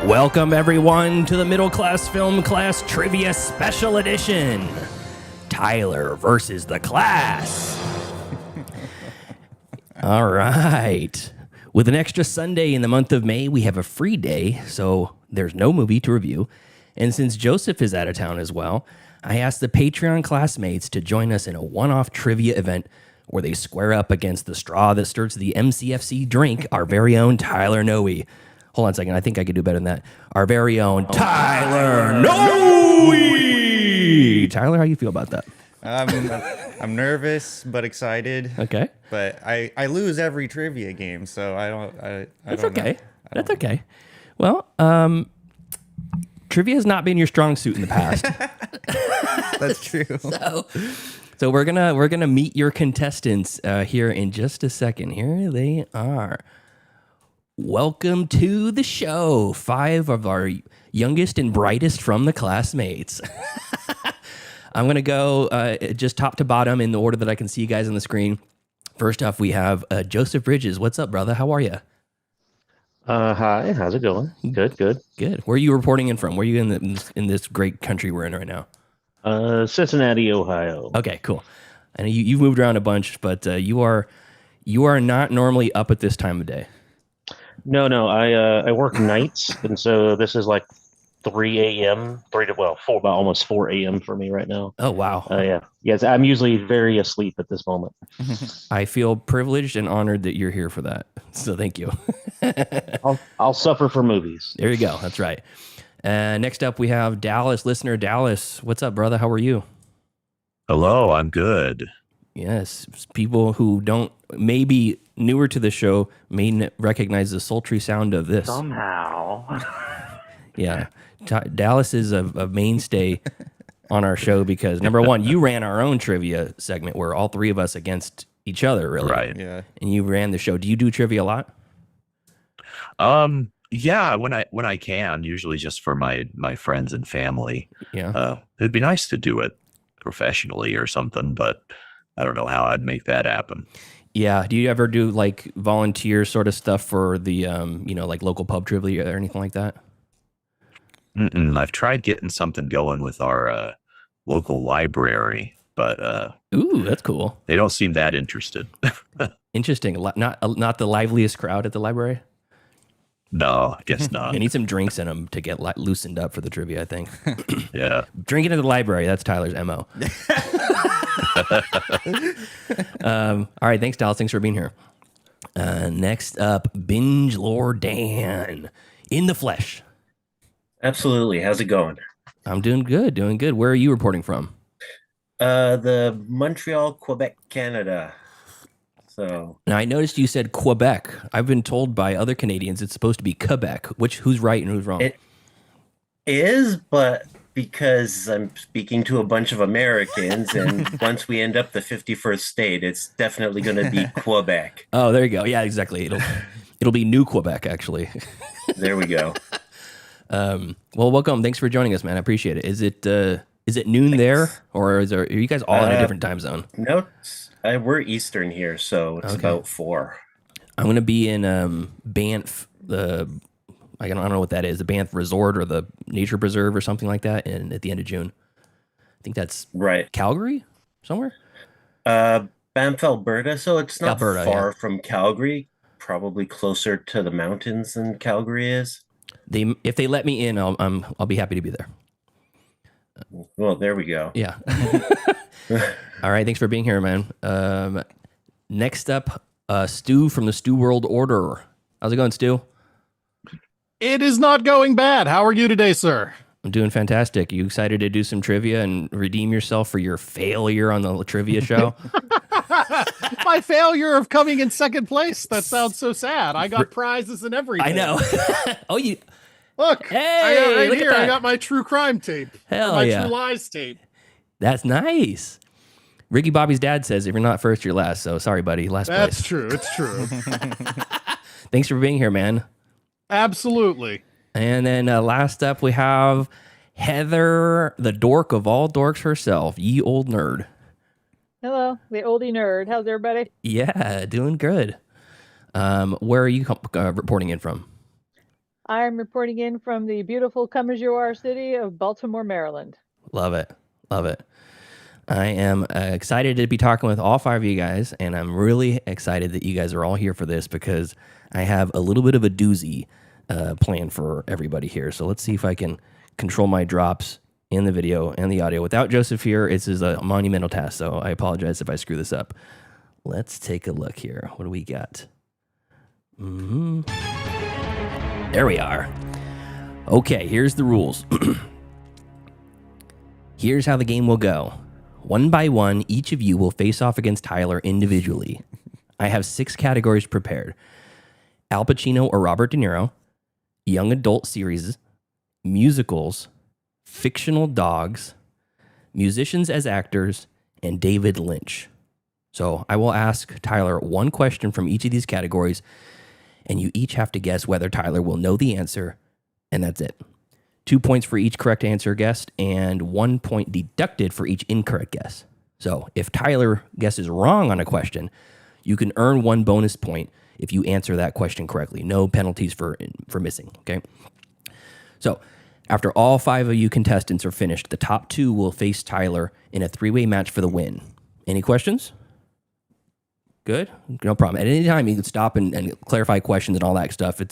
Welcome, everyone, to the Middle Class Film Class Trivia Special Edition. Tyler versus the class. All right. With an extra Sunday in the month of May, we have a free day, so there's no movie to review. And since Joseph is out of town as well, I asked the Patreon classmates to join us in a one-off trivia event where they square up against the straw that stirs the MCFC drink, our very own Tyler Noe. Hold on a second. I think I could do better than that. Our very own Tyler Noe. Tyler, how you feel about that? I'm nervous but excited. Okay. But I lose every trivia game, so I don't. That's okay. That's okay. Well, trivia has not been your strong suit in the past. That's true. So we're gonna meet your contestants here in just a second. Here they are. Welcome to the show. 5 of our youngest and brightest from the classmates. I'm going to go just top to bottom in the order that I can see you guys on the screen. First off, we have Joseph Bridges. What's up, brother? How are you? Hi. How's it going? Good. Good. Where are you reporting in from? Where are you in this great country we're in right now? Cincinnati, Ohio. Okay, cool. I know you've moved around a bunch, but you are not normally up at this time of day. No. I work nights, and so this is like 3 a.m. 4 about almost 4 a.m. for me right now. Oh wow. Yes. I'm usually very asleep at this moment. I feel privileged and honored that you're here for that. So thank you. I'll suffer for movies. There you go. That's right. Next up, we have Dallas, listener Dallas. What's up, brother? How are you? Hello, I'm good. Yes, people who maybe newer to the show may recognize the sultry sound of this. Somehow. Yeah, Dallas is a mainstay on our show because, number one, you ran our own trivia segment where all 3 of us against each other, really. Right. Yeah. And you ran the show. Do you do trivia a lot? Yeah, when I can, usually just for my friends and family. Yeah. It'd be nice to do it professionally or something, but I don't know how I'd make that happen. Yeah. Do you ever do like volunteer sort of stuff for the like local pub trivia or anything like that? I've tried getting something going with our local library, but ooh, that's cool. They don't seem that interested. Interesting. Not the liveliest crowd at the library. No, I guess not. You need some drinks in them to get loosened up for the trivia, I think. Yeah. Drinking at the library, that's Tyler's MO. All right, thanks, Dallas. Thanks for being here. Next up, Binge Lord Dan in the flesh. Absolutely. How's it going? I'm doing good. Where are you reporting from? The Montreal, Quebec, Canada. So Now, I noticed you said Quebec. I've been told by other Canadians it's supposed to be Quebec. Who's right and who's wrong? it is, but because I'm speaking to a bunch of Americans, and once we end up the 51st state, it's definitely going to be Quebec. Oh, there you go. Yeah, exactly. It'll be New Quebec, actually. There we go. Well, welcome. Thanks for joining us, man. I appreciate it. Is it noon there, or are you guys all in a different time zone? No, we're Eastern here, so it's about 4. I'm going to be in Banff, I don't know what that is, the Banff Resort or the Nature Preserve or something like that, and at the end of June. I think that's Right. Calgary somewhere. Banff, Alberta, so it's not Alberta, far from Calgary, probably closer to the mountains than Calgary is. If they let me in, I'll be happy to be there. Well, there we go. Yeah. All right. Thanks for being here, man. Next up, Stu from the Stu World Order. How's it going, Stu? It is not going bad. How are you today, sir? I'm doing fantastic. You excited to do some trivia and redeem yourself for your failure on the trivia show? My failure of coming in second place. That sounds so sad. I got prizes and everything. I know. Oh, you look. Hey, I got look at here. that. I got my true crime tape. Hell my yeah. true lies tape. That's nice. Ricky Bobby's dad says if you're not first, you're last. So sorry, buddy. Last That's place. true. It's true. Thanks for being here, man. Absolutely. And then last up, we have Heather, the dork of all dorks herself, ye old nerd. Hello, the oldie nerd. How's everybody? Yeah, doing good. Where are you reporting in from? I'm reporting in from the beautiful come-as-you-are city of Baltimore, Maryland. Love it. Love it. I am excited to be talking with all 5 of you guys, and I'm really excited that you guys are all here for this because I have a little bit of a doozy planned for everybody here. So let's see if I can control my drops in the video and the audio. Without Joseph here, this is a monumental task, so I apologize if I screw this up. Let's take a look here. What do we got? There we are. Okay, here's the rules. Here's how the game will go. One by one, each of you will face off against Tyler individually. I have 6 categories prepared. Al Pacino or Robert De Niro, young adult series, musicals, fictional dogs, musicians as actors, and David Lynch. So I will ask Tyler one question from each of these categories, and you each have to guess whether Tyler will know the answer, and that's it. 2 points for each correct answer guessed, and 1 point deducted for each incorrect guess. So if Tyler guesses wrong on a question, you can earn 1 bonus point if you answer that question correctly. No penalties for missing, okay? So after all 5 of you contestants are finished, the top 2 will face Tyler in a 3-way match for the win. Any questions? Good? No problem. At any time, you can stop and clarify questions and all that stuff.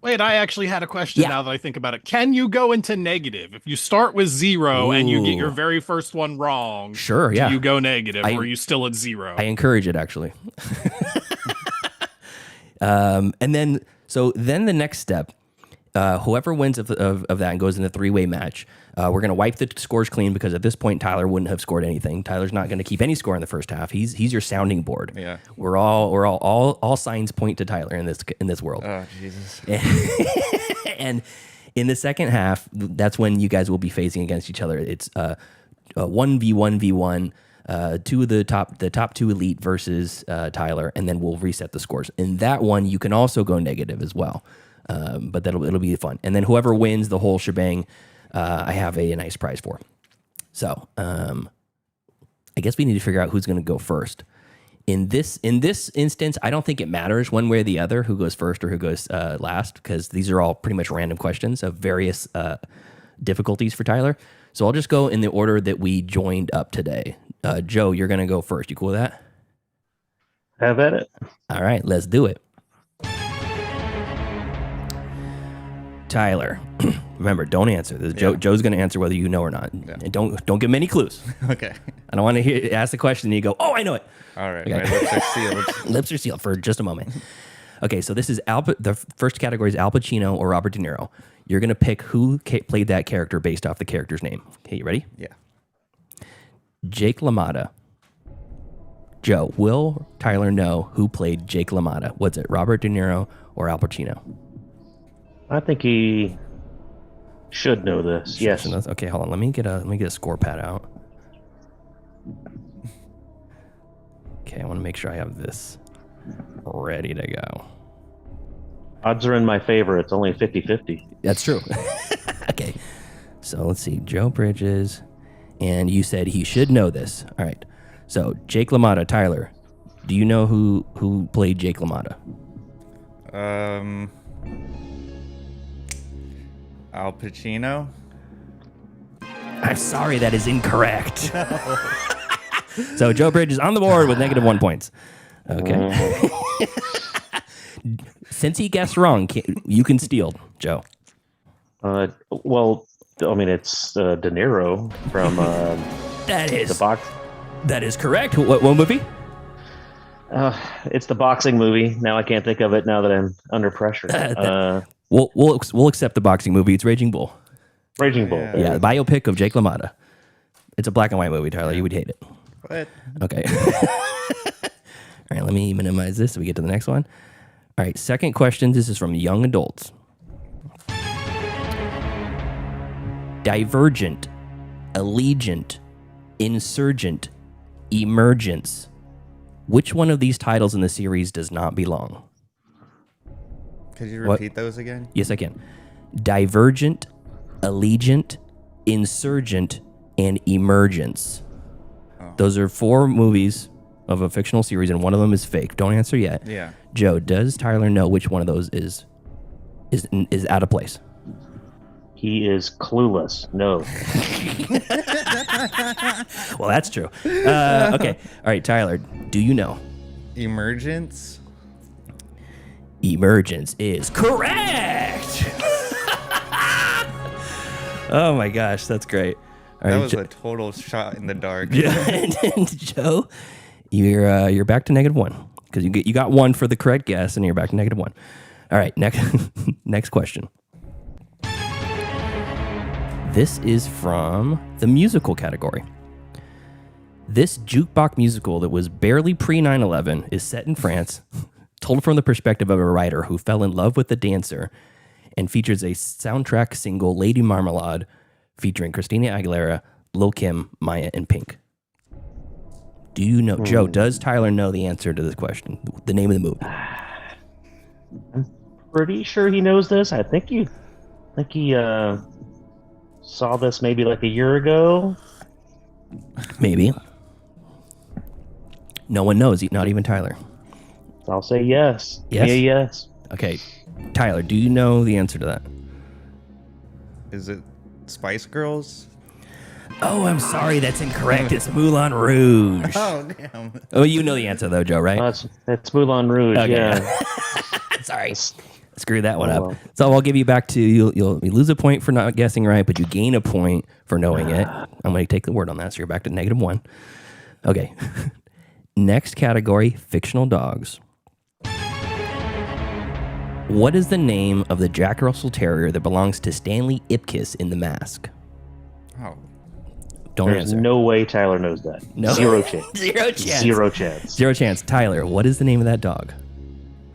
Wait, I actually had a question Yeah. now that I think about it. Can you go into negative? If you start with 0 and you get your Ooh. very first one wrong, Sure, yeah. do you go negative I- or are you still at 0? I encourage it, actually. And then the next step, whoever wins of that and goes in a 3-way match, we're going to wipe the scores clean because at this point, Tyler wouldn't have scored anything. Tyler's not going to keep any score in the first half. He's your sounding board. Yeah. We're all signs point to Tyler in this world. Oh, Jesus. And in the second half, that's when you guys will be facing against each other. It's 1v1v1, the top 2 elite versus Tyler, and then we'll reset the scores. In that one, you can also go negative as well, but it'll be fun. And then whoever wins the whole shebang, I have a nice prize for. So I guess we need to figure out who's going to go first. In this instance, I don't think it matters one way or the other who goes first or who goes last, because these are all pretty much random questions of various difficulties for Tyler. So I'll just go in the order that we joined up today. Joe, you're going to go first. You cool with that? Have at it. All right, let's do it. Tyler, remember, don't answer. Joe's going to answer whether you know or not. Yeah. And don't give him any clues. Okay. I don't want to ask the question and you go, oh, I know it. All right. Okay. My lips are sealed. Lips are sealed for just a moment. Okay, so this is the first category is Al Pacino or Robert De Niro. You're going to pick who played that character based off the character's name. Okay, you ready? Yeah. Jake LaMotta. Joe, will Tyler know who played Jake LaMotta? Was it Robert De Niro or Al Pacino? I think he should know this. Yes. Okay, hold on. Let me get a score pad out. Okay, I want to make sure I have this ready to go. Odds are in my favor. It's only 50-50. That's true. Okay, so let's see. Joe Bridges, and you said he should know this. All right. So Jake LaMotta, Tyler, do you know who played Jake LaMotta? Al Pacino. I'm sorry, that is incorrect. So Joe Bridges on the board with -1 points. Okay. Since he guessed wrong, you can steal, Joe. Well, I mean, it's De Niro from That is the box. That is correct. What movie? It's the boxing movie. Now I can't think of it now that I'm under pressure. We'll accept the boxing movie. It's Raging Bull. Raging Bull. Yeah. Yeah, the biopic of Jake LaMotta. It's a black and white movie, Tyler. You would hate it. What? Okay. All right, let me minimize this so we get to the next one. All right, second question. This is from young adults. Divergent, Allegiant, Insurgent, Emergence. Which one of these titles in the series does not belong? Could you What? repeat those again? Yes, I can. Divergent, Allegiant, Insurgent, and Emergence. Oh. Those are 4 movies of a fictional series, and one of them is fake. Don't answer yet. Yeah. Joe, does Tyler know which one of those is is out of place. He is clueless. No. Well, that's true. Okay. All right, Tyler, do you know? Emergence. Emergence is correct. Oh my gosh, that's great. All That right, was a total shot in the dark. and Joe, you're back to -1 because you got 1 for the correct guess, and you're back to -1. All right, next question. This is from the musical category. This jukebox musical that was barely pre 9/11 is set in France, told from the perspective of a writer who fell in love with the dancer, and features a soundtrack single, Lady Marmalade, featuring Christina Aguilera, Lil Kim, Maya, and Pink. Do you know, Joe, does Tyler know the answer to this question? The name of the movie? I'm pretty sure he knows this. I think he saw this maybe like a year ago. Maybe. No one knows, not even Tyler. I'll say yes. Yes? Yeah, yes. Okay, Tyler, do you know the answer to that? Is it Spice Girls? Oh, I'm sorry, that's incorrect. It's Moulin Rouge. Oh, damn. Oh, you know the answer though, Joe, right? That's Moulin Rouge. Okay. Yeah. Sorry. Screw that one Oh, up. well. So I'll give you back to you lose a point for not guessing right, but you gain a point for knowing it. I'm going to take the word on that, so you're back to -1. Okay. Next category, fictional dogs. What is the name of the Jack Russell Terrier that belongs to Stanley Ipkiss in The Mask? Oh. Don't There's answer. no way Tyler knows that. No. Zero chance. Zero chance. Zero chance. Zero chance. Tyler, what is the name of that dog?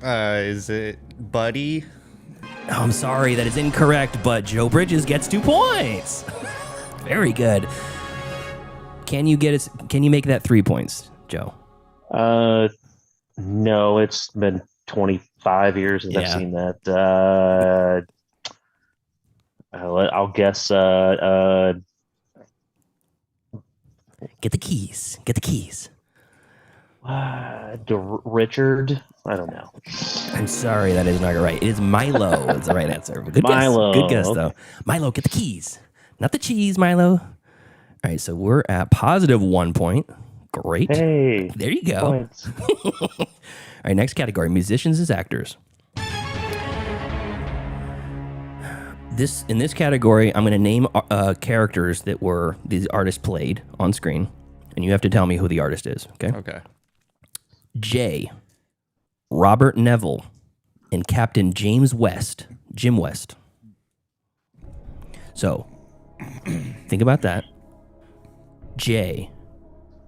Is it Buddy? Oh, I'm sorry, that is incorrect, but Joe Bridges gets 2 points. Very good. Can you make that 3 points, Joe? No, it's been 25 years since I've Yeah. seen that. I'll guess. Get the keys. Get the keys. Richard. I don't know. I'm sorry, that is not right. It is Milo. It's the right answer. Good Milo. guess. Good guess, Okay. though. Milo, get the keys. Not the cheese, Milo. All right, so we're at +1 point. Great. Hey. There you go. Points. All right, next category, musicians as actors. In this category, I'm going to name characters that these artists played on screen, and you have to tell me who the artist is, okay? Okay. J. Robert Neville and Captain James West, Jim West. So, think about that. J.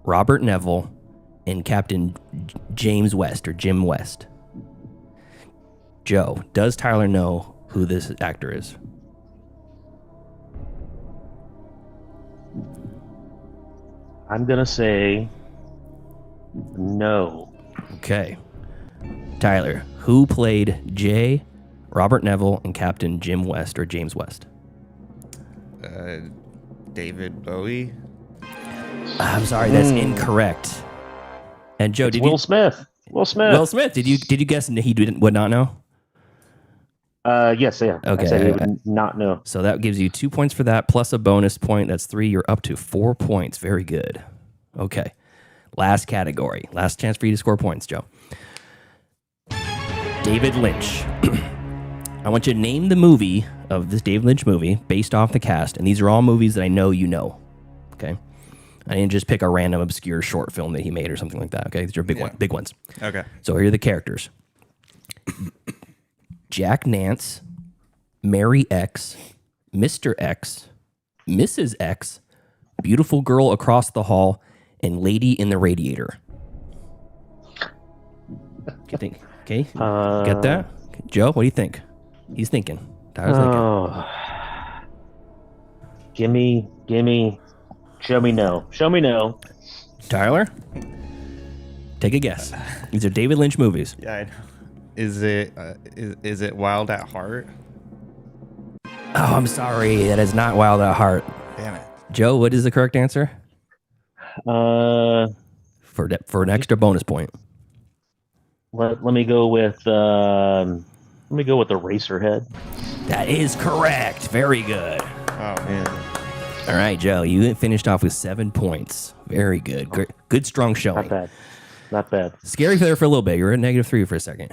Robert Neville and Captain James West or Jim West. Joe, does Tyler know who this actor is? I'm gonna say no. Okay. Tyler, who played J. Robert Neville and Captain Jim West or James West? David Bowie. I'm sorry, that's incorrect. And Joe, Will Smith. Will Smith. Will Smith, did you guess he would not know? Yes, yeah. Okay. I said he would not know. So that gives you 2 points for that, plus a bonus point. That's 3. You're up to 4 points. Very good. Okay. Last category. Last chance for you to score points, Joe. David Lynch. I want you to name the movie of this David Lynch movie based off the cast, and these are all movies that I know you know. Okay. I didn't just pick a random obscure short film that he made or something like that. Okay. These are big ones. Okay. So here are the characters. Jack Nance, Mary X, Mr. X, Mrs. X, Beautiful Girl Across the Hall, and Lady in the Radiator. You think? Okay, get that? Joe, what do you think? He's thinking. Tyler's thinking. Gimme. Show me no. Show me no. Tyler, take a guess. These are David Lynch movies. Yeah, I know. Is it Wild at Heart? Oh, I'm sorry. That is not Wild at Heart. Damn it. Joe, what is the correct answer? For an extra bonus point. Let me go with Let me go with the Racerhead. That is correct. Very good. Oh man. All right, Joe, you finished off with 7 points. Very good. Good strong showing. Not bad. Not bad. Scary there for a little bit. You were at -3 for a second.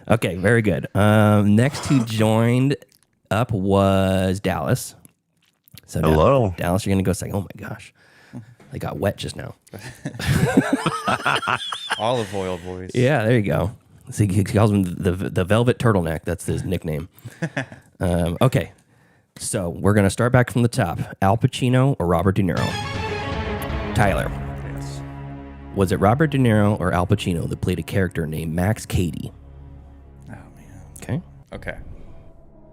Okay, very good. Next who joined up was Dallas. So Hello. Dallas, you're going to go second. Oh my gosh. They got wet just now. Olive oil boys. Yeah, there you go. So he calls him the Velvet Turtleneck. That's his nickname. Okay, so we're going to start back from the top. Al Pacino or Robert De Niro? Tyler. Yes. Was it Robert De Niro or Al Pacino that played a character named Max Cady? Oh man. Okay, Okay.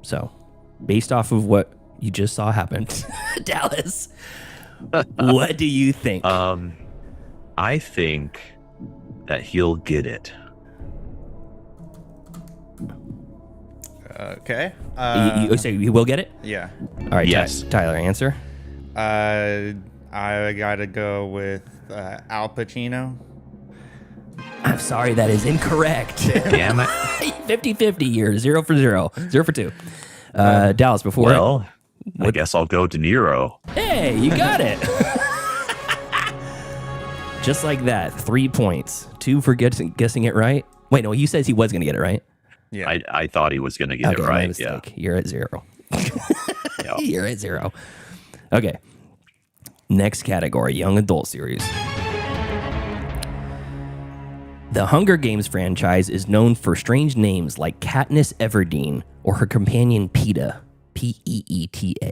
so based off of what you just saw happen, Dallas, what do you think? I think that he'll get it. Okay. you say you will get it? Yeah. All right, Yes. Tyler, answer. I gotta go with Al Pacino. I'm sorry, that is incorrect. Damn it. 50-50, you're 0 for 0. 0 for 2. Dallas, before. Well, I guess I'll go De Niro. Hey, you got it. Just like that, 3 points. 2 for guessing it right. Wait, no, you says he was going to get it right. Yeah. I thought he was going to get Okay, it my right. mistake. Yeah. You're at 0. Yeah. You're at 0. Okay. Next category, young adult series. The Hunger Games franchise is known for strange names like Katniss Everdeen or her companion Peeta, P-E-E-T-A.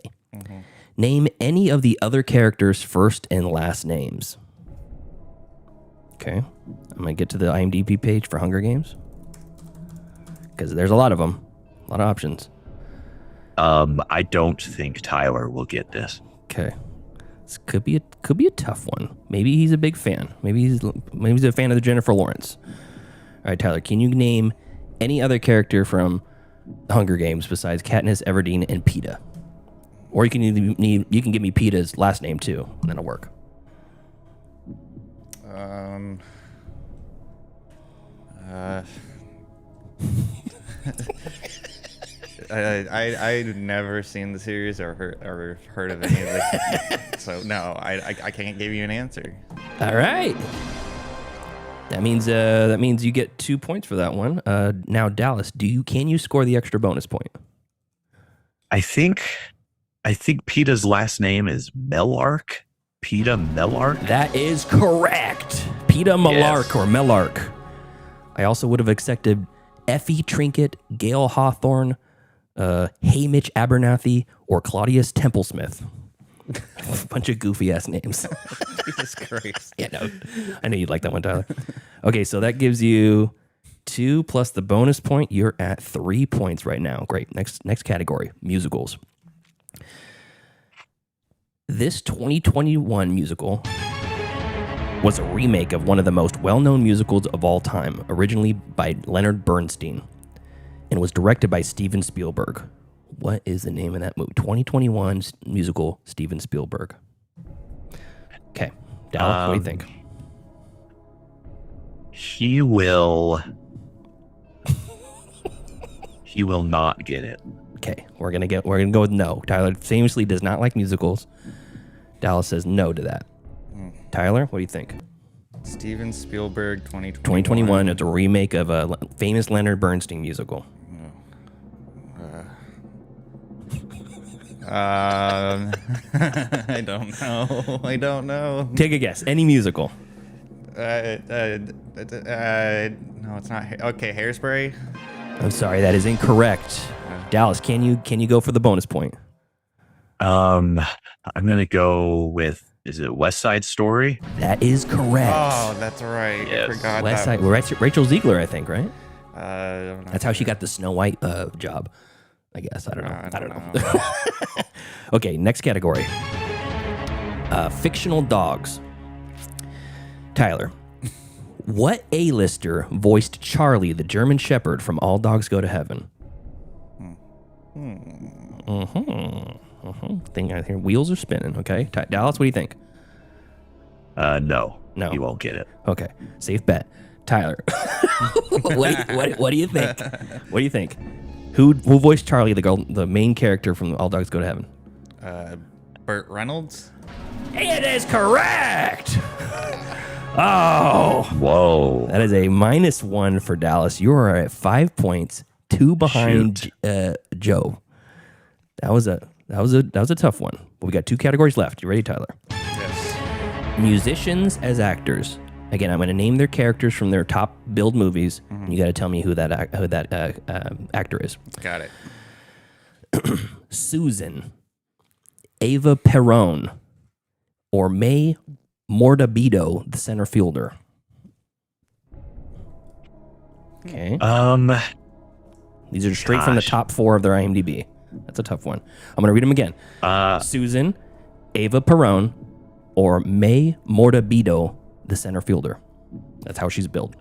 Name any of the other characters' first and last names. Okay. I'm going to get to the IMDb page for Hunger Games. Because there's a lot of them. A lot of options. I don't think Tyler will get this. Okay. This could be a tough one. Maybe he's a big fan. Maybe he's a fan of the Jennifer Lawrence. All right, Tyler, can you name any other character from Hunger Games besides Katniss Everdeen and Peeta? Or you can give me Peeta's last name too, and that'll work. I've never seen the series or heard of any of this, so no, I can't give you an answer. All right. That means you get 2 points for that one. Now, Dallas, can you score the extra bonus point? I think Peeta's last name is Melark. Peeta Melark. That is correct. Peeta Melark or Melark. I also would have accepted Effie Trinket, Gail Hawthorne, Hamish Abernathy, or Claudius Templesmith. A bunch of goofy ass names. Jesus Christ. Yeah, no. I know you'd like that one, Tyler. Okay, so that gives you 2 plus the bonus point. You're at 3 points right now. Great. Next category, musicals. This 2021 musical was a remake of one of the most well-known musicals of all time, originally by Leonard Bernstein, and was directed by Steven Spielberg. What is the name of that movie? 2021 musical, Steven Spielberg. Okay. Dallas, what do you think? He will not get it. Okay, we're gonna go with no. Tyler famously does not like musicals. Dallas says no to that. Tyler, what do you think? Steven Spielberg, 2021. It's a remake of a famous Leonard Bernstein musical. I don't know. Take a guess. Any musical. No, it's not. Okay, Hairspray. I'm sorry, that is incorrect. Dallas, can you go for the bonus point? I'm gonna go with, is it West Side Story? That is correct. Oh, that's right. Yes. I forgot West that. Side. Rachel Ziegler, I think, right? I'm not That's how she sure. got the Snow White job. I guess. I don't know. I don't know. Okay, next category. Fictional dogs. Tyler, what A-lister voiced Charlie, the German Shepherd from All Dogs Go to Heaven? I hear wheels are spinning. Okay, Dallas, what do you think? No. No. He won't get it. Okay, safe bet. Tyler, What do you think? What do you think? Who voiced Charlie, the main character from All Dogs Go to Heaven? Burt Reynolds. It is correct. Oh, Whoa. that is a -1 for Dallas. You are at 5 points, 2 behind Joe. That was a tough one. But we got 2 categories left. You ready, Tyler? Yes. Musicians as actors. Again, I'm going to name their characters from their top billed movies. And you got to tell me who that actor is. Got it. Susan, Ava Perón, or May Mortabito, the center fielder. Okay. These are straight from the top 4 of their IMDb. That's a tough one. I'm going to read them again. Susan, Ava Perón, or May Mortabito, the center fielder. That's how she's billed.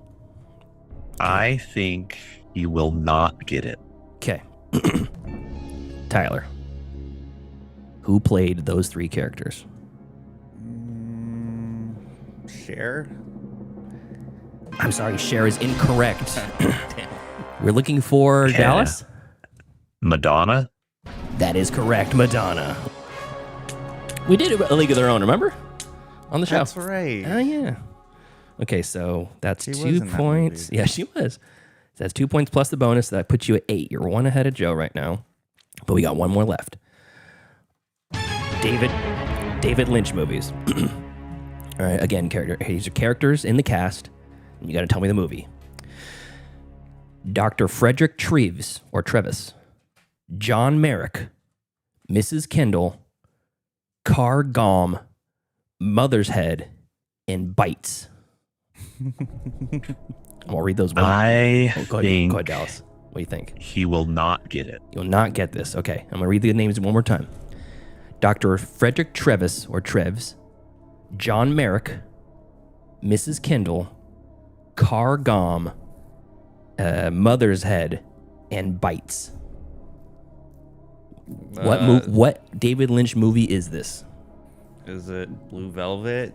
I think you will not get it. Okay. Tyler, who played those 3 characters? Cher. I'm sorry, Cher is incorrect. We're looking for Dallas? Madonna? That is correct, Madonna. We did a League of Their Own, remember? On the show. That's right. Oh, yeah. Okay, so that's She was 2 in that points. movie. Yeah, she was. So that's 2 points plus the bonus. That puts you at 8. You're 1 ahead of Joe right now. But we got 1 more left. David Lynch movies. All right, again, these are characters in the cast. And you got to tell me the movie. Dr. Frederick Treves, or Trevis. John Merrick. Mrs. Kendall. Car Gom. Mother's Head. And Bites. I'll read those. I go think ahead, Dallas. What do you think? he will not get it. You'll not get this. Okay, I'm going to read the names one more time. Dr. Frederick Trevis, or Treves, John Merrick, Mrs. Kendall, Car Gom, Mother's Head, and Bites. What David Lynch movie is this? Is it Blue Velvet?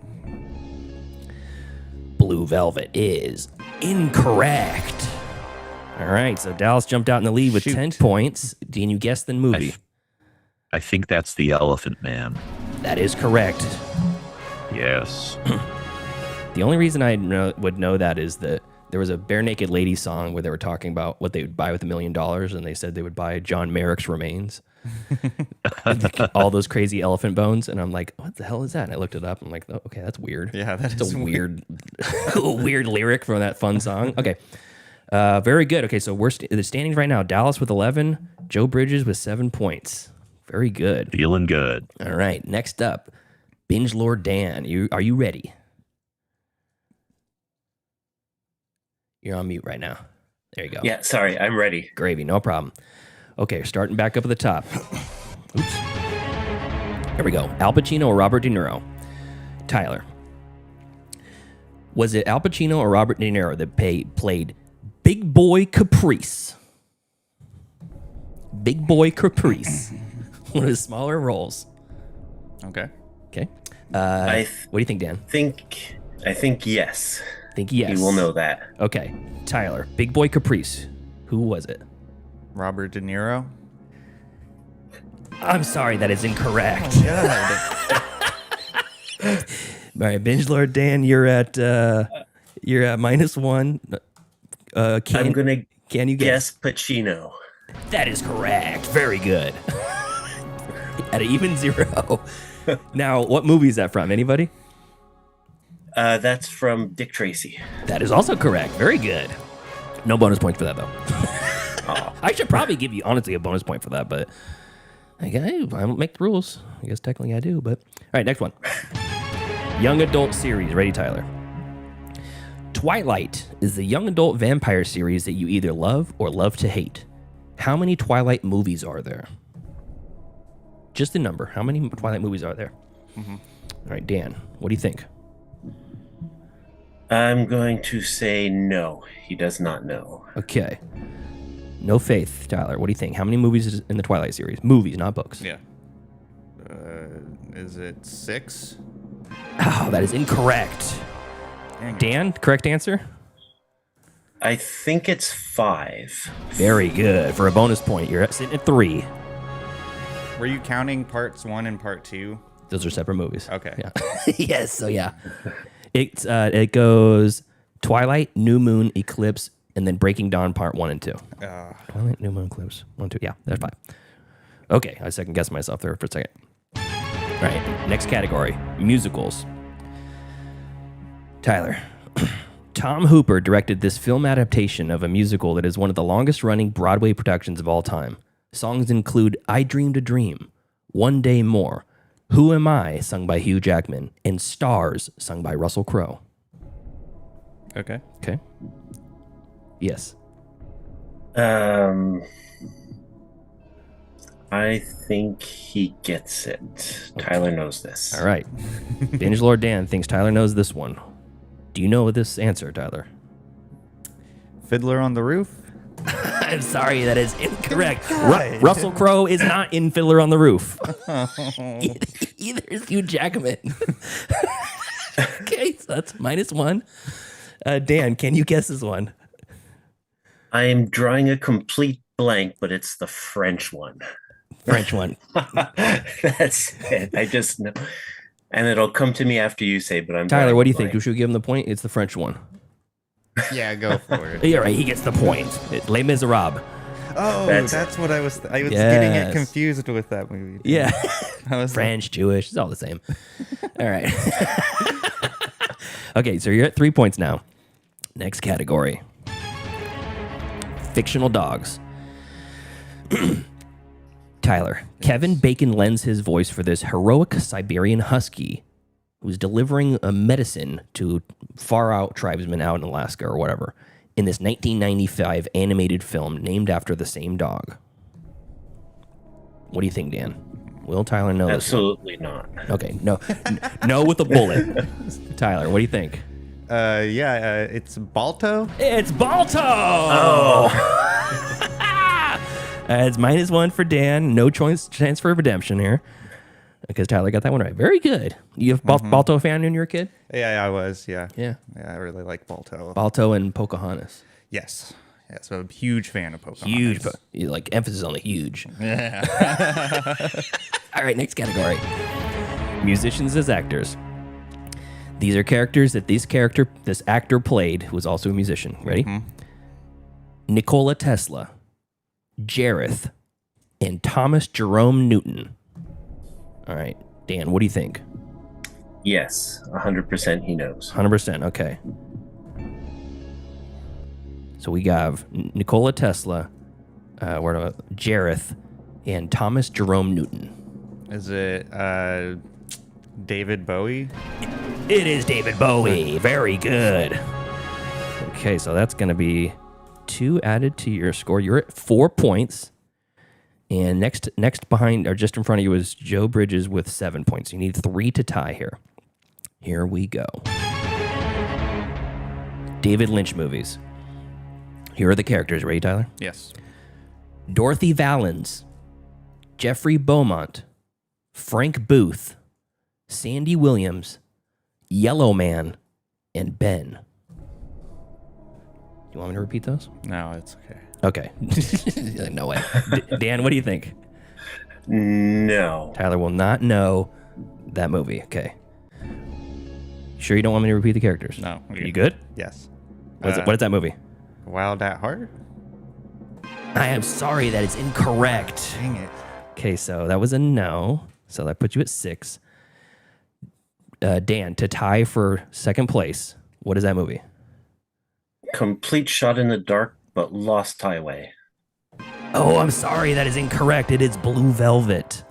Blue Velvet is incorrect. All right, so Dallas jumped out in the lead with 10 points. Can you guess the movie? I think that's The Elephant Man. That is correct. Yes. The only reason I would know that is that there was a Bare Naked Ladies song where they were talking about what they would buy with $1 million, and they said they would buy John Merrick's remains. All those crazy elephant bones. And I'm like, what the hell is that? And I looked it up. I'm like, oh, okay, that's weird. Yeah, that's a weird weird lyric from that fun song. Okay. Very good. Okay, so we're the standings right now. Dallas with 11, Joe Bridges with 7 points. Very good. Feeling good. All right, next up, Binge Lord Dan. Are you ready? You're on mute right now. There you go. Yeah, sorry, I'm ready. Gravy, no problem. Okay, starting back up at the top. Oops. There we go. Al Pacino or Robert De Niro? Tyler. Was it Al Pacino or Robert De Niro that played Big Boy Caprice? Big Boy Caprice. One of his smaller roles. Okay. Okay. What do you think, Dan? I think yes. Think yes. You will know that. Okay. Tyler, Big Boy Caprice. Who was it? Robert De Niro. I'm sorry, that is incorrect. All right, Binge Lord Dan, you're at -1. I'm gonna can you guess? Pacino. That is correct. Very good. At an even 0. Now, what movie is that from? Anybody? That's from Dick Tracy. That is also correct. Very good. No bonus points for that, though. I should probably give you, honestly, a bonus point for that, but I don't make the rules. I guess technically I do, but... All right, next one. Young adult series. Ready, Tyler? Twilight is the young adult vampire series that you either love or love to hate. How many Twilight movies are there? Just the number. How many Twilight movies are there? Mm-hmm. All right, Dan, what do you think? I'm going to say no. He does not know. Okay. No faith, Tyler. What do you think? How many movies is in the Twilight series? Movies, not books. Yeah. Is it 6? Oh, that is incorrect. Dang it. Dan, correct answer? I think it's 5. Very good. For a bonus point, you're sitting at 3. Were you counting parts 1 and part 2? Those are separate movies. Okay. Yeah. Yes. So yeah, it goes Twilight, New Moon, Eclipse, and then Breaking Dawn Part 1 and 2. Twilight, New Moon, Eclipse, 1, 2. Yeah, there's 5. Okay, I second guessed myself there for a second. All right, next category: musicals. Tyler. Tom Hooper directed this film adaptation of a musical that is one of the longest running Broadway productions of all time. Songs include I Dreamed a Dream, One Day More, Who Am I, sung by Hugh Jackman, and Stars, sung by Russell Crowe. Okay. Okay. Yes. I think he gets it. Tyler knows this. All right. Binge Lord Dan thinks Tyler knows this one. Do you know this answer, Tyler? Fiddler on the Roof? I'm sorry, that is incorrect. Russell Crowe is not in Fiddler on the Roof. Either is Hugh Jackman. Okay, so that's -1. Dan, can you guess this one? I am drawing a complete blank, but it's the French one. French one. That's it. I just know. And it'll come to me after you say, but I'm Tyler, drawing what do a you think? blank. Should we give him the point? It's the French one. Yeah, go for it. Yeah, right. He gets the point. Les Miserables. Oh, That's that's what I was getting Yes. it confused with that movie. Yeah. I was French, Jewish, it's all the same. All right. Okay, so you're at 3 points now. Next category. Fictional dogs. Tyler, Kevin Bacon lends his voice for this heroic Siberian husky who's delivering a medicine to far out tribesmen out in Alaska or whatever in this 1995 animated film named after the same dog. What do you think, Dan? Will Tyler know this one? Absolutely not. Okay, no, no with a bullet. Tyler, what do you think? it's Balto. It's Balto! Oh, It's -1 for Dan. No chance for redemption here. Because Tyler got that one right. Very good. You have Balto fan when you were a kid? Yeah, I was. Yeah. Yeah. Yeah, I really like Balto. Balto and Pocahontas. Yes. Yeah, so I'm a huge fan of Pocahontas. Huge. You like emphasis on the huge. Yeah. All right, next category. Musicians as actors. These are characters that this actor played, who was also a musician. Ready? Nikola Tesla, Jareth, and Thomas Jerome Newton. All right, Dan, what do you think? yes. 100% he knows. 100%. Okay. So we have Nikola Tesla, Jareth, and Thomas Jerome Newton. Is it David Bowie? It is David Bowie. Very good. Okay, so that's going to be 2 added to your score. You're at 4 points. And next behind, or just in front of you, is Joe Bridges with 7 points. You need 3 to tie here. Here we go. David Lynch movies. Here are the characters. Ready, Tyler? Yes. Dorothy Valens, Jeffrey Beaumont, Frank Booth, Sandy Williams, Yellow Man, and Ben. Do you want me to repeat those? No, it's okay. Okay. No way. Dan, what do you think? No. Tyler will not know that movie. Okay. Sure you don't want me to repeat the characters? No. You good? Yes. What is that movie? Wild at Heart? I am sorry, that is incorrect. Dang it. Okay, so that was a no. So that puts you at 6. Dan, to tie for second place, what is that movie? Complete Shot in the Dark, but Lost Highway. Oh, I'm sorry, that is incorrect. It is Blue Velvet.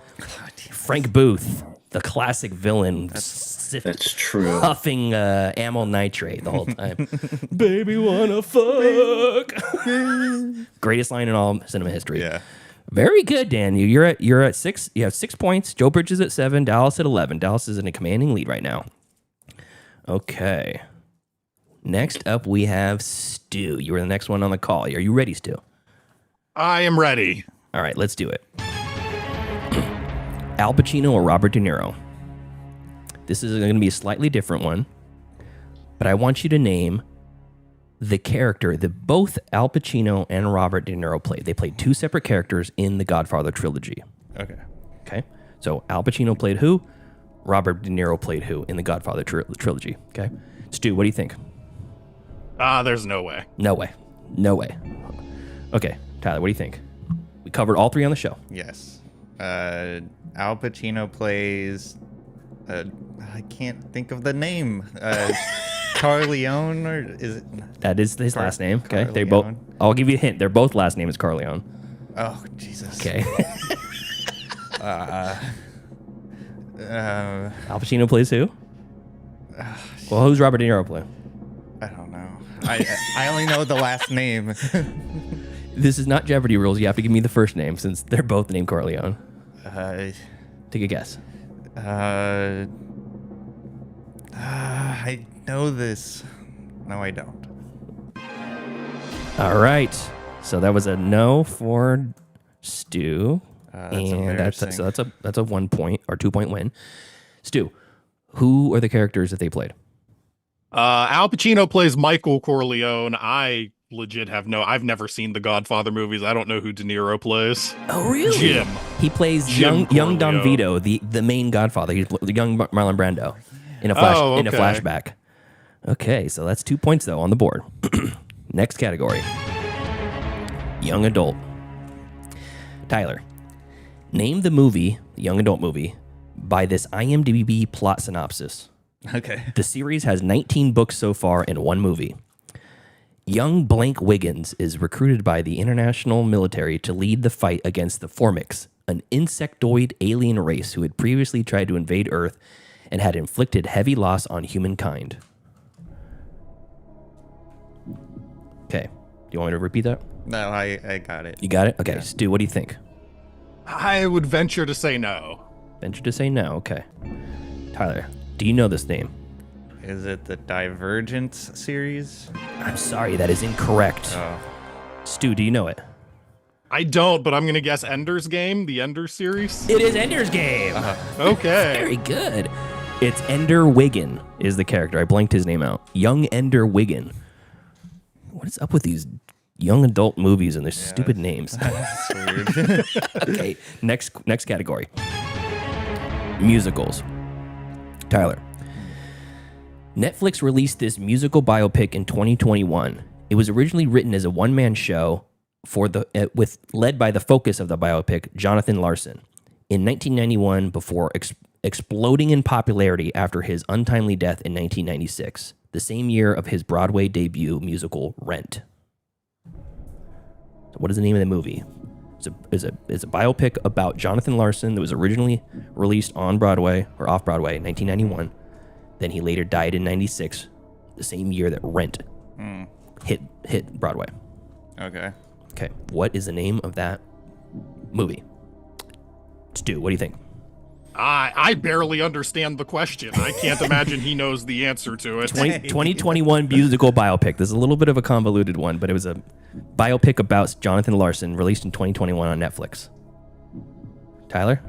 Frank Booth, the classic villain, That's true. huffing amyl nitrate the whole time. Baby wanna fuck. Greatest line in all cinema history. Yeah. Very good, Dan. You're at 6. You have 6 points. Joe Bridges at 7. Dallas at 11. Dallas is in a commanding lead right now. Okay. Next up, we have Stu. You were the next one on the call. Are you ready, Stu? I am ready. All right, let's do it. Al Pacino or Robert De Niro? This is going to be a slightly different one, but I want you to name the character that both Al Pacino and Robert De Niro played. They played two separate characters in the Godfather trilogy. Okay. Okay. So Al Pacino played who? Robert De Niro played who in the Godfather trilogy? Okay. Stu, what do you think? There's no way. No way. No way. Okay. Tyler, what do you think? We covered all three on the show. Yes. Al Pacino plays. I can't think of the name. Carleone, or is it? That is his last name. Okay. They both. Carleone. I'll give you a hint. Their both last name is Carleone. Oh Jesus. Okay. Uh, Al Pacino plays who? Well, who's Robert De Niro play? I don't know. I only know the last name. This is not Jeopardy rules. You have to give me the first name since they're both named Corleone. Take a guess. I know this. No, I don't. All right. So that was a no for Stu. That's And embarrassing. that's a 1 point or 2 point win. Stu, who are the characters that they played? Al Pacino plays Michael Corleone. I legit I've never seen the Godfather movies. I don't know who De Niro plays. Oh, really? Jim. He plays Jim young Don Corleone. Vito, the main Godfather. He's the young Marlon Brando in a in a okay. flashback. Okay, so that's 2 points though on the board. Next category. Young adult. Tyler, name the movie, the young adult movie, by this IMDb plot synopsis. Okay. The series has 19 books so far and one movie. Young Blank Wiggins is recruited by the international military to lead the fight against the Formics, an insectoid alien race who had previously tried to invade Earth and had inflicted heavy loss on humankind. Okay. Do you want me to repeat that? No, I got it. You got it? Okay. Stu, what do you think? I would venture to say no. Venture to say no. Okay. Tyler, do you know this name? Is it the Divergence series? I'm sorry, that is incorrect. Oh. Stu, do you know it? I don't, but I'm going to guess Ender's Game, the Ender series. It is Ender's Game. Okay. Very good. It's Ender Wiggin is the character. I blanked his name out. Young Ender Wiggin. What is up with these young adult movies and their stupid names? That's weird. Okay, next category. Musicals. Tyler. Netflix released this musical biopic in 2021. It was originally written as a one-man show led by the focus of the biopic, Jonathan Larson. In 1991, before exploding in popularity after his untimely death in 1996, the same year of his Broadway debut musical Rent. So what is the name of the movie? It's a biopic about Jonathan Larson that was originally released on Broadway or off Broadway in 1991. Then he later died in 96, the same year that Rent hit Broadway. Okay. Okay, what is the name of that movie? Stu, what do you think? I barely understand the question. I can't imagine he knows the answer to it. 2021 musical biopic. This is a little bit of a convoluted one, but it was a biopic about Jonathan Larson released in 2021 on Netflix. Tyler?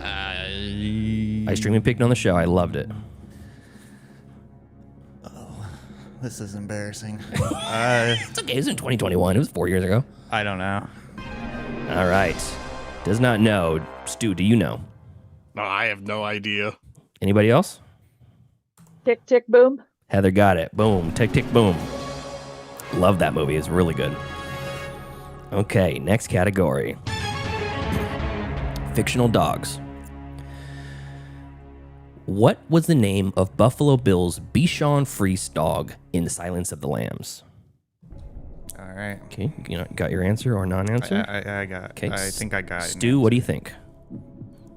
I streamed picked on the show. I loved it. This is embarrassing. It's okay. It was in 2021. It was 4 years ago. I don't know. All right. Does not know. Stu, do you know? No, I have no idea. Anybody else? Tick, tick, boom. Heather got it. Boom. Tick, tick, boom. Love that movie. It's really good. Okay, next category. Fictional dogs. What was the name of Buffalo Bill's Bichon Frise dog in Silence of the Lambs? All right. Okay, you got your answer or non-answer? I got. Okay, I think I got it. Stu, what do you think?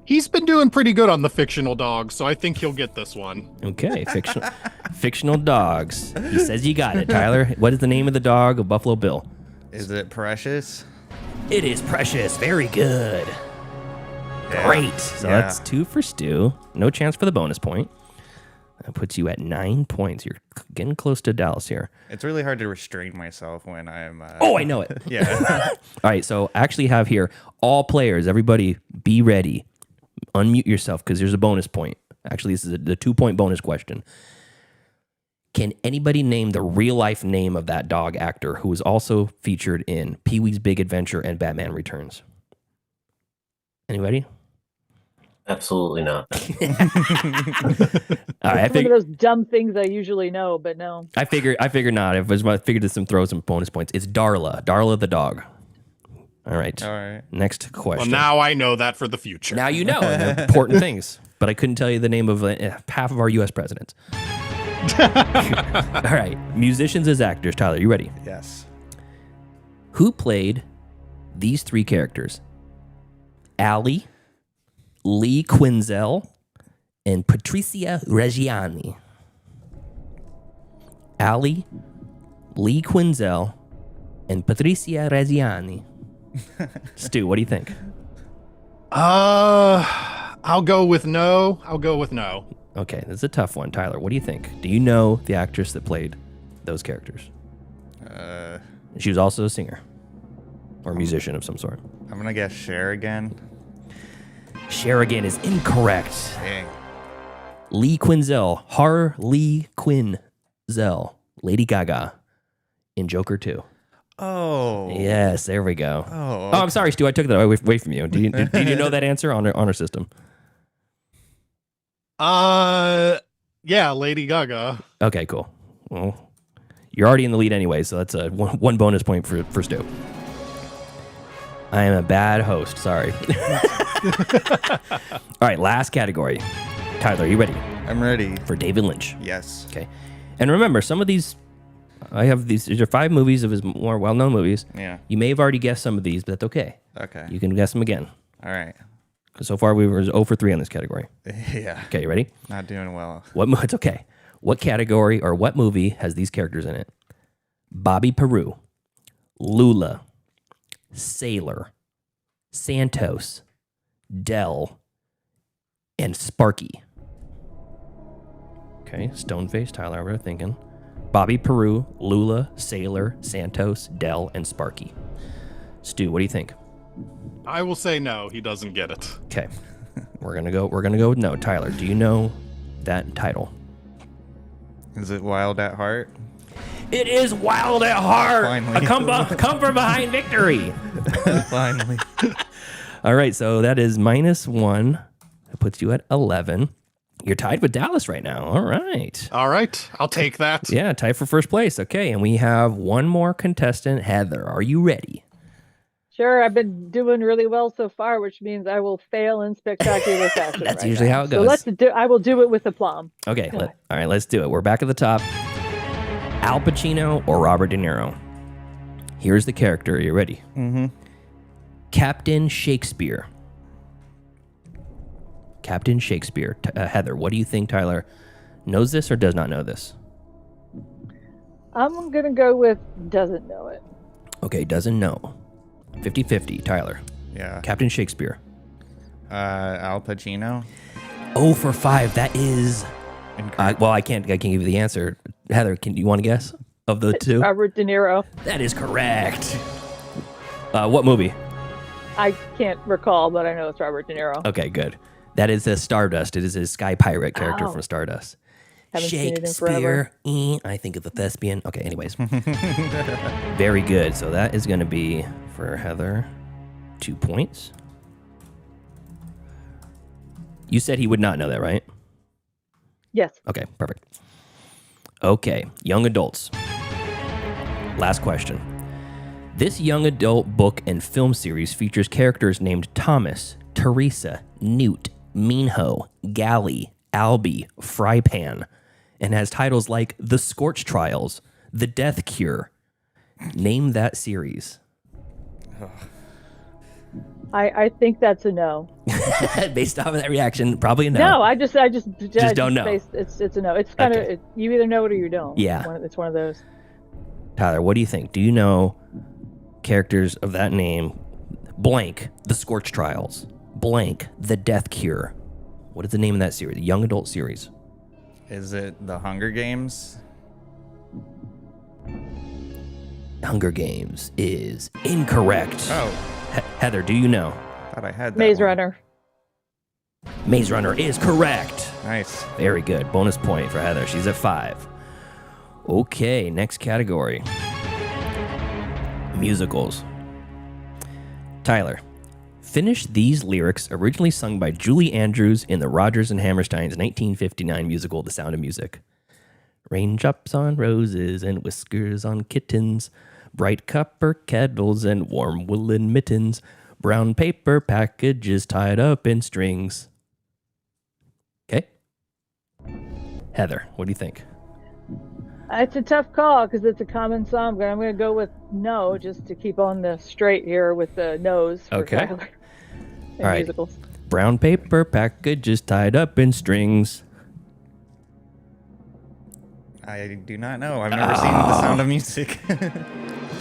He's been doing pretty good on the fictional dogs, so I think he'll get this one. Okay, fictional dogs. He says you got it, Tyler. What is the name of the dog of Buffalo Bill? Is it Precious? It is Precious. Very good. Yeah. Great. So that's 2 for Stu. No chance for the bonus point. That puts you at 9 points. You're getting close to Dallas here. It's really hard to restrain myself when I'm. Oh, I know it. Yeah. All right. So I actually have here all players. Everybody be ready. Unmute yourself because there's a bonus point. Actually, this is the 2 point bonus question. Can anybody name the real life name of that dog actor who was also featured in Pee-wee's Big Adventure and Batman Returns? Anybody? Absolutely not. All right, It's one of those dumb things I usually know, but no. I figured not. I figured this some throw some bonus points. It's Darla the dog. All right. All right. Next Well, question. now I know that for the future. Now you know the important things, but I couldn't tell you the name of half of our U.S. presidents. All right, musicians as actors. Tyler, you ready? Yes. Who played these three characters? Allie, Lee Quinzel, and Patricia Reggiani. Allie, Lee Quinzel, and Patricia Reggiani. Stu, what do you think? I'll go with no. Okay, this is a tough one. Tyler, what do you think? Do you know the actress that played those characters? She was also a singer or musician of some sort. I'm gonna guess Cher again. Cher again is incorrect. Dang. Lee Quinzel, Harley Quinzel, Lady Gaga in Joker 2. Oh. Yes, there we go. Oh. I'm sorry, Stu. I took that away from you. Did you know that answer on our system? Yeah, Lady Gaga. Okay, cool. Well, you're already in the lead anyway, so that's a one bonus point for Stu. I am a bad host. Sorry. All right, last category. Tyler, you ready I'm ready. for David Lynch? Yes. Okay. And remember, some of these, these are 5 movies of his more well-known movies. Yeah. You may have already guessed some of these, but that's okay. Okay. You can guess them again. All right. Because so far we were 0 for 3 on this category. Yeah. Okay, you ready? Not doing well. It's okay. What category or what movie has these characters in it? Bobby Peru, Lula, Sailor, Santos, Dell, and Sparky. Okay, Stoneface, Tyler, we're thinking. Bobby Peru, Lula, Sailor, Santos, Dell, and Sparky. Stu, what do you think? I will say no. He doesn't get it. Okay, we're gonna go with no. Tyler, do you know that title? Is it Wild at Heart? It is Wild at Heart. Finally. A come from behind victory. Finally. All right, so that is -1. That puts you at 11. You're tied with Dallas right now. All right. All right. I'll take that. Yeah, tied for first place. Okay, and we have one more contestant. Heather, are you ready? Sure, I've been doing really well so far, which means I will fail in spectacular fashion. That's right usually now. how it goes. So I will do it with aplomb. Okay, all right, let's do it. We're back at the top. Al Pacino or Robert De Niro? Here's the character. Are you ready? Mm-hmm. Captain Shakespeare. Captain Shakespeare. Heather, what do you think Tyler knows this or does not know this? I'm going to go with doesn't know it. Okay, doesn't know. 50-50. Tyler. Yeah. Captain Shakespeare. Al Pacino. 0 for 5. That is... Incorrect. well, I can't give you the answer. Heather, you want to guess of the two? Robert De Niro. That is correct. What movie? I can't recall, but I know it's Robert De Niro. Okay, good. That is a Stardust. It is a Sky Pirate character from Stardust. Haven't seen it in forever. Shakespeare. I think of the thespian. Okay, anyways. Very good. So that is going to be, for Heather, 2 points. You said he would not know that, right? Yes. Okay, perfect. Okay, young adults. Last question. This young adult book and film series features characters named Thomas, Teresa, Newt, Minho, Galley, Albie, Frypan, and has titles like The Scorch Trials, The Death Cure. Name that series. I think that's a no. Based off of that reaction, probably a no. No, I just don't know. It's a no. It's kind of you either know it or you don't. Yeah. It's one of those. Tyler, what do you think? Do you know characters of that name? Blank, The Scorch Trials. Blank, The Death Cure. What is the name of that series? Young adult series. Is it The Hunger Games? Hunger Games is incorrect. Oh, Heather, do you know? thought I had that Maze one. Runner. Maze Runner is correct. Nice. Very good. Bonus point for Heather. She's at 5. Okay, next category. Musicals. Tyler, finish these lyrics originally sung by Julie Andrews in the Rodgers and Hammerstein's 1959 musical The Sound of Music. Raindrops on roses and whiskers on kittens, bright copper kettles and warm woolen mittens, brown paper packages tied up in strings. Okay. Heather, what do you think? It's a tough call because it's a common song, but I'm going to go with no, just to keep on the straight here with the no's for Okay. Tyler. All right. Musicals. Brown paper packages tied up in strings. I do not know. I've never seen The Sound of Music.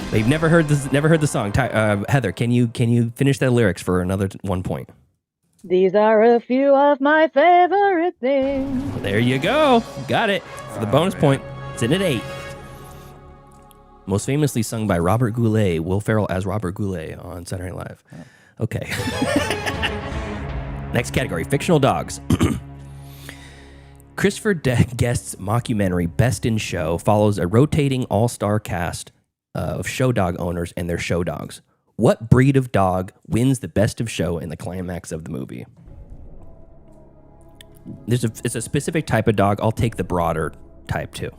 They've never heard this. Never heard the song. Heather, can you finish that lyrics for another 1 point? These are a few of my favorite things. There you go. Got it for the bonus point. Sitting at 8. Most famously sung by Robert Goulet, Will Ferrell as Robert Goulet on Saturday Night Live. Okay. Next category, fictional dogs. Christopher Guest's mockumentary Best in Show follows a rotating all-star cast of show dog owners and their show dogs. What breed of dog wins the best of show in the climax of the movie? It's a specific type of dog. I'll take the broader type too.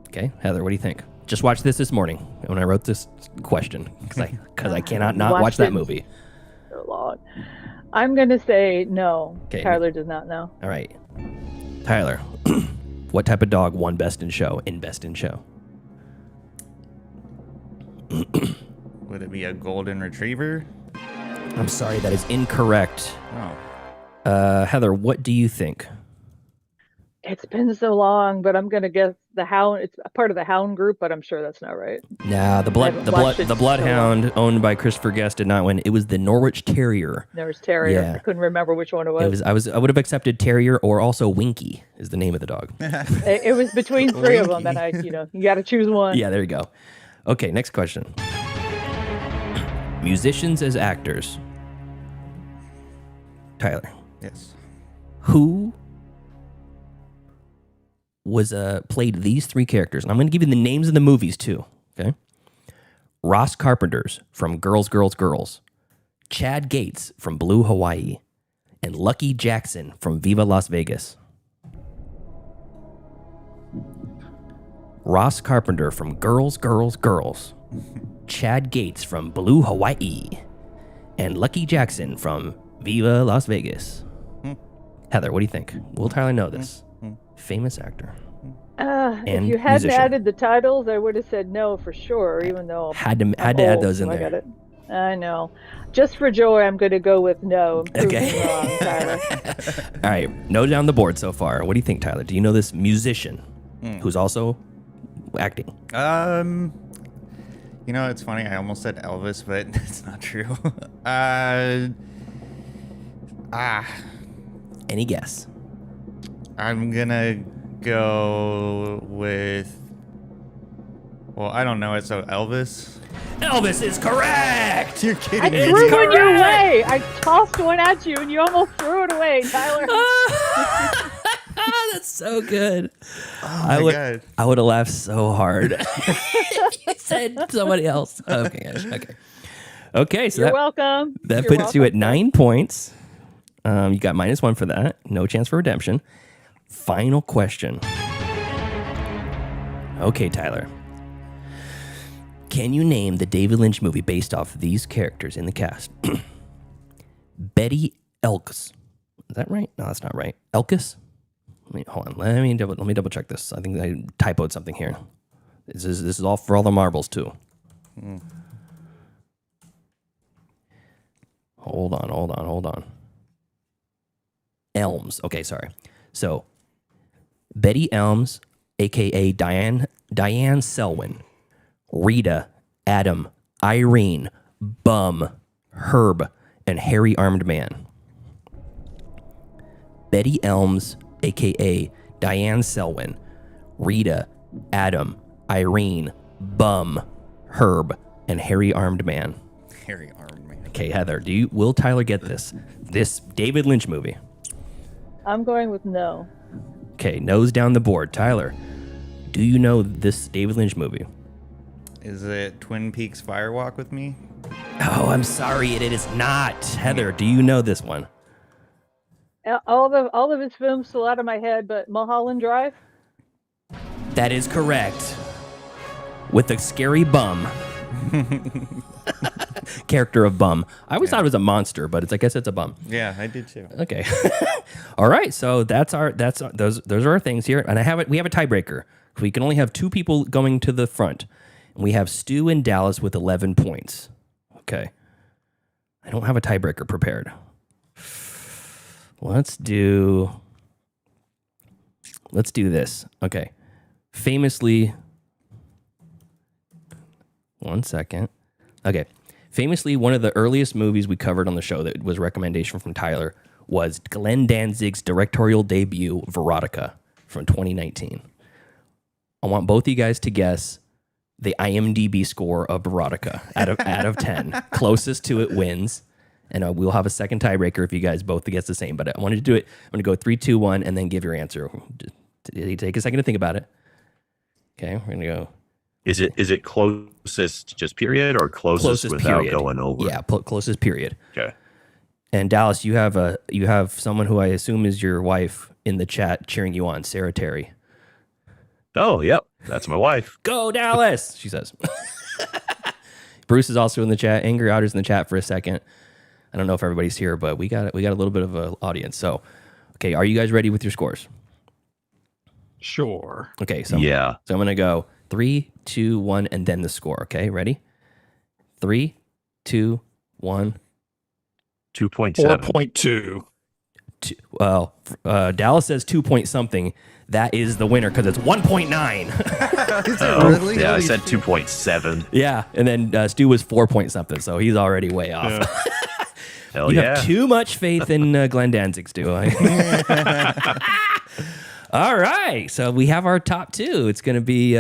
Okay, Heather, what do you think? Just watched this morning when I wrote this question because I cannot not watch that movie. So long. I'm going to say no. Okay. Tyler does not know. All right, Tyler, what type of dog won Best in Show in Best in Show? Would it be a golden retriever? I'm sorry, that is incorrect. Oh. Heather, what do you think? It's been so long, but I'm going to guess the hound. It's a part of the hound group, but I'm sure that's not right. Nah, the bloodhound owned by Christopher Guest did not win. It was the Norwich Terrier. There was Terrier. Yeah. I couldn't remember which one it was. I would have accepted Terrier or also Winky is the name of the dog. It was between three of them, and you got to choose one. Yeah, there you go. Okay, next question. Musicians as actors. Tyler, Yes. who was played these three characters? And I'm going to give you the names of the movies too. Okay. Ross Carpenter's from Girls, Girls, Girls, Chad Gates from Blue Hawaii, and Lucky Jackson from Viva Las Vegas. Ross Carpenter from Girls, Girls, Girls, Chad Gates from Blue Hawaii, and Lucky Jackson from Viva Las Vegas. Heather, what do you think? Will Tyler know this? Famous actor. If you hadn't added the titles, I would have said no for sure, even though Had to add those in I there. got it. I know. Just for joy, I'm going to go with no. Prove Okay. me wrong, Tyler. All right, no down the board so far. What do you think, Tyler? Do you know this musician who's also acting? You know, it's funny. I almost said Elvis, but it's not true. Any guess? I'm gonna go with. Well, I don't know it. So Elvis. Elvis is correct. You're I kidding me. threw one your way. I tossed one at you, and you almost threw it away, Tyler. That's so good. Oh my God. I would have laughed so hard. You said somebody else. Okay. So You're welcome. that You're puts you at welcome. 9 points. You got -1 for that. No chance for redemption. Final question. Okay, Tyler. Can you name the David Lynch movie based off these characters in the cast? Betty Elks. Is that right? No, that's not right. Elkus? Hold on. Let me double check this. I think I typoed something here. This is all for all the marbles too. Hold on. Elms. Okay, sorry. So Betty Elms, aka Diane Selwyn, Rita, Adam, Irene, Bum, Herb, and Hairy Armed Man. Betty Elms, aka Diane Selwyn, Rita, Adam, Irene, Bum, Herb, and Hairy Armed Man. Harry Armed Man. Okay, Heather, will Tyler get this? This David Lynch movie. I'm going with no. Okay, nose down the board. Tyler, Do you know this David Lynch movie? Is it Twin Peaks Firewalk with Me? Oh, I'm sorry, it is not. Heather, do you know this one? All of his films still out of my head, but Mulholland Drive. That is correct. With a scary bum. Character of bum. I always thought it was a monster, but I guess it's a bum. Yeah, I did too. Okay. All right. So those are our things here, and we have a tiebreaker. We can only have 2 people going to the front, and we have Stu and Dallas with 11 points. Okay. I don't have a tiebreaker prepared. Let's do this. Okay. Famously, one second. Okay. Famously, one of the earliest movies we covered on the show that was a recommendation from Tyler was Glenn Danzig's directorial debut, Veronica, from 2019. I want both of you guys to guess the IMDb score of Veronica out of 10. Closest to it wins. And we'll have a second tiebreaker if you guys both guess the same. But I wanted to do it. I'm going to go 3, 2, 1, and then give your answer. Take a second to think about it. Okay, we're going to go. Is it closest just period or closest without period. going over? Yeah, closest period. Okay. And Dallas, you have someone who I assume is your wife in the chat cheering you on, Sarah Terry. Oh, yep. That's my wife. Go Dallas, she says. Bruce is also in the chat. Angry Otter's in the chat for a second. I don't know if everybody's here, but we got a little bit of an audience. So, okay, are you guys ready with your scores? Sure. Okay, so Yeah. I'm gonna go 3, 2, 1, and then the score. Okay, ready? 3, 2, 1. 2.7. 4.2. Well, Dallas says 2 point something. That is the winner because it's 1.9. Really? Yeah, I Holy said shit. 2.7. Yeah, and then Stu was 4 point something, so he's already way off. Yeah. Hell You yeah. have too much faith in Glenn Danzig, Stu. All right, so we have our top 2. It's gonna be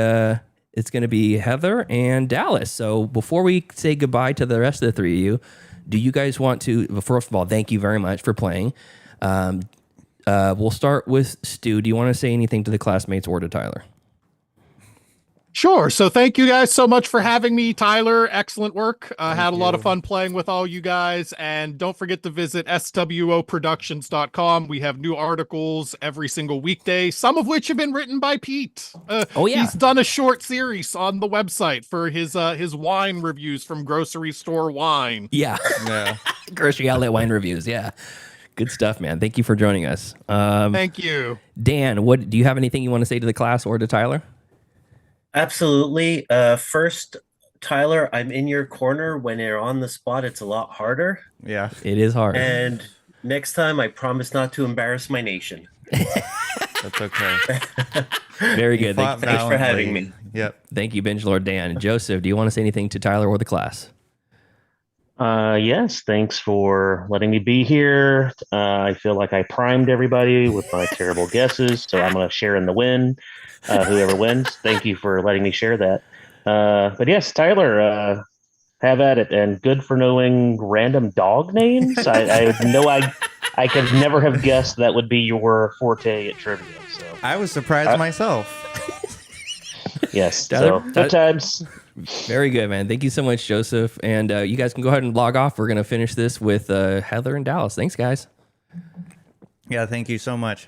Heather and Dallas. So before we say goodbye to the rest of the 3 of you, do you guys want to? First of all, thank you very much for playing. We'll start with Stu. Do you want to say anything to the classmates or to Tyler? Sure. So thank you guys so much for having me, Tyler. Excellent work. Had a lot of fun playing with all you guys. And don't forget to visit swoproductions.com. We have new articles every single weekday, some of which have been written by Pete. Oh, yeah. He's done a short series on the website for his wine reviews from Grocery Store Wine. Yeah. Yeah. Grocery outlet wine reviews. Yeah. Good stuff, man. Thank you for joining us. Thank you. Dan, do you have anything you want to say to the class or to Tyler? Absolutely. First, Tyler, I'm in your corner. When you're on the spot, it's a lot harder. Yeah. It is hard. And next time, I promise not to embarrass my nation. That's okay. Very good. Fought Thanks for having valiantly. me. Yep. Thank you, Binge Lord Dan. Joseph, do you want to say anything to Tyler or the class? Yes, thanks for letting me be here. I feel like I primed everybody with my terrible guesses, so I'm going to share in the win. Whoever wins, thank you for letting me share that. But yes, Tyler, have at it, and good for knowing random dog names. I could never have guessed that would be your forte at trivia. So I was surprised myself. yes, Tyler, so good times. Very good, man. Thank you so much, Joseph. And you guys can go ahead and log off. We're going to finish this with Heather and Dallas. Thanks, guys. Yeah, thank you so much.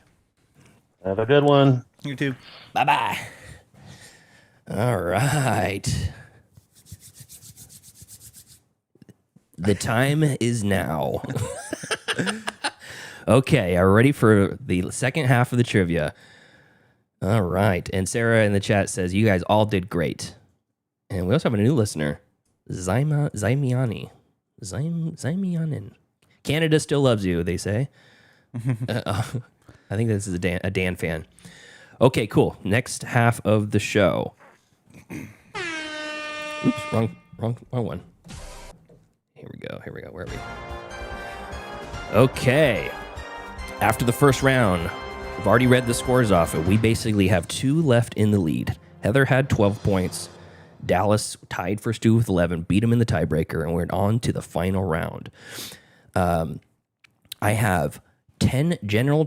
Have a good one. You too. Bye-bye. All right. The time is now. Okay, are we ready for the second half of the trivia? All right. And Sarah in the chat says, you guys all did great. And we also have a new listener, Zymianin. Canada still loves you, they say. I think this is a Dan fan. Okay, cool. Next half of the show. Oops, wrong one. Here we go. Where are we? Okay. After the first round, we've already read the scores off. We basically have 2 left in the lead. Heather had 12 points. Dallas tied for Stu with 11, beat him in the tiebreaker, and we're on to the final round. I have 10 general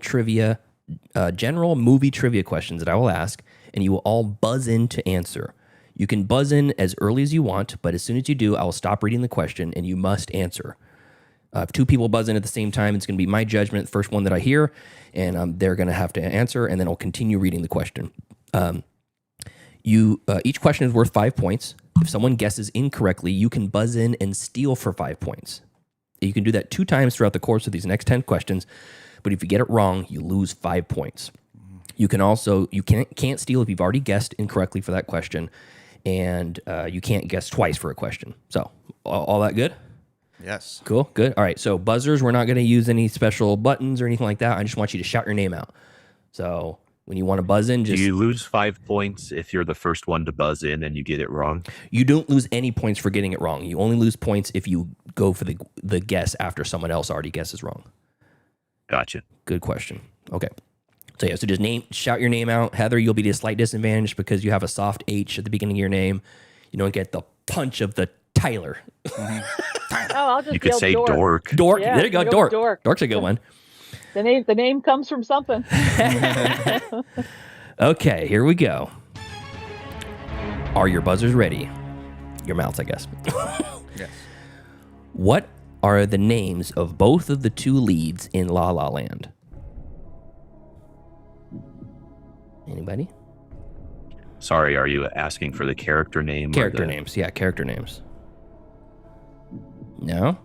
movie trivia questions that I will ask, and you will all buzz in to answer. You can buzz in as early as you want, but as soon as you do, I will stop reading the question, and you must answer. If two people buzz in at the same time, it's going to be my judgment, the first one that I hear, and they're going to have to answer, and then I'll continue reading the question. Each question is worth 5 points. If someone guesses incorrectly, you can buzz in and steal for 5 points. You can do that 2 times throughout the course of these next 10 questions, but if you get it wrong, you lose 5 points. You can't steal if you've already guessed incorrectly for that question, and you can't guess twice for a question. So, all that good? Yes. Cool, good. All right, so buzzers, we're not going to use any special buttons or anything like that. I just want you to shout your name out. So when you want to buzz in, just... Do you lose 5 points if you're the first one to buzz in and you get it wrong? You don't lose any points for getting it wrong. You only lose points if you go for the guess after someone else already guesses wrong. Gotcha. Good question. Okay. So yeah, so just shout your name out. Heather, you'll be at a slight disadvantage because you have a soft H at the beginning of your name. You don't get the punch of the Tyler. Oh, I'll just You could yell say dork. Dork. Yeah, There you go. go Dork. dork. Dork's a good one. The name comes from something. Okay, here we go. Are your buzzers ready? Your mouths, I guess. Yes. What are the names of both of the 2 leads in La La Land? Anybody? Sorry, are you asking for the character name? Character names. Yeah, character names. No?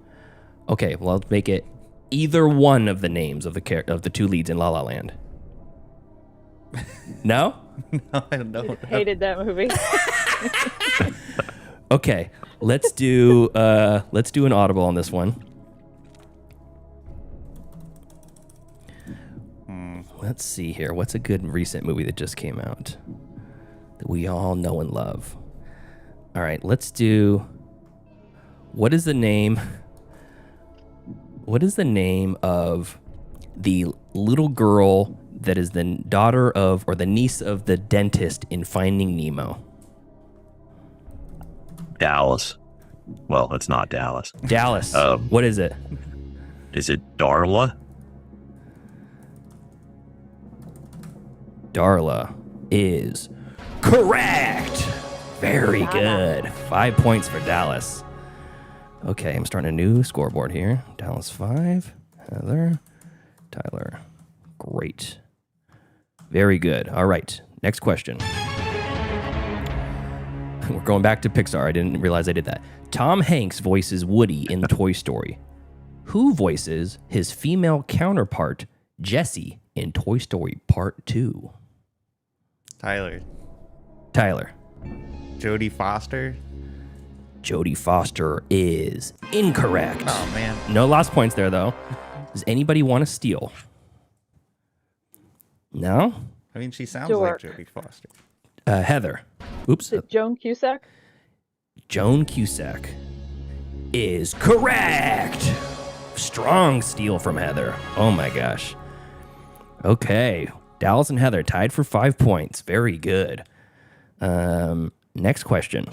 Okay, well, let's make it either one of the names of the 2 leads in La La Land. No? No, I don't know. Hated that movie. Okay, let's do an audible on this one. Let's see here. What's a good recent movie that just came out that we all know and love? All right, let's do. What is the name of the little girl that is the daughter of or the niece of the dentist in Finding Nemo? Dallas. Well, it's not Dallas. Dallas. What is it? Is it Darla? Darla is correct. Very good. 5 points for Dallas. Okay, I'm starting a new scoreboard here. Dallas 5, Heather, Tyler. Great. Very good. All right, next question. We're going back to Pixar. I didn't realize I did that. Tom Hanks voices Woody in Toy Story. Who voices his female counterpart, Jessie, in Toy Story Part 2? Tyler. Jodie Foster. Jodie Foster is incorrect. Oh, man. No lost points there, though. Does anybody want to steal? No? I mean, she sounds Dork. like Jodie Foster. Heather. Oops. Is it Joan Cusack? Joan Cusack is correct. Strong steal from Heather. Oh, my gosh. Okay. Dallas and Heather tied for 5 points. Very good. Next question.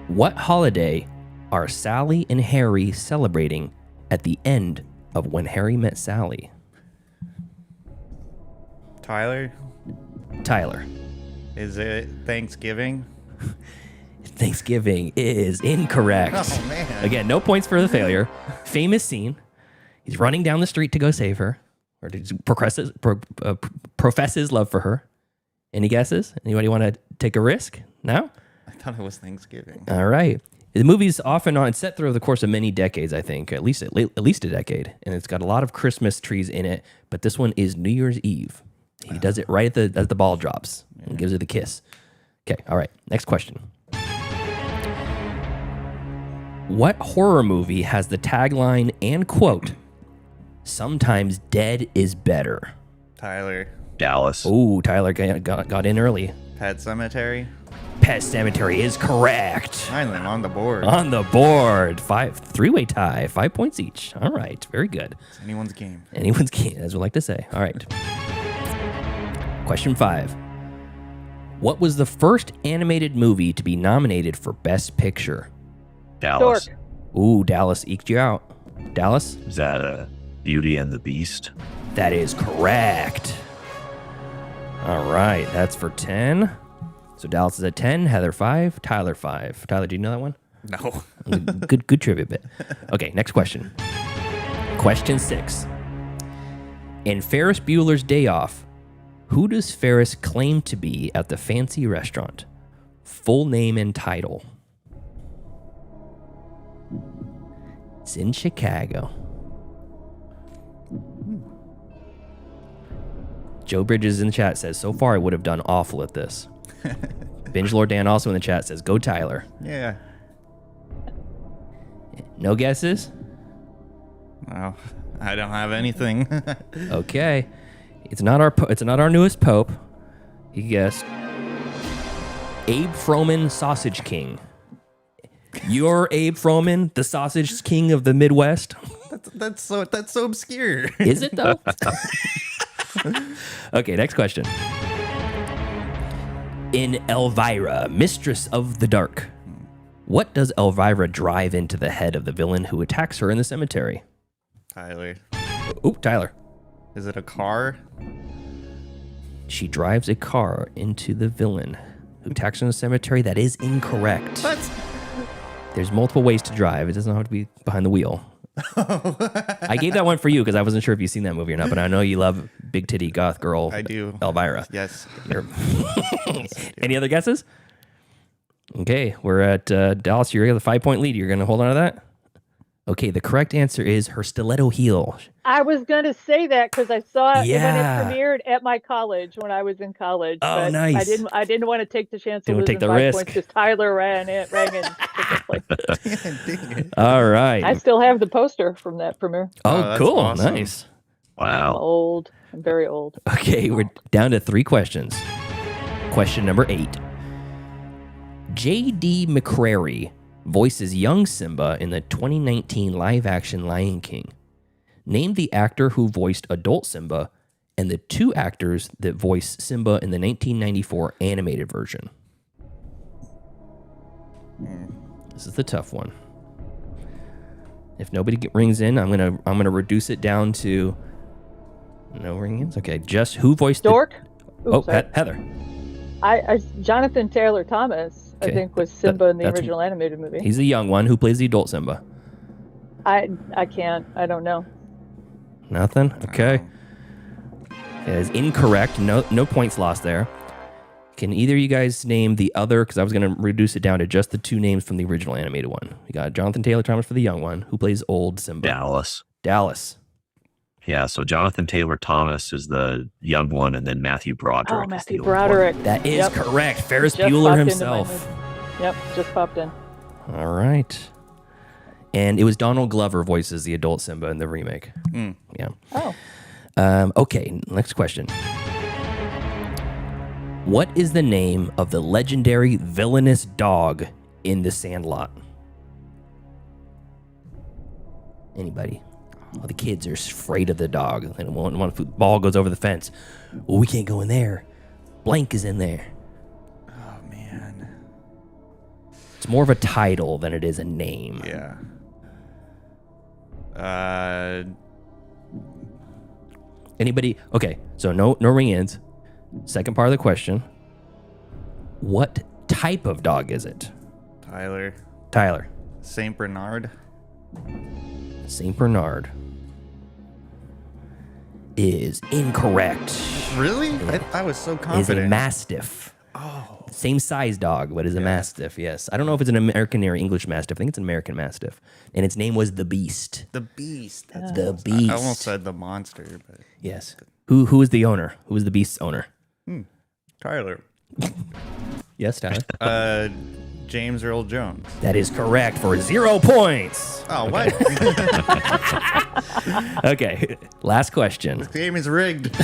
What holiday are Sally and Harry celebrating at the end of When Harry Met Sally? Tyler. Is it Thanksgiving? Thanksgiving is incorrect. Oh, man. Again, no points for the failure. Famous scene. He's running down the street to go save her, or to profess his love for her. Any guesses? Anybody want to take a risk? No? I thought it was Thanksgiving. All right. The movie's off and on. It's set through the course of many decades, I think, at least a decade, and it's got a lot of Christmas trees in it. But this one is New Year's Eve. He does it right as the ball drops and gives it the kiss. Okay. All right. Next question. What horror movie has the tagline and quote, "Sometimes dead is better"? Tyler. Dallas. Oh, Tyler got in early. Pet Cemetery. Pet Cemetery is correct. Finally, I'm on the board. On the board. Three-way tie. 5 points each. All right. Very good. It's anyone's game. Anyone's game, as we like to say. All right. Question 5. What was the first animated movie to be nominated for Best Picture? Dallas. Dork. Ooh, Dallas eked you out. Dallas? Is that Beauty and the Beast? That is correct. All right, that's for 10. So Dallas is at 10, Heather 5, Tyler 5. Tyler, do you know that one? No. Good trivia bit. Okay, next question. Question 6. In Ferris Bueller's Day Off, who does Ferris claim to be at the fancy restaurant? Full name and title. It's in Chicago. Joe Bridges in the chat says, so far I would have done awful at this. Binge Lord Dan also in the chat says, go Tyler. Yeah. No guesses? No, I don't have anything. Okay. It's not our newest pope. He guessed. Abe Froman, Sausage King. You're Abe Froman, the Sausage King of the Midwest? That's so obscure. Is it though? Okay, next question. In Elvira, Mistress of the Dark, what does Elvira drive into the head of the villain who attacks her in the cemetery? Tyler. Oh, Tyler. Is it a car? She drives a car into the villain who attacks her in the cemetery. That is incorrect. What? There's multiple ways to drive. It doesn't have to be behind the wheel. I gave that one for you because I wasn't sure if you've seen that movie or not, but I know you love big titty goth girl. I do. Elvira. Yes. Any other guesses? Okay, we're at Dallas. You're at the 5-point lead. You're going to hold on to that? Okay, the correct answer is her stiletto heel. I was going to say that because I saw it when Yeah. it premiered at my college when I was in college. Oh, but nice. I didn't want to take the chance Didn't of take losing the 5 risk. points because Tyler rang in second place. All right. I still have the poster from that premiere. Oh, that's cool. awesome. Nice. I'm Wow. old. I'm very old. Okay, we're down to 3 questions. Question number 8. J.D. McCrary voices young Simba in the 2019 live-action Lion King. Name the actor who voiced adult Simba and the 2 actors that voiced Simba in the 1994 animated version. This is the tough one. If nobody rings in, I'm gonna reduce it down to no ring-ins. Okay, just who voiced Dork? Oh, sorry. Heather. I Jonathan Taylor Thomas, Okay. I think, was Simba in the That's- original animated movie. He's the young one. Who plays the adult Simba? I can't. I don't know. Nothing? Okay. That is incorrect. No points lost there. Can either of you guys name the other? Because I was going to reduce it down to just the 2 names from the original animated one. We got Jonathan Taylor Thomas for the young one. Who plays old Simba? Dallas. Dallas. Yeah, so Jonathan Taylor Thomas is the young one, and then Matthew Broderick. Oh, is Matthew the old one. Broderick. That is Yep. correct. Ferris Just Bueller popped into my himself. head. Yep, just popped in. All right. And it was Donald Glover voices the adult Simba in the remake. Yeah. Oh, Okay, next question. What is the name of the legendary villainous dog in The Sandlot? Anybody? Oh, the kids are afraid of the dog. They don't want the ball goes over the fence. Well, we can't go in there. Blank is in there. Oh man. It's more of a title than it is a name. Yeah. Anybody? Okay, so no ring-ins. Second part of the question. What type of dog is it? Tyler. Tyler. Saint Bernard. Saint Bernard is incorrect. Really? I was so Is a confident. Mastiff. Oh. Same size dog, but is a Mastiff, yes. I don't know if it's an American or English Mastiff. I think it's an American Mastiff. And its name was the Beast. The Beast. The Beast. I almost said the monster, but Yes. Who is the owner? Who is the Beast's owner? Tyler. Yes, Tyler. James Earl Jones. That is correct for 0 points. Oh, what? Okay, last question. The game is rigged.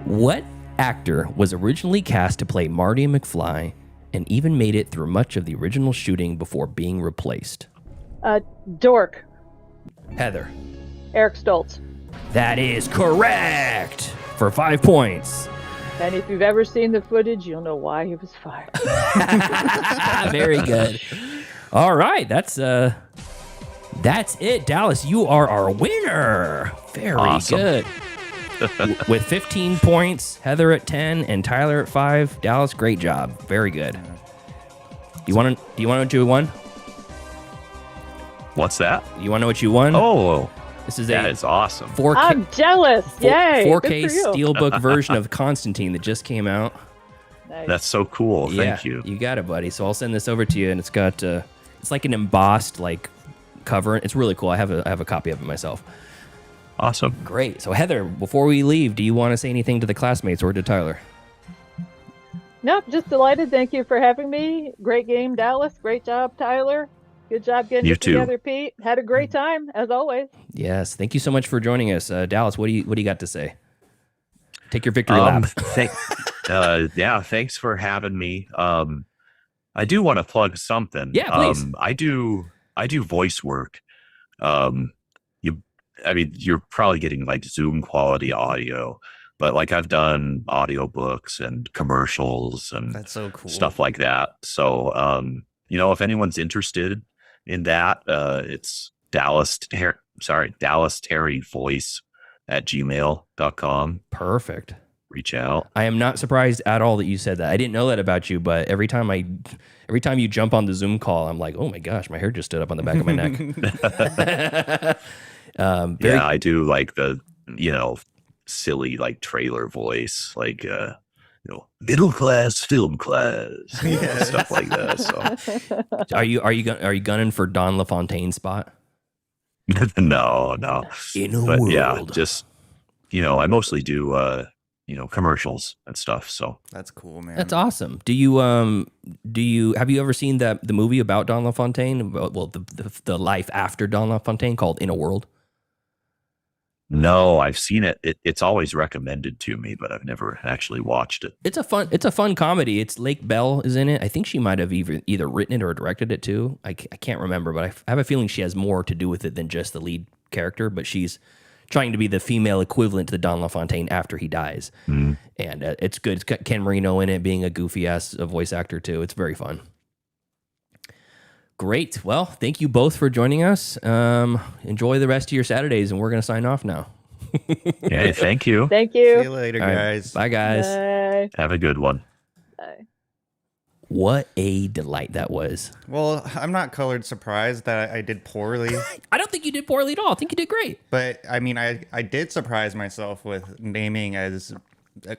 What actor was originally cast to play Marty McFly and even made it through much of the original shooting before being replaced? Dork. Heather. Eric Stoltz. That is correct for 5 points. And if you've ever seen the footage, you'll know why he was fired. Very good. All right, that's it. Dallas, you are our winner. Very Awesome. good. with 15 points, Heather at 10, and Tyler at 5. Dallas, great job. Very good. Do you want to know what you won? What's that? You want to know what you won? Oh, This is that is awesome. 4K, I'm jealous. Yay. 4K Good for you. Steelbook version of Constantine that just came out. Nice. That's so cool. Thank you. You got it, buddy. So I'll send this over to you, and it's got it's like an embossed like cover. It's really cool. I have a copy of it myself. Awesome. Great. So Heather, before we leave, do you want to say anything to the classmates or to Tyler? Nope, just delighted. Thank you for having me. Great game, Dallas. Great job, Tyler. Good job getting You it too. together, Pete. Had a great time, as always. Yes. Thank you so much for joining us, Dallas. What do you got to say? Take your victory lap. Thanks for having me. I do want to plug something. Yeah, please. I do voice work. You're probably getting like Zoom quality audio, but like I've done audiobooks and commercials and That's so cool. stuff like that. So, if anyone's interested in that, it's Dallas Terry voice at gmail.com. Perfect. Reach out. I am not surprised at all that you said that. I didn't know that about you, but every time you jump on the Zoom call, I'm like, oh my gosh, my hair just stood up on the back of my neck. I do like the, silly like trailer voice, like, middle class film class, stuff like that. So Are you gunning for Don LaFontaine spot? no. In a But world. yeah, just, I mostly do, commercials and stuff. So That's cool, man. That's awesome. Have you ever seen the movie about Don LaFontaine? Well, the life after Don LaFontaine called In a World. no, I've seen it. It's always recommended to me, but I've never actually watched it. It's a fun comedy. It's Lake Bell is in it. I think she might have either written it or directed it too. I can't remember, but I have a feeling she has more to do with it than just the lead character. But she's trying to be the female equivalent to the Don LaFontaine after he dies, and it's good. It's got Ken Marino in it, being a goofy ass voice actor too. It's very fun. Great. Well, thank you both for joining us. Enjoy the rest of your Saturdays, and we're going to sign off now. Hey, thank you. Thank See you you. later, All right. guys. Bye, guys. Bye. Have a good one. Bye. What a delight that was. Well, I'm not colored surprised that I did poorly, I don't think you did poorly at all. I think you did great. but I mean, I did surprise myself with naming as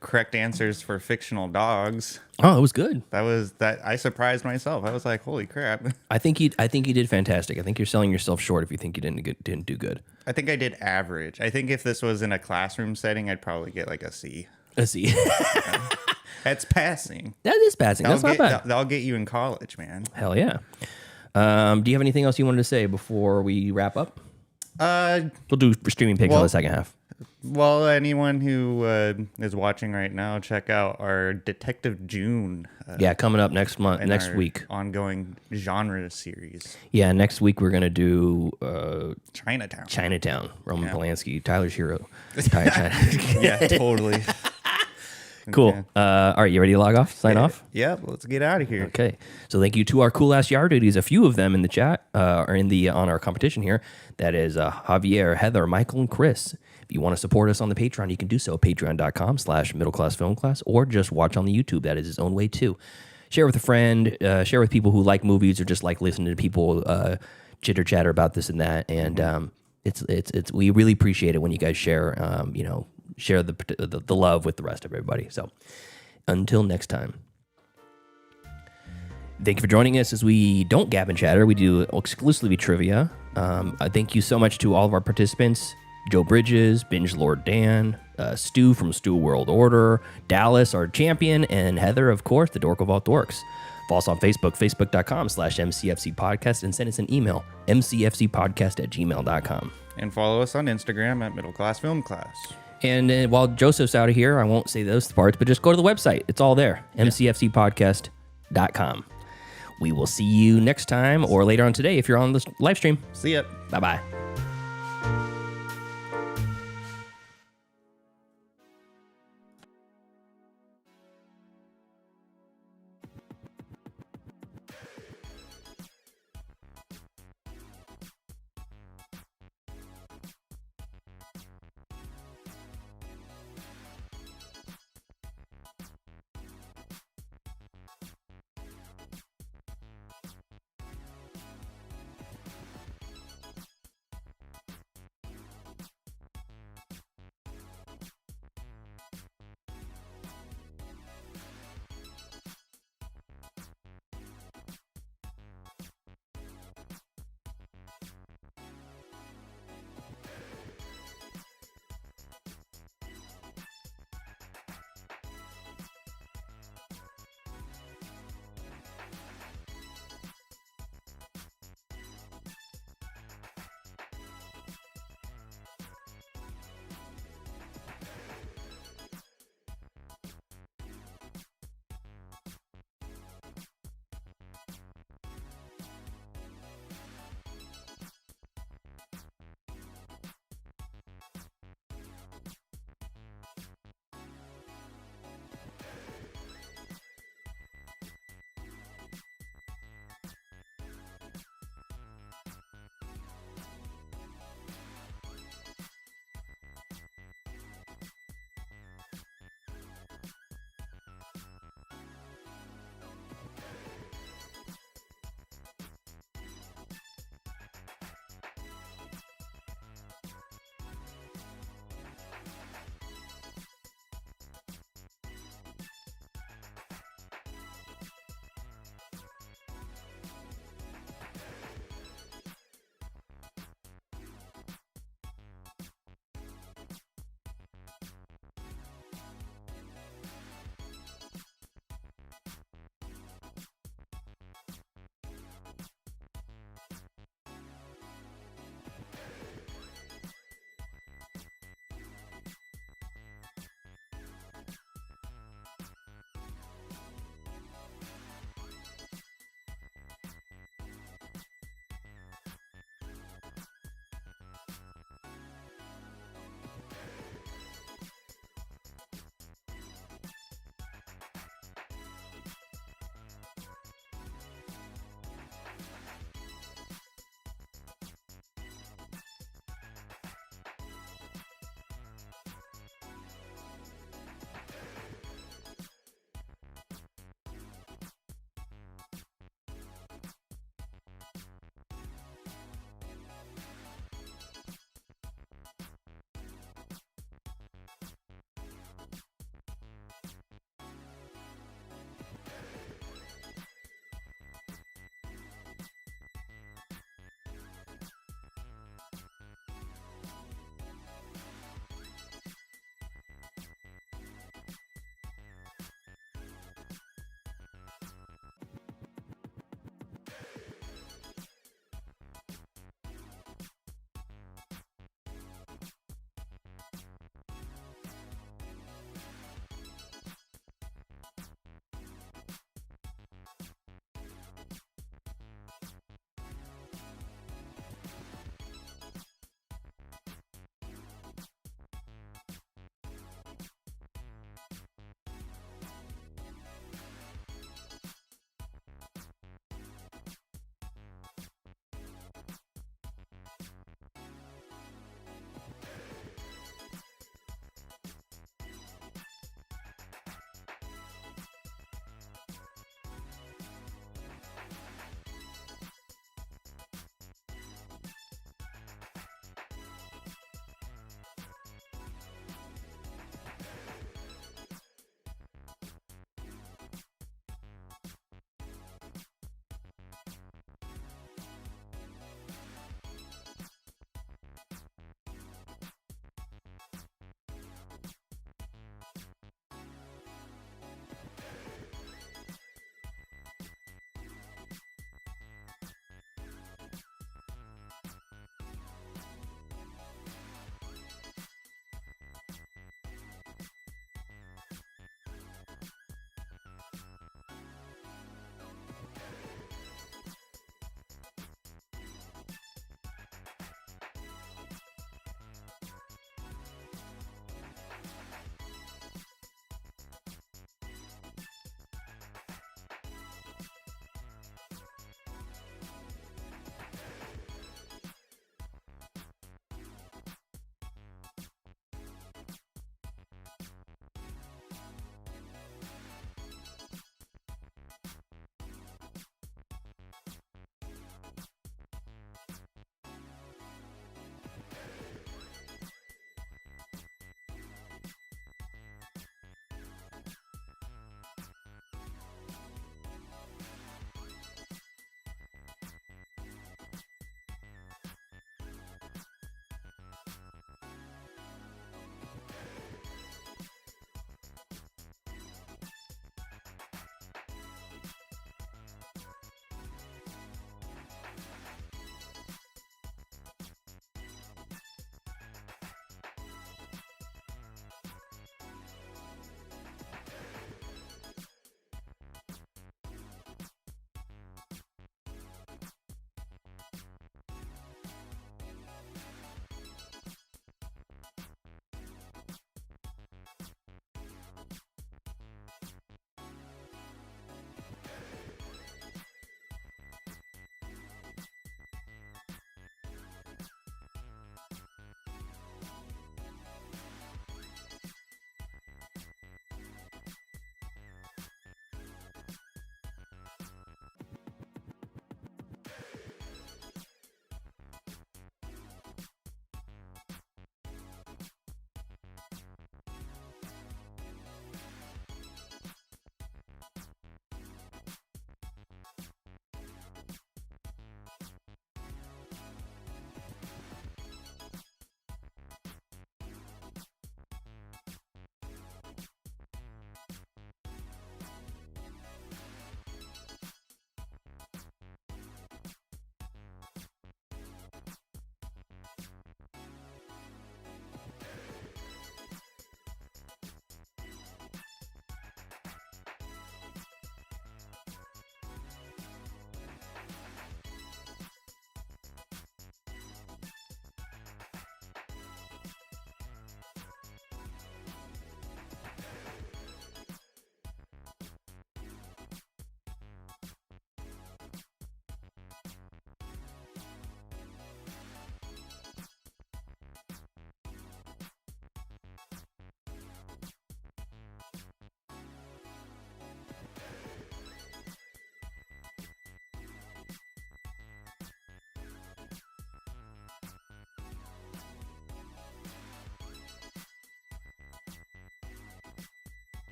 correct answers for fictional dogs. Oh, it was good. That I surprised myself. I was like, holy crap. I think you did fantastic. I think you're selling yourself short if you think you didn't do good. I think I did average. I think if this was in a classroom setting, I'd probably get like a C. Let's see. That's passing. That is passing. That's not bad. That'll get you in college, man. Hell yeah. Do you have anything else you wanted to say before we wrap up? We'll do streaming pigs on the second half. Well, anyone who is watching right now, check out our Detective June. Yeah, coming up next month, in next our week. ongoing genre series, Yeah, next week we're gonna do Chinatown. Roman Yeah. Polanski, Tyler's hero. China. Yeah, totally. Cool. Okay. All right, you ready to log off? Sign off? Yep, let's get out of here. Okay. So thank you to our cool ass yard duties. A few of them in the chat are on our competition here. That is Javier, Heather, Michael, and Chris. If you want to support us on the Patreon, you can do so at patreon.com/middleclassfilmclass, or just watch on the YouTube. That is its own way too. Share with a friend, share with people who like movies or just like listening to people chitter chatter about this and that. And it's we really appreciate it when you guys share share the love with the rest of everybody. So until next time. Thank you for joining us as we don't gab and chatter. We do exclusively trivia. I thank you so much to all of our participants. Joe Bridges, Binge Lord Dan, Stu from Stu World Order, Dallas, our champion, and Heather, of course, the Dork of all dorks. Follow us on Facebook, facebook.com/MCFC podcast, and send us an email, mcfcpodcast@gmail.com. And follow us on Instagram at Middle Class Film Class. And while Joseph's out of here, I won't say those parts, but just go to the website. It's all there, mcfcpodcast.com. We will see you next time or later on today if you're on the live stream. See ya. Bye-bye.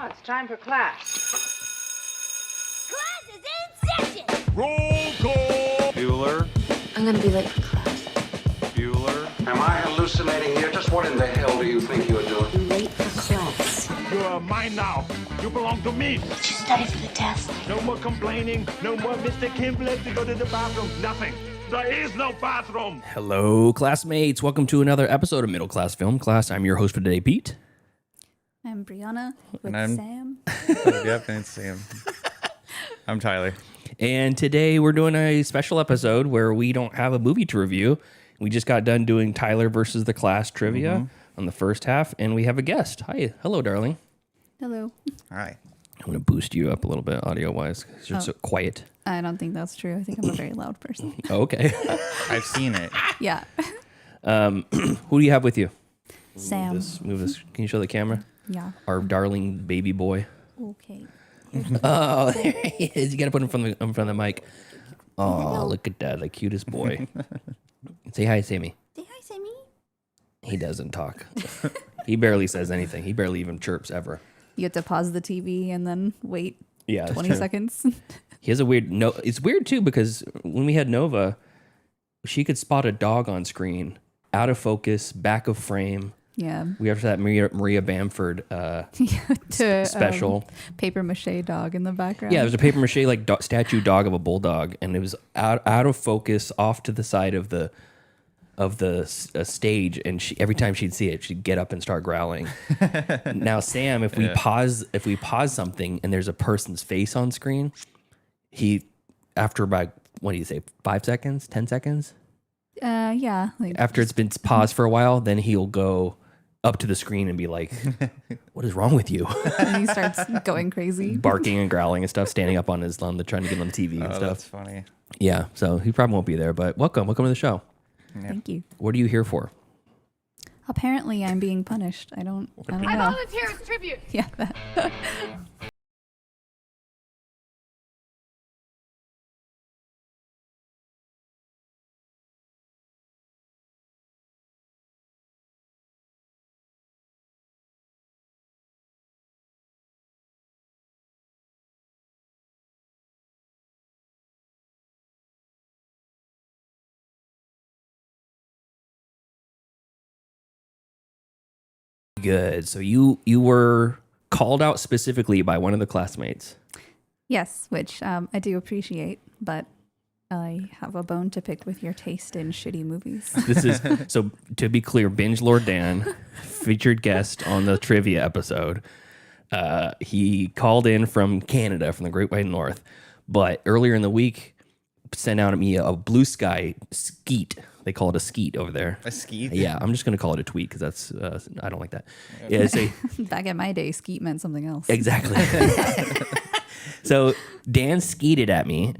it's time for class. Class is in session! Roll call! Bueller. I'm gonna be late for class. Bueller. Am I hallucinating here? Just what in the hell do you think you're doing? I'm late for class. You are mine now. You belong to me. Did you study for the test? No more complaining. No more Mr. Kimblett to go to the bathroom. Nothing. There is no bathroom. Hello, classmates. Welcome to another episode of Middle Class Film Class. I'm your host for today, Pete. I'm Brianna with and I'm Sam. Yep, and it's Sam. I'm Tyler. And today we're doing a special episode where we don't have a movie to review. We just got done doing Tyler versus the class trivia on the first half, and we have a guest. Hi. Hello, darling. Hello. Hi. I'm going to boost you up a little bit audio-wise because you're so quiet. I don't think that's true. I think I'm a very loud person. Okay. I've seen it. Yeah. Who do you have with you? Sam. Move this. Can you show the camera? Yeah. Our darling baby boy. Okay. Oh, there he is. You got to put him in front of the mic. Oh, look at that. The cutest boy. Say hi, Sammy. Say hi, Sammy. He doesn't talk. He barely says anything. He barely even chirps ever. You have to pause the TV and then wait 20 seconds. He has a weird it's weird too because when we had Nova, she could spot a dog on screen, out of focus, back of frame. Yeah. We have that Maria Bamford special paper mache dog in the background. Yeah, there's a paper mache statue dog of a bulldog, and it was out of focus, off to the side of the stage, and every time she'd see it, she'd get up and start growling. Now, Sam, if we pause something and there's a person's face on screen, he after about 5 seconds, 10 seconds? Yeah. After it's been paused for a while, then he'll go up to the screen and be like, "What is wrong with you?" And he starts going crazy, barking and growling and stuff, standing up on trying to get on the TV and stuff. That's funny. Yeah, so he probably won't be there, but welcome to the show. Yeah. Thank you. What are you here for? Apparently, I'm being punished. I don't know. I volunteer as tribute. Yeah. Good. So you were called out specifically by one of the classmates. Yes, which I do appreciate, but I have a bone to pick with your taste in shitty movies. This is so to be clear, Binge Lord Dan, featured guest on the trivia episode. He called in from Canada, from the Great White North, but earlier in the week sent out me a blue sky skeet. They call it a skeet over there. A skeet? Yeah, I'm just going to call it a tweet because that's I don't like that. Yeah, back in my day, skeet meant something else. Exactly. So Dan skeeted at me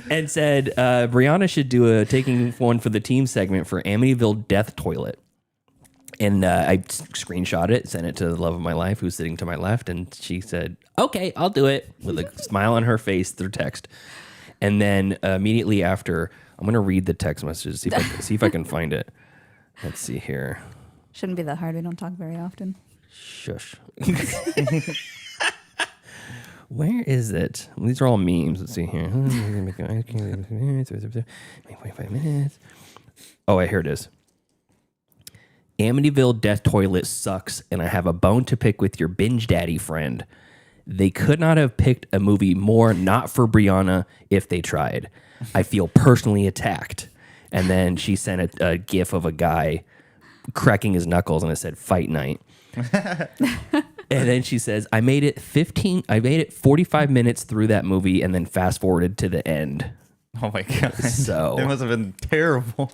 and said Brianna should do a taking one for the team segment for Amityville Death Toilet. And I screenshot it, sent it to the love of my life who's sitting to my left, and she said, "Okay, I'll do it," with a smile on her face through text. And then immediately after, I'm going to read the text message, see if I can find it. Let's see here. Shouldn't be that hard. We don't talk very often. Shush. Where is it? These are all memes. Let's see here. 25 minutes. Oh, wait, here it is. Amityville Death Toilet sucks, and I have a bone to pick with your binge daddy friend. They could not have picked a movie more not for Brianna if they tried. I feel personally attacked. And then she sent a gif of a guy cracking his knuckles, and it said "Fight Night." And then she says, I made it 45 minutes through that movie and then fast forwarded to the end. Oh my God. So it must have been terrible.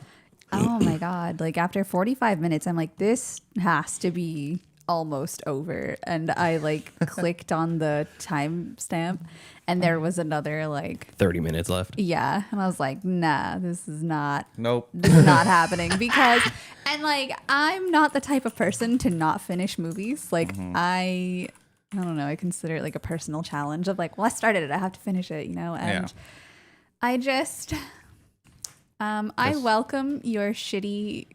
Oh my God. Like after 45 minutes, I'm like, this has to be almost over. And I clicked on the timestamp and there was another 30 minutes left. Yeah. And I was like, nah, this is not happening because, and I'm not the type of person to not finish movies. I don't know. I consider it a personal challenge of well, I started it. I have to finish it, and I just, I welcome your shitty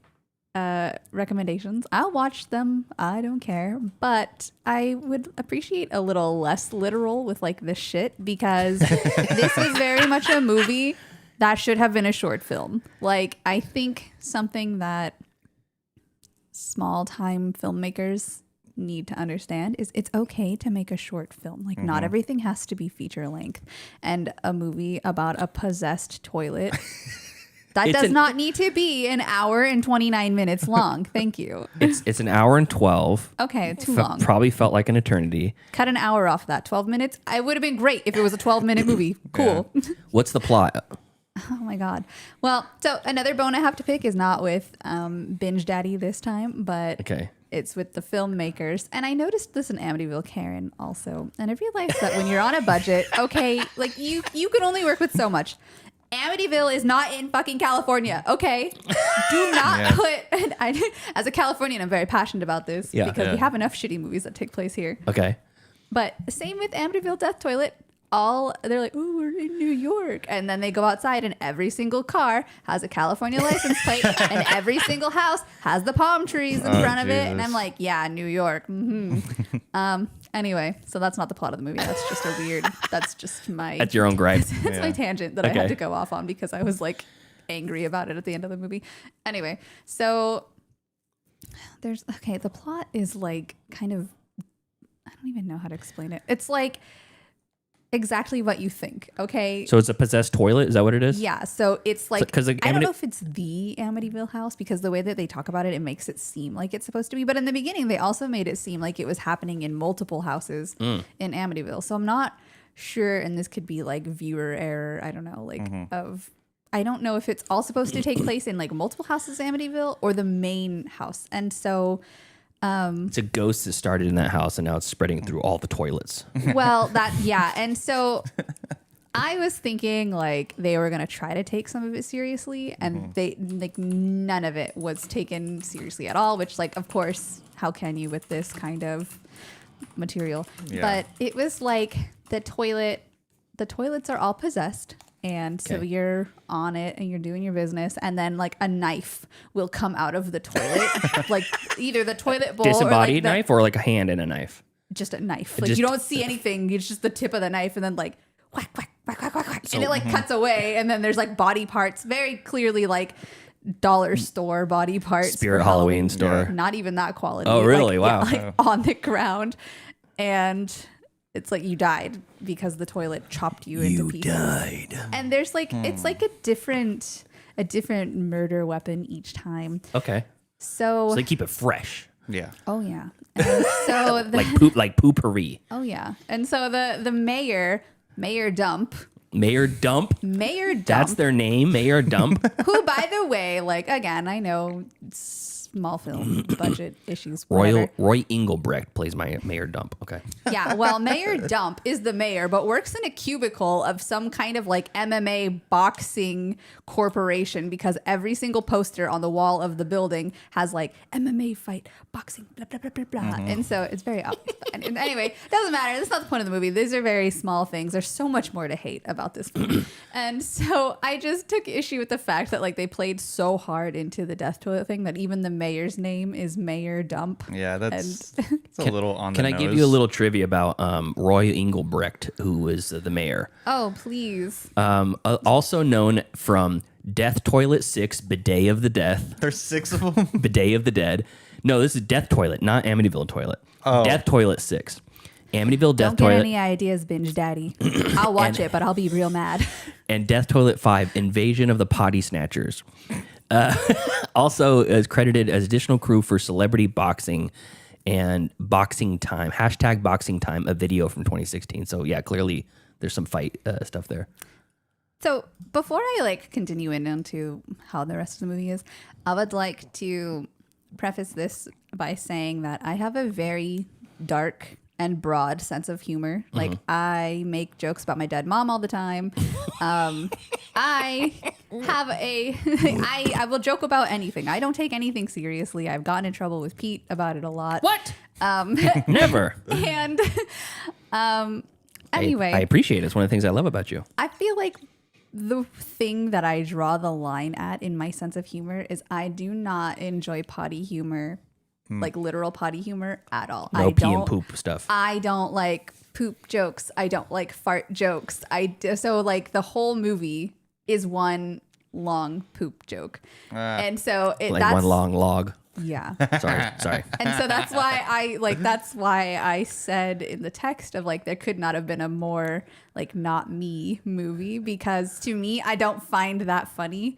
recommendations. I'll watch them. I don't care. But I would appreciate a little less literal with like the shit, because this is very much a movie that should have been a short film. Like, I think something that small time filmmakers need to understand is it's okay to make a short film. Like, not everything has to be feature length. And a movie about a possessed toilet that does not need to be an hour and 29 minutes long. Thank you. It's an hour and 12. Okay, too long. Probably felt like an eternity. Cut an hour off that. 12 minutes. I would have been great if it was a 12-minute movie. Cool. Yeah. What's the plot? Oh my God. Well, so another bone I have to pick is not with Binge Daddy this time, but it's with the filmmakers. And I noticed this in Amityville Karen also. And I realized that when you're on a budget, like you can only work with so much. Amityville is not in fucking California, okay? Do not put... as a Californian, I'm very passionate about this because we have enough shitty movies that take place here. Okay. But same with Amityville Death Toilet. They're like, oh, we're in New York. And then they go outside and every single car has a California license plate and every single house has the palm trees in front of it. And I'm like, yeah, New York. Anyway, so that's not the plot of the movie. That's just that's just my... That's your own gripe. That's my tangent that I had to go off on because I was like angry about it at the end of the movie. Anyway, so the plot is like kind of, I don't even know how to explain it. It's like exactly what you think, okay? So it's a possessed toilet? Is that what it is? Yeah, so it's like, I don't know if it's the Amityville house, because the way that they talk about it, it makes it seem like it's supposed to be. But in the beginning, they also made it seem like it was happening in multiple houses in Amityville. So I'm not sure, and this could be like viewer error, I don't know, like I don't know if it's all supposed to take place in like multiple houses in Amityville or the main house. And so... it's a ghost that started in that house and now it's spreading through all the toilets. Well, and so I was thinking like they were gonna try to take some of it seriously, and they like none of it was taken seriously at all. Which, like, of course, how can you with this kind of material? Yeah. But it was like the toilets are all possessed. And so you're on it and you're doing your business, and then like a knife will come out of the toilet, like either the toilet bowl, disembodied or like knife, or like a hand in a knife. Just a knife. Like you don't see anything. It's just the tip of the knife, and then like whack whack whack whack whack, whack. And it like cuts away, and then there's like body parts, very clearly like dollar store body parts, Spirit Halloween store. Not even that quality. Oh really? Like, wow. like on the ground, and it's like you died because the toilet chopped you into pieces. You died. And there's like it's like a different murder weapon each time. Okay. So they keep it fresh. Yeah. Oh yeah. And so like poopery. Oh yeah. And so the Mayor Dump. Mayor Dump? Mayor Dump. That's their name, Mayor Dump. Who, by the way, like, again, I know small film budget issues. Roy Engelbrecht plays my Mayor Dump. Okay. Yeah, well, Mayor Dump is the mayor, but works in a cubicle of some kind of like MMA boxing corporation, because every single poster on the wall of the building has like MMA fight, boxing, blah, blah, blah, blah, blah. And so it's very obvious. And anyway, doesn't matter. That's not the point of the movie. These are very small things. There's so much more to hate about this movie. And so I just took issue with the fact that like they played so hard into the death toilet thing that even the mayor's name is Mayor Dump. Yeah, that's a little on the nose. Can I give you a little trivia about Roy Engelbrecht, who was the mayor? Oh, please. Also known from Death Toilet 6, Bidet of the Death. There's 6 of them? Bidet of the Dead. No, this is Death Toilet, not Amityville Toilet. Oh. Death Toilet 6. Amityville Death Toilet. Don't get any ideas, Binge Daddy. I'll watch it, but I'll be real mad. And Death Toilet 5, Invasion of the Potty Snatchers. Also is credited as additional crew for Celebrity Boxing and Boxing Time. # Boxing Time, a video from 2016. So yeah, clearly there's some fight stuff there. So before I like continue into how the rest of the movie is, I would like to preface this by saying that I have a very dark and broad sense of humor. Like I make jokes about my dead mom all the time. I have I will joke about anything. I don't take anything seriously. I've gotten in trouble with Pete about it a lot. What? Never. And anyway, I appreciate it. It's one of the things I love about you. I feel like the thing that I draw the line at in my sense of humor is I do not enjoy potty humor, like literal potty humor at all. No pee and poop stuff. I don't like poop jokes. I don't like fart jokes. So like the whole movie is one long poop joke. And so that's one long log. Yeah. Sorry. And so that's why I said in the text of like there could not have been a more like not me movie, because to me I don't find that funny.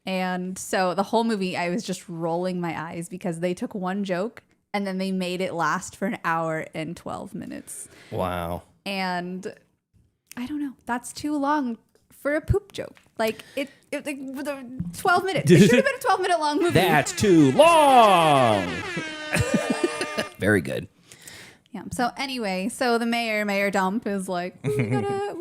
And so the whole movie I was just rolling my eyes because they took one joke and then they made it last for an hour and 12 minutes. Wow. And I don't know. That's too long for a poop joke. Like it 12 minutes. It should have been a 12-minute long movie. That's too long. Very good. Yeah. So anyway, so the Mayor Dump is like, we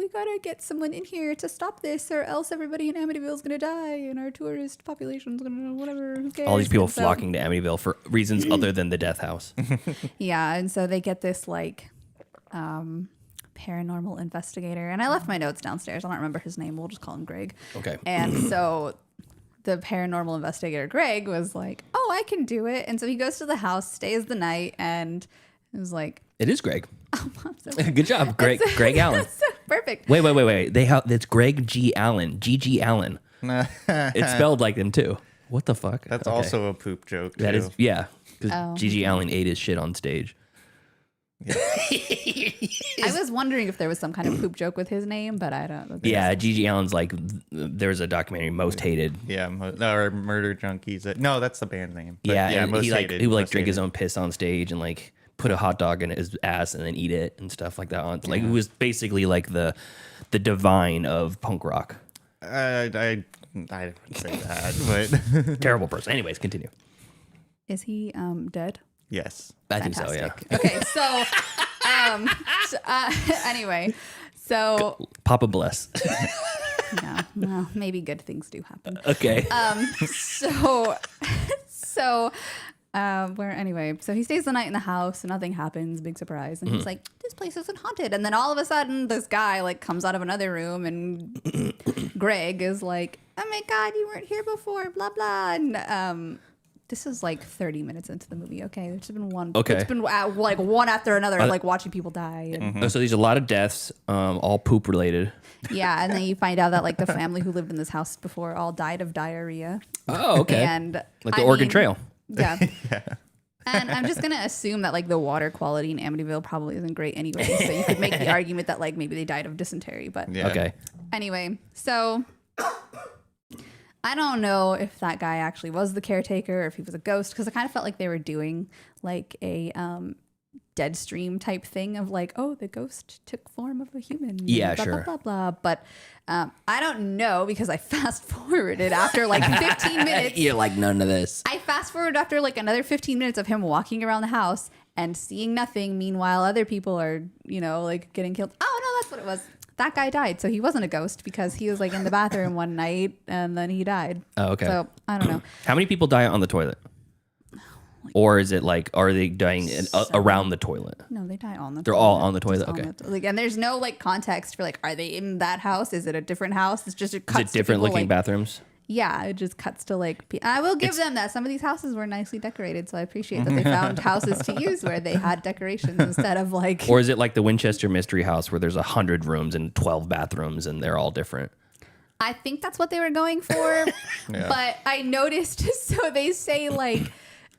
gotta get someone in here to stop this, or else everybody in Amityville is gonna die, and our tourist population's gonna whatever. Who cares? All these people And so- flocking to Amityville for reasons other than the death house. Yeah, and so they get this like paranormal investigator, and I left my notes downstairs. I don't remember his name. We'll just call him Greg. Okay. And so the paranormal investigator Greg was like, "Oh, I can do it." And so he goes to the house, stays the night, and was like, It is Greg. "Oh, I'm so Good job, Greg. Greg Allen. That's so perfect." Wait. It's Greg G. Allen. G. Allen. It's spelled like them too. What the fuck? That's Okay. also a poop joke. That is, too. yeah. Because Oh. G. Allen ate his shit on stage. I was wondering if there was some kind of poop joke with his name, but I don't. Yeah, G. Allen's like, there's a documentary, Most Hated. Yeah, or Murder Junkies. No, that's the band name. But Yeah, and Most he Hated, would like Most drink his Hated. own piss on stage and like put a hot dog in his ass and then eat it and stuff like that. Like it was basically like the divine of punk rock. I wouldn't say that, but Terrible person. Anyways, continue. Is he dead? yes. I think so. Yeah. Fantastic. Okay, so anyway, so Papa bless. yeah, well, maybe good things do happen. Okay. So he stays the night in the house and nothing happens, big surprise, and he's like, this place isn't haunted. And then all of a sudden this guy like comes out of another room and Greg is like, oh my god, you weren't here before, blah blah. And this is like 30 minutes into the movie. Okay, there's been one. Okay. It's been like one after another, like watching people die. And, So there's a lot of deaths, all poop related. yeah, and then you find out that like the family who lived in this house before all died of diarrhea. Oh, okay. And Like the Oregon Trail. Yeah. And I'm just gonna assume that like the water quality in Amityville probably isn't great anyway. So you could make the argument that like maybe they died of dysentery. But Yeah. Okay. anyway, so I don't know if that guy actually was the caretaker or if he was a ghost, because I kind of felt like they were doing like a Deadstream type thing of like, oh, the ghost took form of a human. Yeah, blah, sure. Blah, blah, blah. But I don't know, because I fast forwarded after like 15 minutes. You're like, none of this. I fast forward after like another 15 minutes of him walking around the house and seeing nothing. Meanwhile, other people are, like getting killed. Oh, no, that's what it was. That guy died. So he wasn't a ghost because he was like in the bathroom one night and then he died. Oh, okay. So I don't know. How many people die on the toilet? Or is it like, are they dying around the toilet? No, they die on the They're toilet. all on the toilet? Just on Okay. the and there's no like context for like, are they in that house? Is it a different house? It's just it Is cuts it to different people, looking like, bathrooms? Yeah, it just cuts to like. I will give them that. Some of these houses were nicely decorated, so I appreciate that they found houses to use where they had decorations instead of like. Or is it like the Winchester Mystery House where there's 100 rooms and 12 bathrooms and they're all different? I think that's what they were going for, but I noticed. So they say like,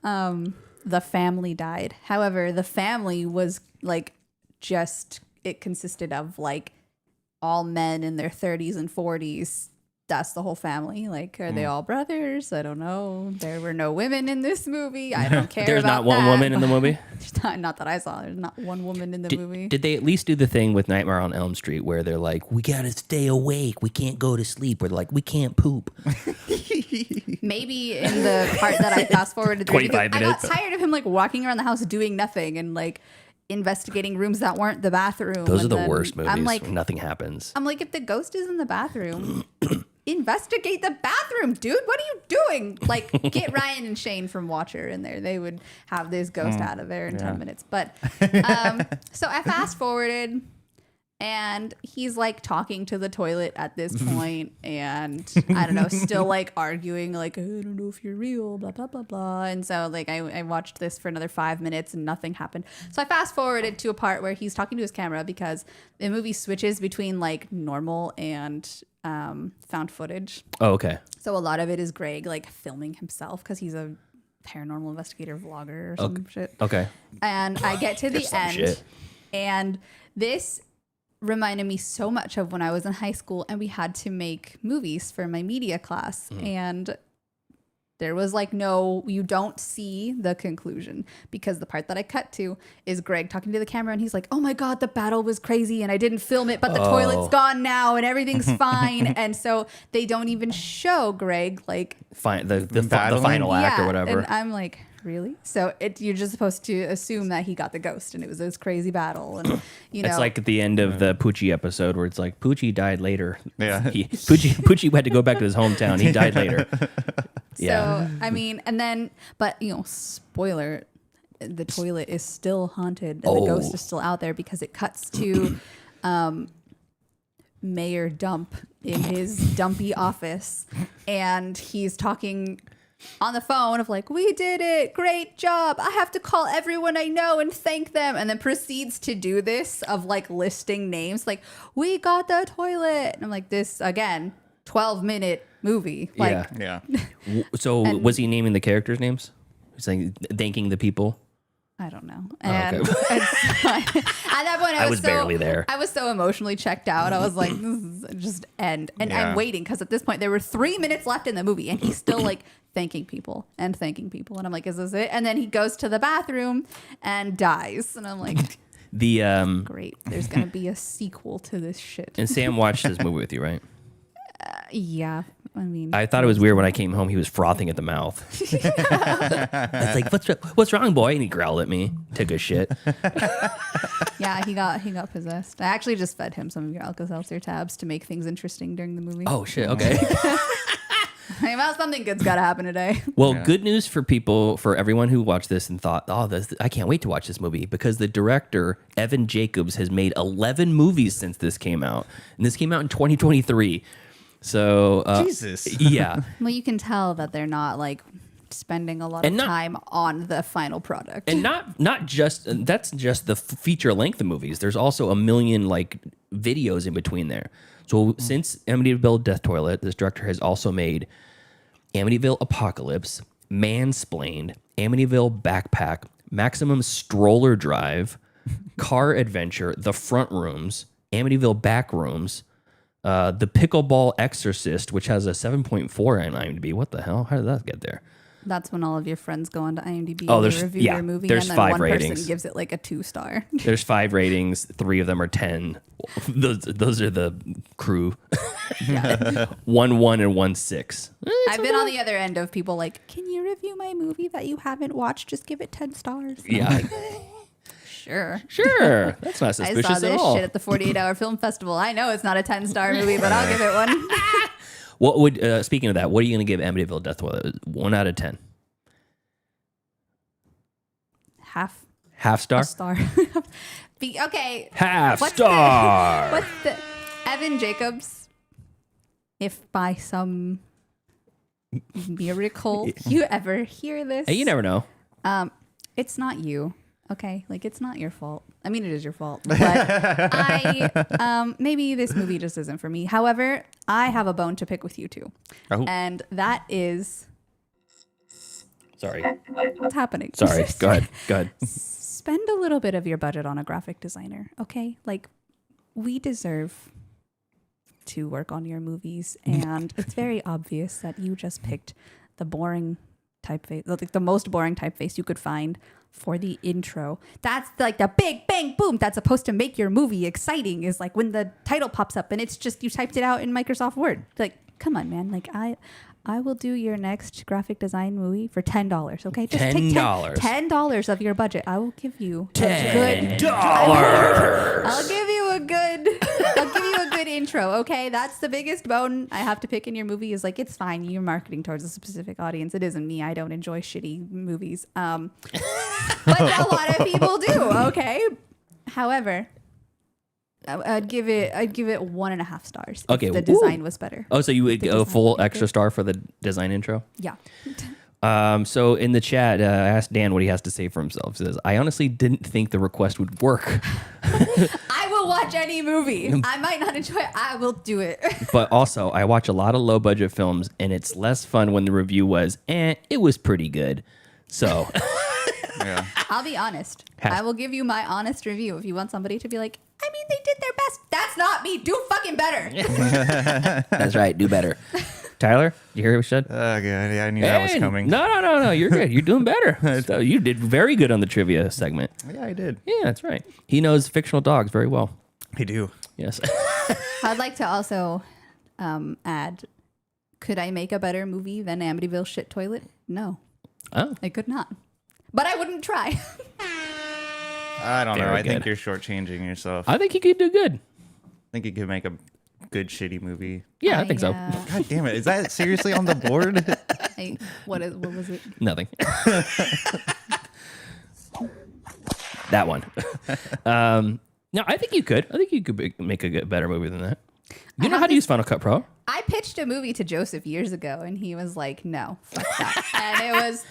the family died. However, the family was like it consisted of like all men in their 30s and 40s. That's the whole family. Like, are they all brothers? I don't know. There were no women in this movie. I don't care. There's about not one that, woman in the but- movie? Not that I saw. There's not one woman in the movie. Did they at least do the thing with Nightmare on Elm Street where they're like, we got to stay awake. We can't go to sleep. Or like, we can't poop. Maybe in the part that I fast forwarded, 25 I minutes. got tired of him like walking around the house doing nothing and like investigating rooms that weren't the bathroom. Those are And the then worst movies. I'm like, Nothing happens. if the ghost is in the bathroom, investigate the bathroom, dude. What are you doing? Like, get Ryan and Shane from Watcher in there. They would have this ghost out of there in 10 minutes. But so I fast forwarded, And he's like talking to the toilet at this point, and I don't know, still like arguing, like, I don't know if you're real, blah, blah, blah, blah. And so like I watched this for another 5 minutes and nothing happened. So I fast forwarded to a part where he's talking to his camera because the movie switches between like normal and found footage. Oh, okay. So a lot of it is Greg like filming himself because he's a paranormal investigator vlogger or some shit. Okay. And I get to the end, shit. and this reminded me so much of when I was in high school and we had to make movies for my media class. And there was like, no, you don't see the conclusion, because the part that I cut to is Greg talking to the camera and he's like, oh my God, the battle was crazy and I didn't film it, but the toilet's gone now and everything's fine. And so they don't even show Greg like the final act or whatever. And I'm like, really? So you're just supposed to assume that he got the ghost and it was this crazy battle. And you know, it's like at the end of the Poochie episode where it's like Poochie died later. Yeah. Poochie had to go back to his hometown. He died later. So, I mean, and then, but you know, spoiler, the toilet is still haunted and the ghost is still out there, because it cuts to Mayor Dump in his dumpy office, and he's talking on the phone of like, we did it, great job, I have to call everyone I know and thank them, and then proceeds to do this of like listing names, like, we got the toilet, and I'm like, this again 12-minute movie, like, yeah. So was he naming the characters' names? He's like thanking the people. I don't know. And okay. at that point, I was barely there. I was so emotionally checked out. I was like, this is just end. And I'm waiting, because at this point there were 3 minutes left in the movie and he's still like thanking people. And I'm like, is this it? And then he goes to the bathroom and dies. And I'm like, great. There's going to be a sequel to this shit. And Sam watched this movie with you, right? Yeah. I mean, I thought it was weird when I came home. He was frothing at the mouth. I was like, "What's wrong, boy?" And he growled at me, took a shit. Yeah, he got possessed. I actually just fed him some of your Alka-Seltzer tabs to make things interesting during the movie. Oh shit! Okay. Well, something good's got to happen today. Well, good news for everyone who watched this and thought, "Oh, I can't wait to watch this movie," because the director Evan Jacobs has made 11 movies since this came out, and this came out in 2023. So Jesus. Yeah. Well, you can tell that they're not like spending a lot of time on the final product. And not just that's just the feature length of movies. There's also a million like videos in between there. So since Amityville Death Toilet, this director has also made Amityville Apocalypse, Mansplained, Amityville Backpack, Maximum Stroller Drive, Car Adventure, The Front Rooms, Amityville Back Rooms, The Pickleball Exorcist, which has a 7.4 on IMDb. What the hell? How did that get there? That's when all of your friends go onto IMDb Oh, and there's- review yeah, your movie, there's and then 5 one ratings. person gives it like a 2-star. There's 5 ratings. 3 of them are 10. Those are the crew. 1 1 and 1 6. I've been on the other end of people like, can you review my movie that you haven't watched? Just give it 10 stars. And Yeah. I'm like, Sure. That's not I suspicious saw at this all. shit at the 48-hour film festival. I know it's not a 10-star movie, but I'll give it one. What would speaking of that, what are you going to give Amityville Death Toilet? 1 out of 10. Half star? A star. Okay. Half What's star. What's the Evan Jacobs? If by some miracle you ever hear this, Hey, you never know. it's not you. Okay, like it's not your fault. I mean, it is your fault, but maybe this movie just isn't for me. However, I have a bone to pick with you two, and that is. Sorry. What's happening? Sorry. Go ahead. Spend a little bit of your budget on a graphic designer, okay? Like, we deserve to work on your movies, and it's very obvious that you just picked the boring typeface, like the most boring typeface you could find for the intro. That's like the big bang boom that's supposed to make your movie exciting, is like when the title pops up and it's just you typed it out in Microsoft Word. Like, come on, man. Like, I will do your next graphic design movie for $10. Okay, just take $10 of your budget. I will give you $10. I'll give you a good intro. Okay, that's the biggest bone I have to pick in your movie. Is like, it's fine. You're marketing towards a specific audience. It isn't me. I don't enjoy shitty movies. But a lot of people do. Okay, however. I'd give it 1.5 stars. Okay, if the design was better. Oh, so you would The go design full was extra good. star for the design intro? Yeah. So in the chat, I asked Dan what he has to say for himself. He says, I honestly didn't think the request would work. I will watch any movie. I might not enjoy it. I will do it. But also, I watch a lot of low budget films, and it's less fun when the review was, it was pretty good. So, Yeah. I'll be honest. I will give you my honest review. If you want somebody to be like, I mean, they did their best. That's not me. Do fucking better. that's right. Do better. Tyler, you hear what we said? Oh, God. Yeah, I knew that was coming. No. You're good. You're doing better. So you did very good on the trivia segment. Yeah, I did. Yeah, that's right. He knows fictional dogs very well. I do. Yes. I'd like to also add, could I make a better movie than Amityville Shit Toilet? No. Oh. I could not. But I wouldn't try. I don't know. Very I think good. you're shortchanging yourself. I think he could do good. I think you could make a good shitty movie. Yeah, I think so. God damn it. Is that seriously on the board? What was it? Nothing. That one. No, I think you could. I think you could make a better movie than that. You know how to use Final Cut Pro? I pitched a movie to Joseph years ago, and he was like, no, fuck that. And it was,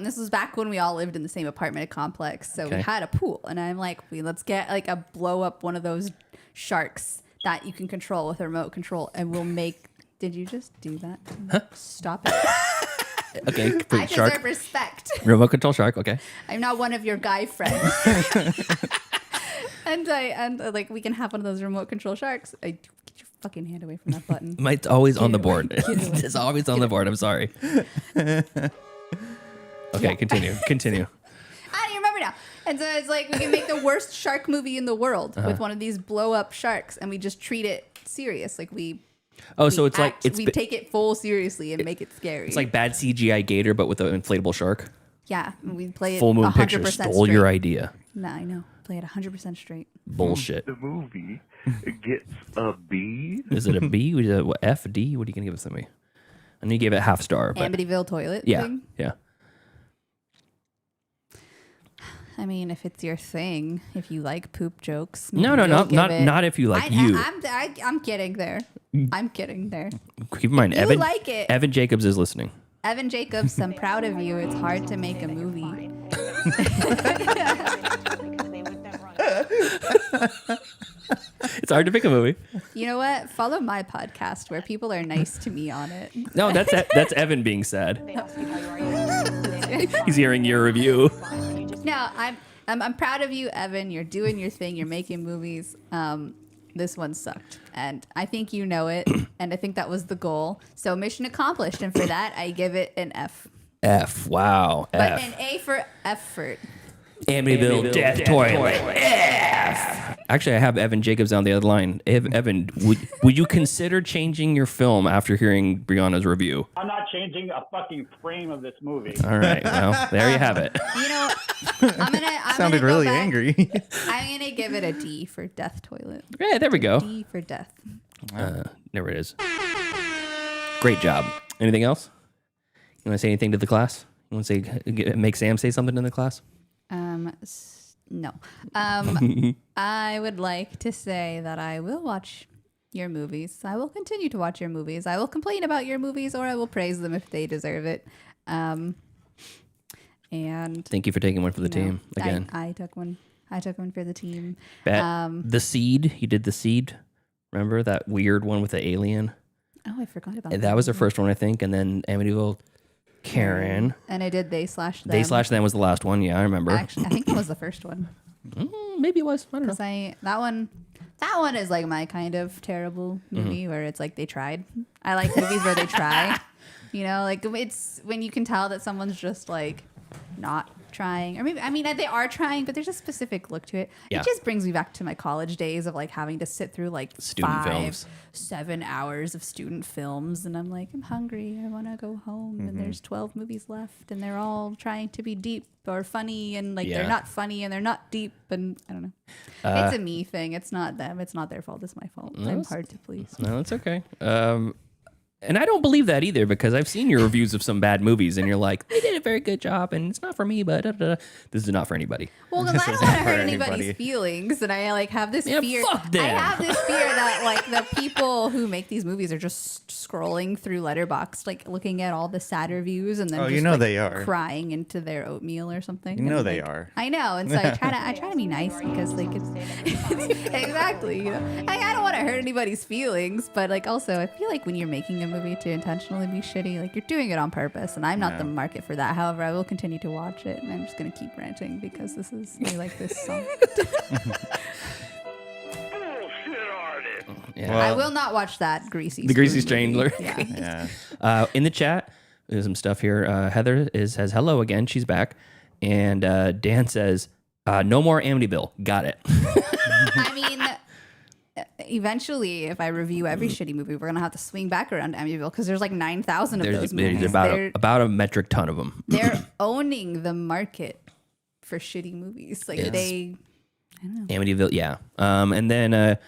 this was back when we all lived in the same apartment complex. So we had a pool, and I'm like, let's get like a blow up one of those sharks that you can control with a remote control, and we'll make. Did you just do that? Huh? Stop it. Okay, I shark. deserve respect. Remote control shark. Okay. I'm not one of your guy friends. and like we can have one of those remote control sharks. Get your fucking hand away from that button. It's always on the Get board. it away. It's always on the board. I'm sorry. Okay, continue. I don't even remember now. And so it's like we can make the worst shark movie in the world with one of these blow up sharks, and we just treat it serious. Like we take it full seriously and make it scary. It's like bad CGI gator, but with an inflatable shark. Yeah, we play it Full Moon 100% Pictures stole straight. your idea. No, I know. Play it 100% straight. Bullshit. The movie gets a B. Is it a B? Is it what, F, D? What are you going to give it to me? I know you gave it half star. But Amityville toilet yeah, thing? yeah. I mean, if it's your thing, if you like poop jokes. No, not if you like you. I'm getting there. I'm getting there. Keep in mind, You Evan. like it. Evan Jacobs is listening. Evan Jacobs, I'm proud of you. It's hard to make a movie. It's hard to pick a movie. You know what? Follow my podcast where people are nice to me on it. No, that's Evan being sad. He's hearing your review. No, I'm proud of you, Evan. You're doing your thing. You're making movies. This one sucked, and I think you know it. And I think that was the goal. So mission accomplished. And for that, I give it an F. F. Wow. But F. an A for effort. Amityville Death Toilet. F. Actually, I have Evan Jacobs on the other line. Evan, would you consider changing your film after hearing Brianna's review? I'm not changing a fucking frame of this movie. All right. Well, there you have it. You know, I'm Sounded gonna go really back. angry. I'm gonna give it a D for Death Toilet. Yeah, there we go. D for Death. There it is. Great job. Anything else? You want to say anything to the class? You want to say make Sam say something in the class? No. I would like to say that I will watch your movies. I will continue to watch your movies. I will complain about your movies, or I will praise them if they deserve it. And Thank you for taking one for the team again. I took one. I took one for the team. The Seed. You did The Seed. Remember that weird one with the alien? Oh, I forgot about that. That was the first one, I think, and then Amityville Karen. And I did They Slash Them. They Slash Them was the last one. Yeah, I remember. Actually, I think that was the first one. Maybe it was. I don't know. That one is like my kind of terrible movie where it's like they tried. I like movies where they try. You know, like it's when you can tell that someone's just like not trying, or maybe they are trying, but there's a specific look to it. Yeah. It just brings me back to my college days of like having to sit through like Student films. 7 hours of student films, and I'm like, I'm hungry, I want to go home, and there's 12 movies left, and they're all trying to be deep or funny, and like they're not funny and they're not deep, and I don't know. It's a me thing. It's not them. It's not their fault. It's my fault. I'm hard to please. No, it's okay. And I don't believe that either, because I've seen your reviews of some bad movies, and you're like, they did a very good job, and it's not for me, but this is not for anybody. Well, because I don't want to hurt anybody's feelings, and I like have this fear. Fuck them. I have this fear that like the people who make these movies are just scrolling through Letterboxd, like looking at all the sad reviews, and then just, like, they are crying into their oatmeal or something. You know and, they like, are. I know, and so I try to be nice because like it's exactly. You know, I don't want to hurt anybody's feelings, but like also I feel like when you're making a movie to intentionally be shitty, like you're doing it on purpose, and I'm not the market for that. However, I will continue to watch it, and I'm just gonna keep ranting because this is I like this song. Yeah. I will not watch that Greasy. The Greasy Spoon Strangler. movie. Yeah. In the chat, there's some stuff here. Heather says hello again. She's back, and Dan says no more Amityville. Got it. I mean, eventually, if I review every shitty movie, we're gonna have to swing back around to Amityville because there's like 9,000 of those movies. There's about a metric ton of them. They're owning the market for shitty movies. Like I don't know. Amityville, yeah. And then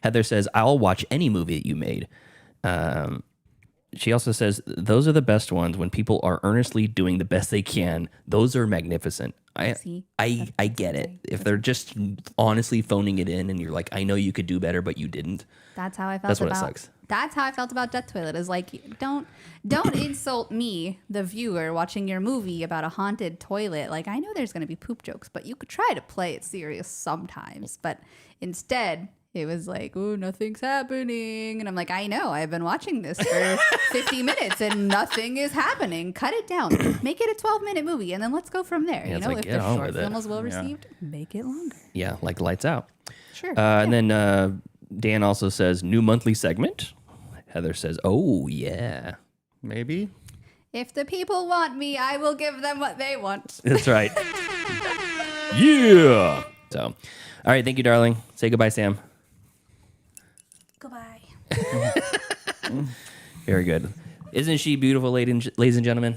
Heather says, I'll watch any movie that you made. She also says, those are the best ones when people are earnestly doing the best they can. Those are magnificent. I get it. If they're just honestly phoning it in and you're like, I know you could do better, but you didn't. That's how I felt That's what about, it sucks. That's how I felt about Death Toilet. Is like, don't insult me, the viewer, watching your movie about a haunted toilet. Like, I know there's going to be poop jokes, but you could try to play it serious sometimes. But instead, it was like, oh, nothing's happening. And I'm like, I know. I've been watching this for 50 minutes and nothing is happening. Cut it down. Make it a 12-minute movie, and then let's go from there. Yeah, you know, like, if the short film was well received, make it longer. Yeah, like Lights Out. Sure. And then Dan also says, new monthly segment. Heather says, oh, yeah. Maybe. If the people want me, I will give them what they want. That's right. Yeah. So, all right. Thank you, darling. Say goodbye, Sam. Goodbye. Very good. Isn't she beautiful, ladies and gentlemen?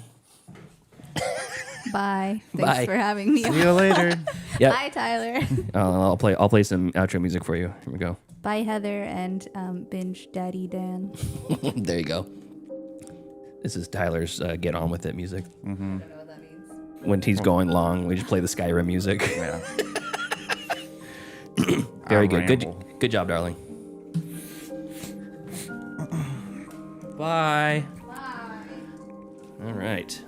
Bye. Thanks Bye. for having me. See you later. Yep. Bye, Tyler. I'll play some outro music for you. Here we go. Bye, Heather and Binge Daddy Dan. There you go. This is Tyler's Get On With It music. Mm-hmm. I don't know what that means. When he's going long, we just play the Skyrim music. Yeah. Very good. Good job, darling. Bye. All right.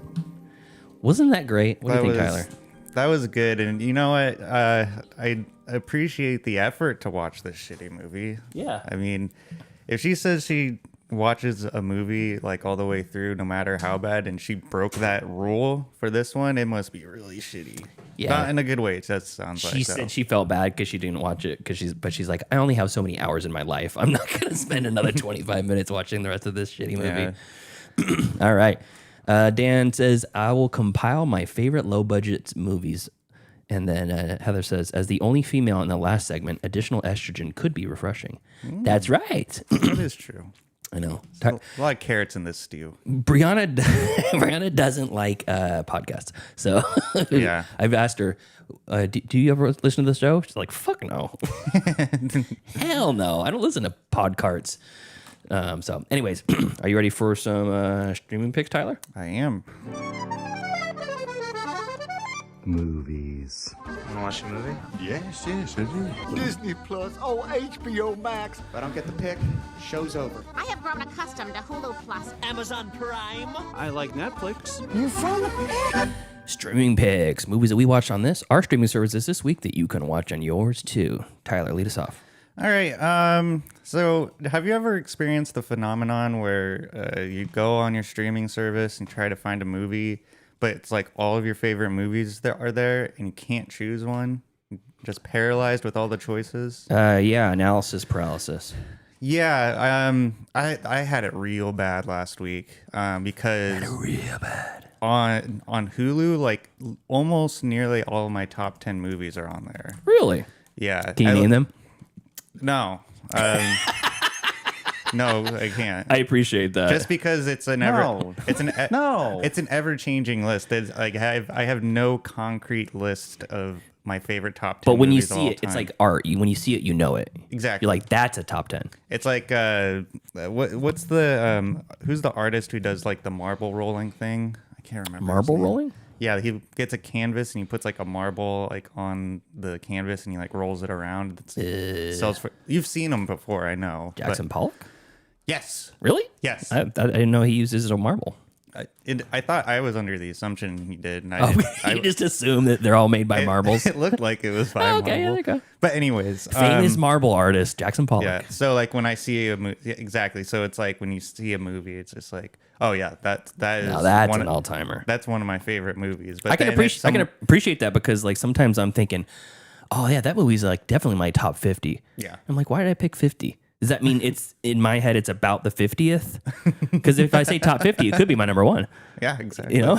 Wasn't that great? What do you think, Tyler? That was good. And you know what? I appreciate the effort to watch this shitty movie. Yeah. I mean, if she says she watches a movie like all the way through, no matter how bad, and she broke that rule for this one, it must be really shitty. Yeah. Not in a good way. It just sounds like She said she felt bad because she didn't watch it but she's like, I only have so many hours in my life. I'm not going to spend another 25 minutes watching the rest of this shitty movie. Yeah. All right. Dan says, I will compile my favorite low budget movies. And then Heather says, as the only female in the last segment, additional estrogen could be refreshing. That's right. That is true. I know. A lot of carrots in this stew. Brianna doesn't like podcasts. So yeah. I've asked her, do you ever listen to the show? She's like, fuck no. Hell no. I don't listen to podcarts. So anyways, are you ready for some streaming picks, Tyler? I am. Movies. Wanna watch a movie? Yes, I do. Disney Plus, HBO Max. If I don't get the pick, show's over. I have grown accustomed to Hulu Plus. Amazon Prime. I like Netflix. You from Streaming picks, movies that we watched on our streaming services this week that you can watch on yours too. Tyler, lead us off. All right. So have you ever experienced the phenomenon where you go on your streaming service and try to find a movie, but it's like all of your favorite movies that are there and you can't choose one? Just paralyzed with all the choices? Yeah, analysis paralysis. Yeah, I had it real bad last week because real bad. On Hulu, like almost nearly all of my top 10 movies are on there. Really? Yeah. Can you name them? No. No, I can't. I appreciate that. Just because it's an ever changing list. It's like I have no concrete list of my favorite top 10. But when you movies of see all it, it's time. like art. When you see it, you know it. Exactly. You're like, that's a top 10. It's like what's the who's the artist who does like the marble rolling thing? I can't remember. Marble his name. rolling? Yeah, he gets a canvas and he puts like a marble like on the canvas and he like rolls it around. Sells for. You've seen him before, I know. Jackson Pollock? Yes. Really? Yes. I didn't know he uses a marble. I thought I was under the assumption he did. And I just assume that they're all made by marbles. It looked like it was by Okay, marble. yeah, there you go. But anyways, Famous marble artist Jackson Pollock. Yeah. So like when I see a movie, exactly. So it's like when you see a movie, it's just like, oh yeah, that is. Now that's an all timer. That's one of my favorite movies. But I can appreciate that because like sometimes I'm thinking, oh yeah, that movie's like definitely my top 50. Yeah. I'm like, why did I pick 50? Does that mean it's in my head? It's about the 50th? Because if I say top 50, it could be my number one. Yeah, exactly. You know.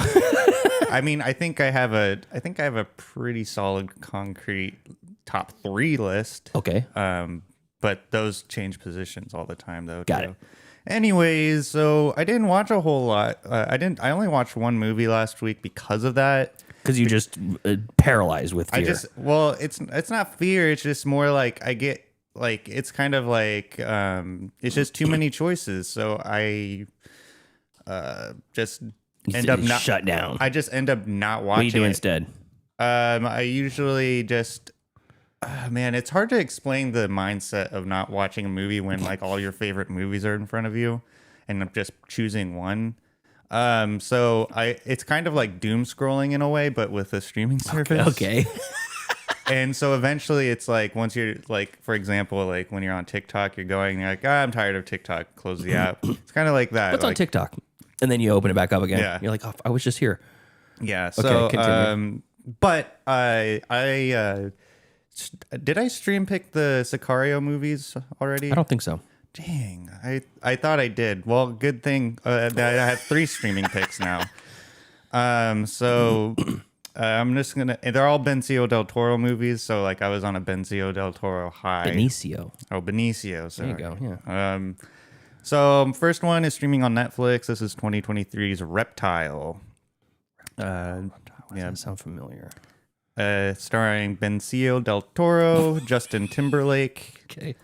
I mean, I think I have a pretty solid concrete top 3 list. Okay. But those change positions all the time, though. Got it. Anyways, so I didn't watch a whole lot. I only watched one movie last week because of that. Because you just paralyzed with fear. It's not fear. It's just more like I get. Like it's kind of like it's just too many choices, so I just end up not shut down. I just end up not watching. What do you do instead? I usually just man, it's hard to explain the mindset of not watching a movie when like all your favorite movies are in front of you, and I'm just choosing one. So it's kind of like doom scrolling in a way, but with a streaming service. Okay. And so eventually it's like once you're like, for example, like when you're on TikTok, you're you're like, I'm tired of TikTok. Close the app. It's kind of like that. What's like, on TikTok? And then you open it back up again. Yeah. You're like, oh, I was just here. Yeah. Okay, So, continue. but I did I stream pick the Sicario movies already? I don't think so. Dang. I thought I did. Well, good thing that I have 3 streaming picks now. So I'm just they're all Benicio del Toro movies, so like I was on a Benicio del Toro high. Benicio. Oh, Benicio. Sorry. There you go. Yeah. So first one is streaming on Netflix. This is 2023's Reptile. That sound familiar. Starring Benicio del Toro, Justin Timberlake. Okay.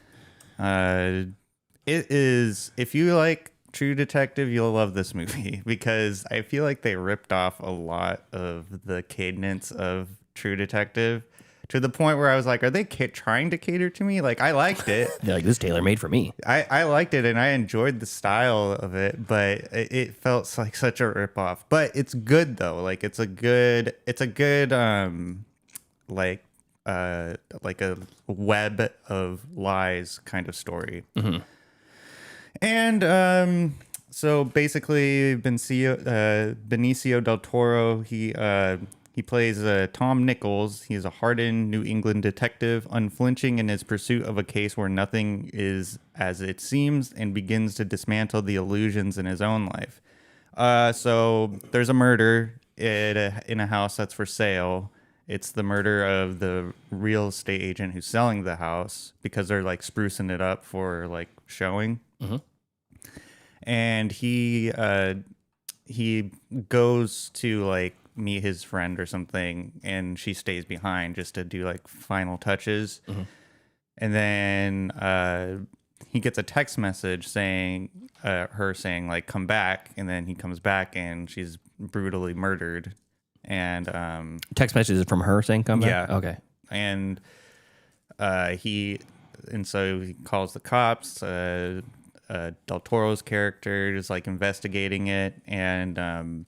It is, if you like True Detective, you'll love this movie because I feel like they ripped off a lot of the cadence of True Detective to the point where I was like, are they trying to cater to me? Like, I liked it. They're like, this is tailor-made for me. I liked it and I enjoyed the style of it, but it felt like such a ripoff. But it's good though. Like, it's a good like a web of lies kind of story. Mm-hmm. And so basically, Benicio del Toro, he plays Tom Nichols. He's a hardened New England detective, unflinching in his pursuit of a case where nothing is as it seems, and begins to dismantle the illusions in his own life. So there's a murder in a house that's for sale. It's the murder of the real estate agent who's selling the house because they're like sprucing it up for like showing. Mm-hmm. And he goes to like meet his friend or something, and she stays behind just to do like final touches. Mm-hmm. And then he gets a text message saying her saying like come back, and then he comes back and she's brutally murdered. And text messages from her saying come back? Yeah. Okay. And so he calls the cops. Del Toro's character is like investigating it, and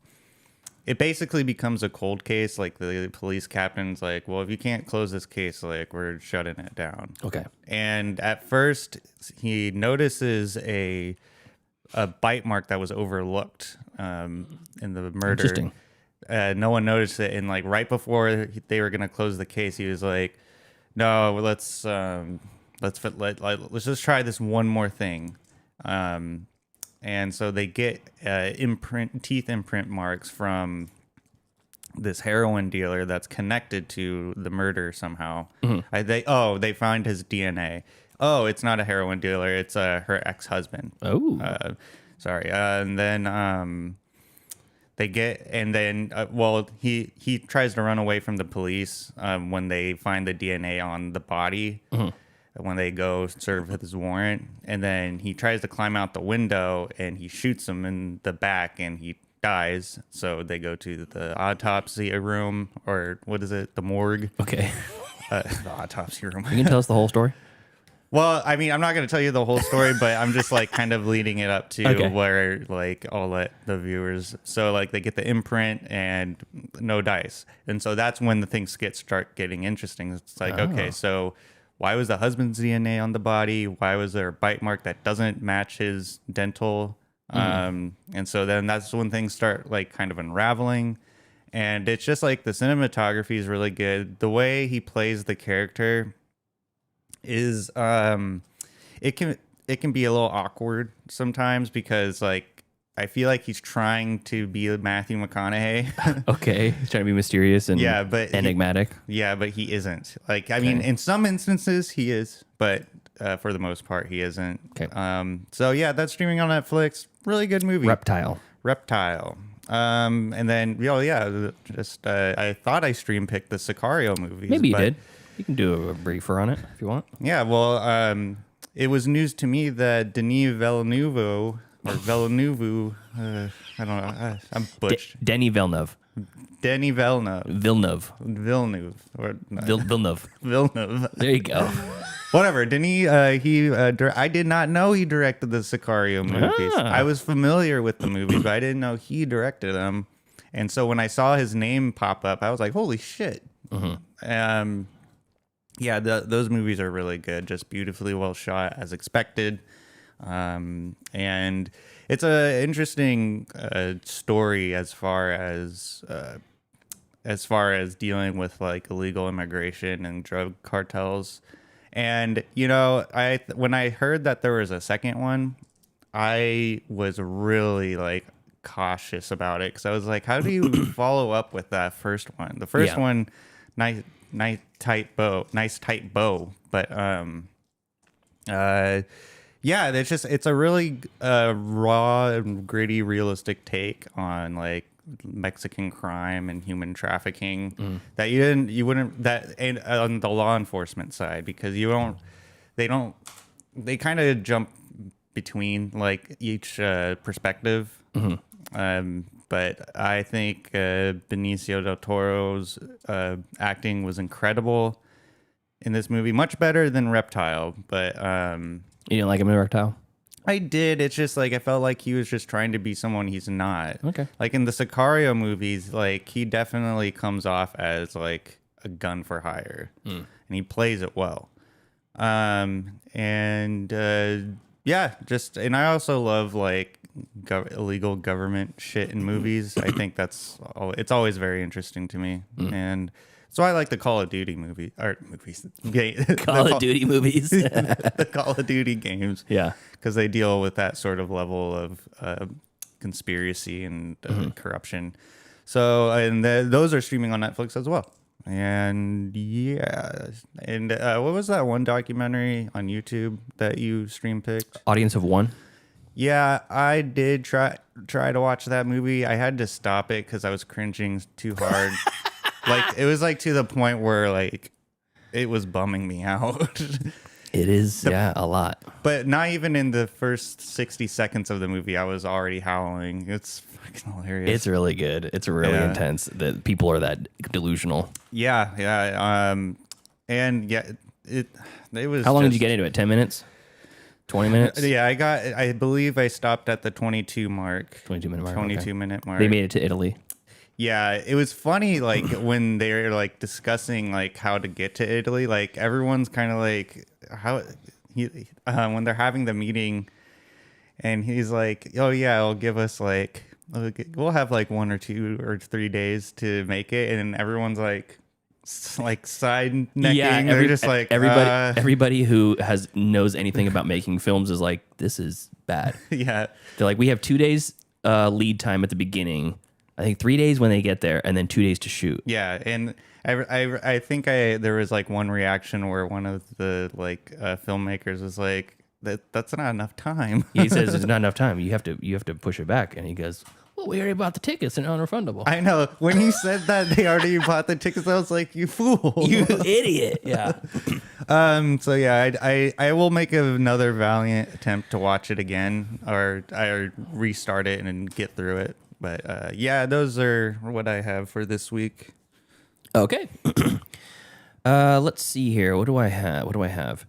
it basically becomes a cold case. Like the police captain's like, well, if you can't close this case, like we're shutting it down. Okay. And at first he notices a bite mark that was overlooked in the murder. Interesting. No one noticed it, and like right before they were gonna close the case, he was like, no, let's just try this one more thing. And so they get teeth imprint marks from this heroin dealer that's connected to the murder somehow. Mm-hmm. They find his DNA. Oh, it's not a heroin dealer. It's her ex-husband. Oh, sorry. And then they get, and then well, he tries to run away from the police when they find the DNA on the body. When they go serve his warrant, and then he tries to climb out the window and he shoots him in the back and he dies. So they go to the autopsy room, or what is it? The morgue. Okay. The autopsy room. You can tell us the whole story. Well, I mean, I'm not going to tell you the whole story, but I'm just like kind of leading it up to where like I'll let the viewers. So like they get the imprint and no dice. And so that's when the things start getting interesting. It's like, okay, so why was the husband's DNA on the body? Why was there a bite mark that doesn't match his dental? And so then that's when things start like kind of unraveling. And it's just like the cinematography is really good. The way he plays the character is it can be a little awkward sometimes, because like I feel like he's trying to be Matthew McConaughey. Okay, he's trying to be mysterious and but enigmatic. But he isn't. Like, I mean, in some instances he is, but for the most part he isn't. Okay. So yeah, that's streaming on Netflix. Really good movie. Reptile. And then I thought I stream picked the Sicario movies. Maybe you did. You can do a briefer on it if you want. Yeah, well, it was news to me that Denis Villeneuve, I don't know, I'm butched. Denis Villeneuve. Denny Villeneuve. Villeneuve. Or no. Villeneuve. Villeneuve. There you go. Whatever. Denis, I did not know he directed the Sicario movies. I was familiar with the movies, but I didn't know he directed them. And so when I saw his name pop up, I was like, holy shit. Yeah, those movies are really good. Just beautifully well shot, as expected. And it's a interesting story as far as dealing with like illegal immigration and drug cartels. And you know, when I heard that there was a second one, I was really like cautious about it, because I was like, how do you follow up with that first one? The first one, nice tight bow, but yeah, it's a really raw and gritty, realistic take on like Mexican crime and human trafficking that you wouldn't and on the law enforcement side, because they kind of jump between like each perspective. But I think Benicio del Toro's acting was incredible in this movie, much better than Reptile. But you didn't like him in Reptile? I did. It's just like I felt like he was just trying to be someone he's not. Okay. Like in the Sicario movies, like he definitely comes off as like a gun for hire, and he plays it well. And I also love like illegal government shit in movies. I think it's always very interesting to me, and so I like the Call of Duty movies. Call of Duty movies, the Call of Duty games. Yeah, because they deal with that sort of level of conspiracy and corruption. So, and those are streaming on Netflix as well. And yeah, and what was that one documentary on YouTube that you stream picked? Audience of One. Yeah, I did try to watch that movie. I had to stop it because I was cringing too hard. Like it was like to the point where like it was bumming me out. It is, a lot. But not even in the first 60 seconds of the movie, I was already howling. It's fucking hilarious. It's really good. It's really intense. That people are that delusional. Yeah. And yeah, it was. How long did you get into it? 10 minutes? 20 minutes? Yeah, I believe I stopped at the 22 mark. 22-minute mark. 22-minute mark. They made it to Italy. Yeah, it was funny, like, when they're, like, discussing, like, how to get to Italy. Like, everyone's kind of like, when they're having the meeting, and he's like, oh, yeah, it'll give us, like, we'll have, like, 1 or 2 or 3 days to make it. And everyone's, like side necking. Yeah, they're just like everybody who knows anything about making films is like, this is bad. Yeah, they're like, we have 2 days lead time at the beginning. I think 3 days when they get there, and then 2 days to shoot. Yeah, and I think there was like one reaction where one of the filmmakers was like, that's not enough time. He says it's not enough time. You have to push it back, and he goes, Well, we already bought the tickets and unrefundable. I know. When he said that they already bought the tickets, I was like, you fool. You idiot. Yeah. So yeah, I will make another valiant attempt to watch it again, or I restart it and get through it. But yeah, those are what I have for this week. Okay. Let's see here. What do I have?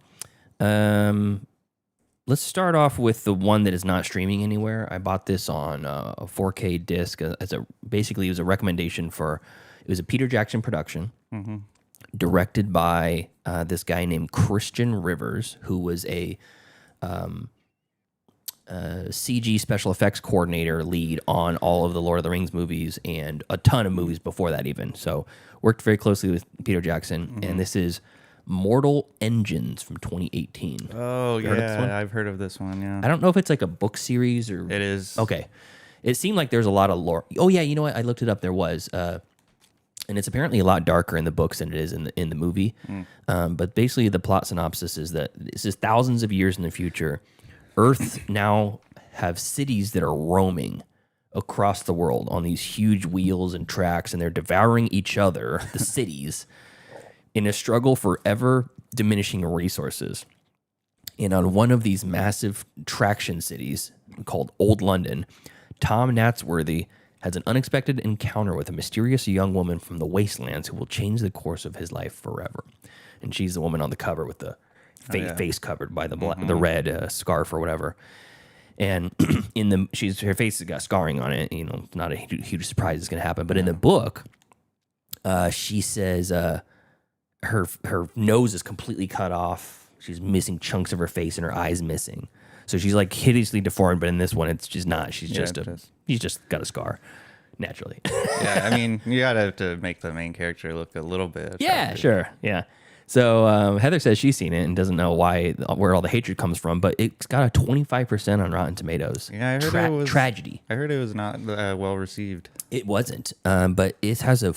Let's start off with the one that is not streaming anywhere. I bought this on a 4K disc basically it was a recommendation for. It was a Peter Jackson production, directed by this guy named Christian Rivers, who was a CG special effects coordinator lead on all of the Lord of the Rings movies and a ton of movies before that even. So worked very closely with Peter Jackson, and this is Mortal Engines from 2018. Oh, yeah, I've heard of this one, yeah. I don't know if it's like a book series or... It is. Okay. It seemed like there's a lot of lore. Oh, yeah, you know what? I looked it up. There was. And it's apparently a lot darker in the books than it is in the movie. But basically the plot synopsis is that this is thousands of years in the future. Earth now have cities that are roaming across the world on these huge wheels and tracks, and they're devouring each other, the cities, in a struggle for ever diminishing resources. And on one of these massive traction cities called Old London, Tom Natsworthy has an unexpected encounter with a mysterious young woman from the wastelands who will change the course of his life forever. And she's the woman on the cover with the face covered by the the red scarf or whatever. And her face has got scarring on it. You know, not a huge surprise it's going to happen. But in the book, she says her nose is completely cut off. She's missing chunks of her face and her eyes missing. So she's like hideously deformed. But in this one, it's just not. She's just got a scar naturally. Yeah, I mean, you gotta have to make the main character look a little bit attractive. Yeah, sure. Yeah. So Heather says she's seen it and doesn't know where all the hatred comes from, but it's got a 25% on Rotten Tomatoes. Yeah, I heard it was tragedy. I heard it was not well received. It wasn't, but it has a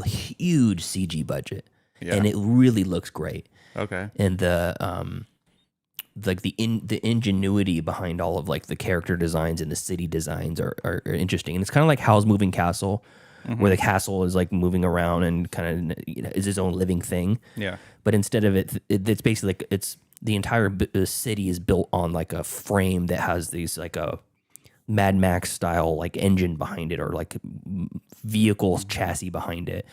huge CG budget, and it really looks great. Okay, and the ingenuity behind all of like the character designs and the city designs are interesting, and it's kind of like Howl's Moving Castle. Where the castle is like moving around and kind of is its own living thing. Yeah. But instead of it's basically like it's the entire city is built on like a frame that has these like a Mad Max style like engine behind it or like vehicles chassis behind it.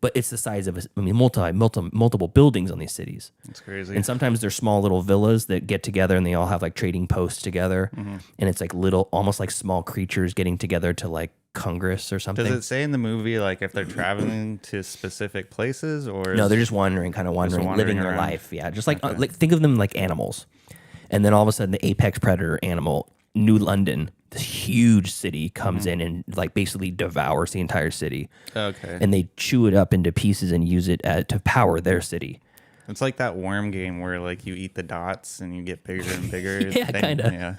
But it's the size of multiple buildings on these cities. That's crazy. And sometimes they're small little villas that get together and they all have like trading posts together. And it's like little, almost like small creatures getting together to like Congress or something. Does it say in the movie like if they're traveling to specific places or no? They're just wandering, living their life. Yeah, just like think of them like animals, and then all of a sudden the apex predator animal, New London, this huge city comes in and like basically devours the entire city. Okay, and they chew it up into pieces and use it to power their city. It's like that worm game where like you eat the dots and you get bigger and bigger. Yeah, kind of. Yeah.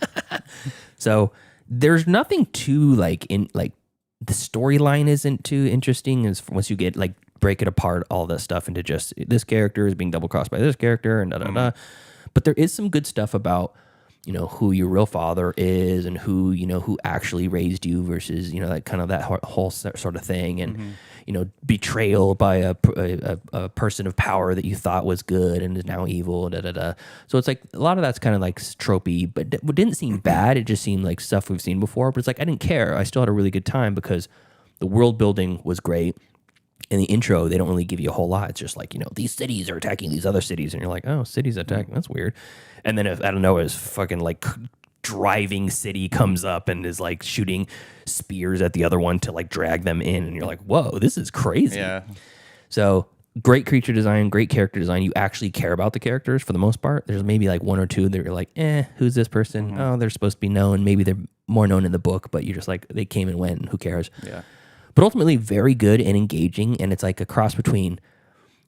So there's nothing too the storyline isn't too interesting as once you get like break it apart all that stuff into just this character is being double crossed by this character and but there is some good stuff about who your real father is and who actually raised you versus that kind of that whole sort of thing and betrayal by a person of power that you thought was good and is now evil so it's like a lot of that's kind of like tropey, but it didn't seem bad. It just seemed like stuff we've seen before, but it's like I didn't care. I still had a really good time because the world building was great. In the intro, they don't really give you a whole lot. It's just like, these cities are attacking these other cities. And you're like, oh, cities attacking. That's weird. And then, I don't know, this fucking like driving city comes up and is like shooting spears at the other one to like drag them in. And you're like, whoa, this is crazy. Yeah. So great creature design, great character design. You actually care about the characters for the most part. There's maybe like one or two that you're like, who's this person? Oh, they're supposed to be known. Maybe they're more known in the book, but you're just like, they came and went and who cares? Yeah. But ultimately very good and engaging, and it's like a cross between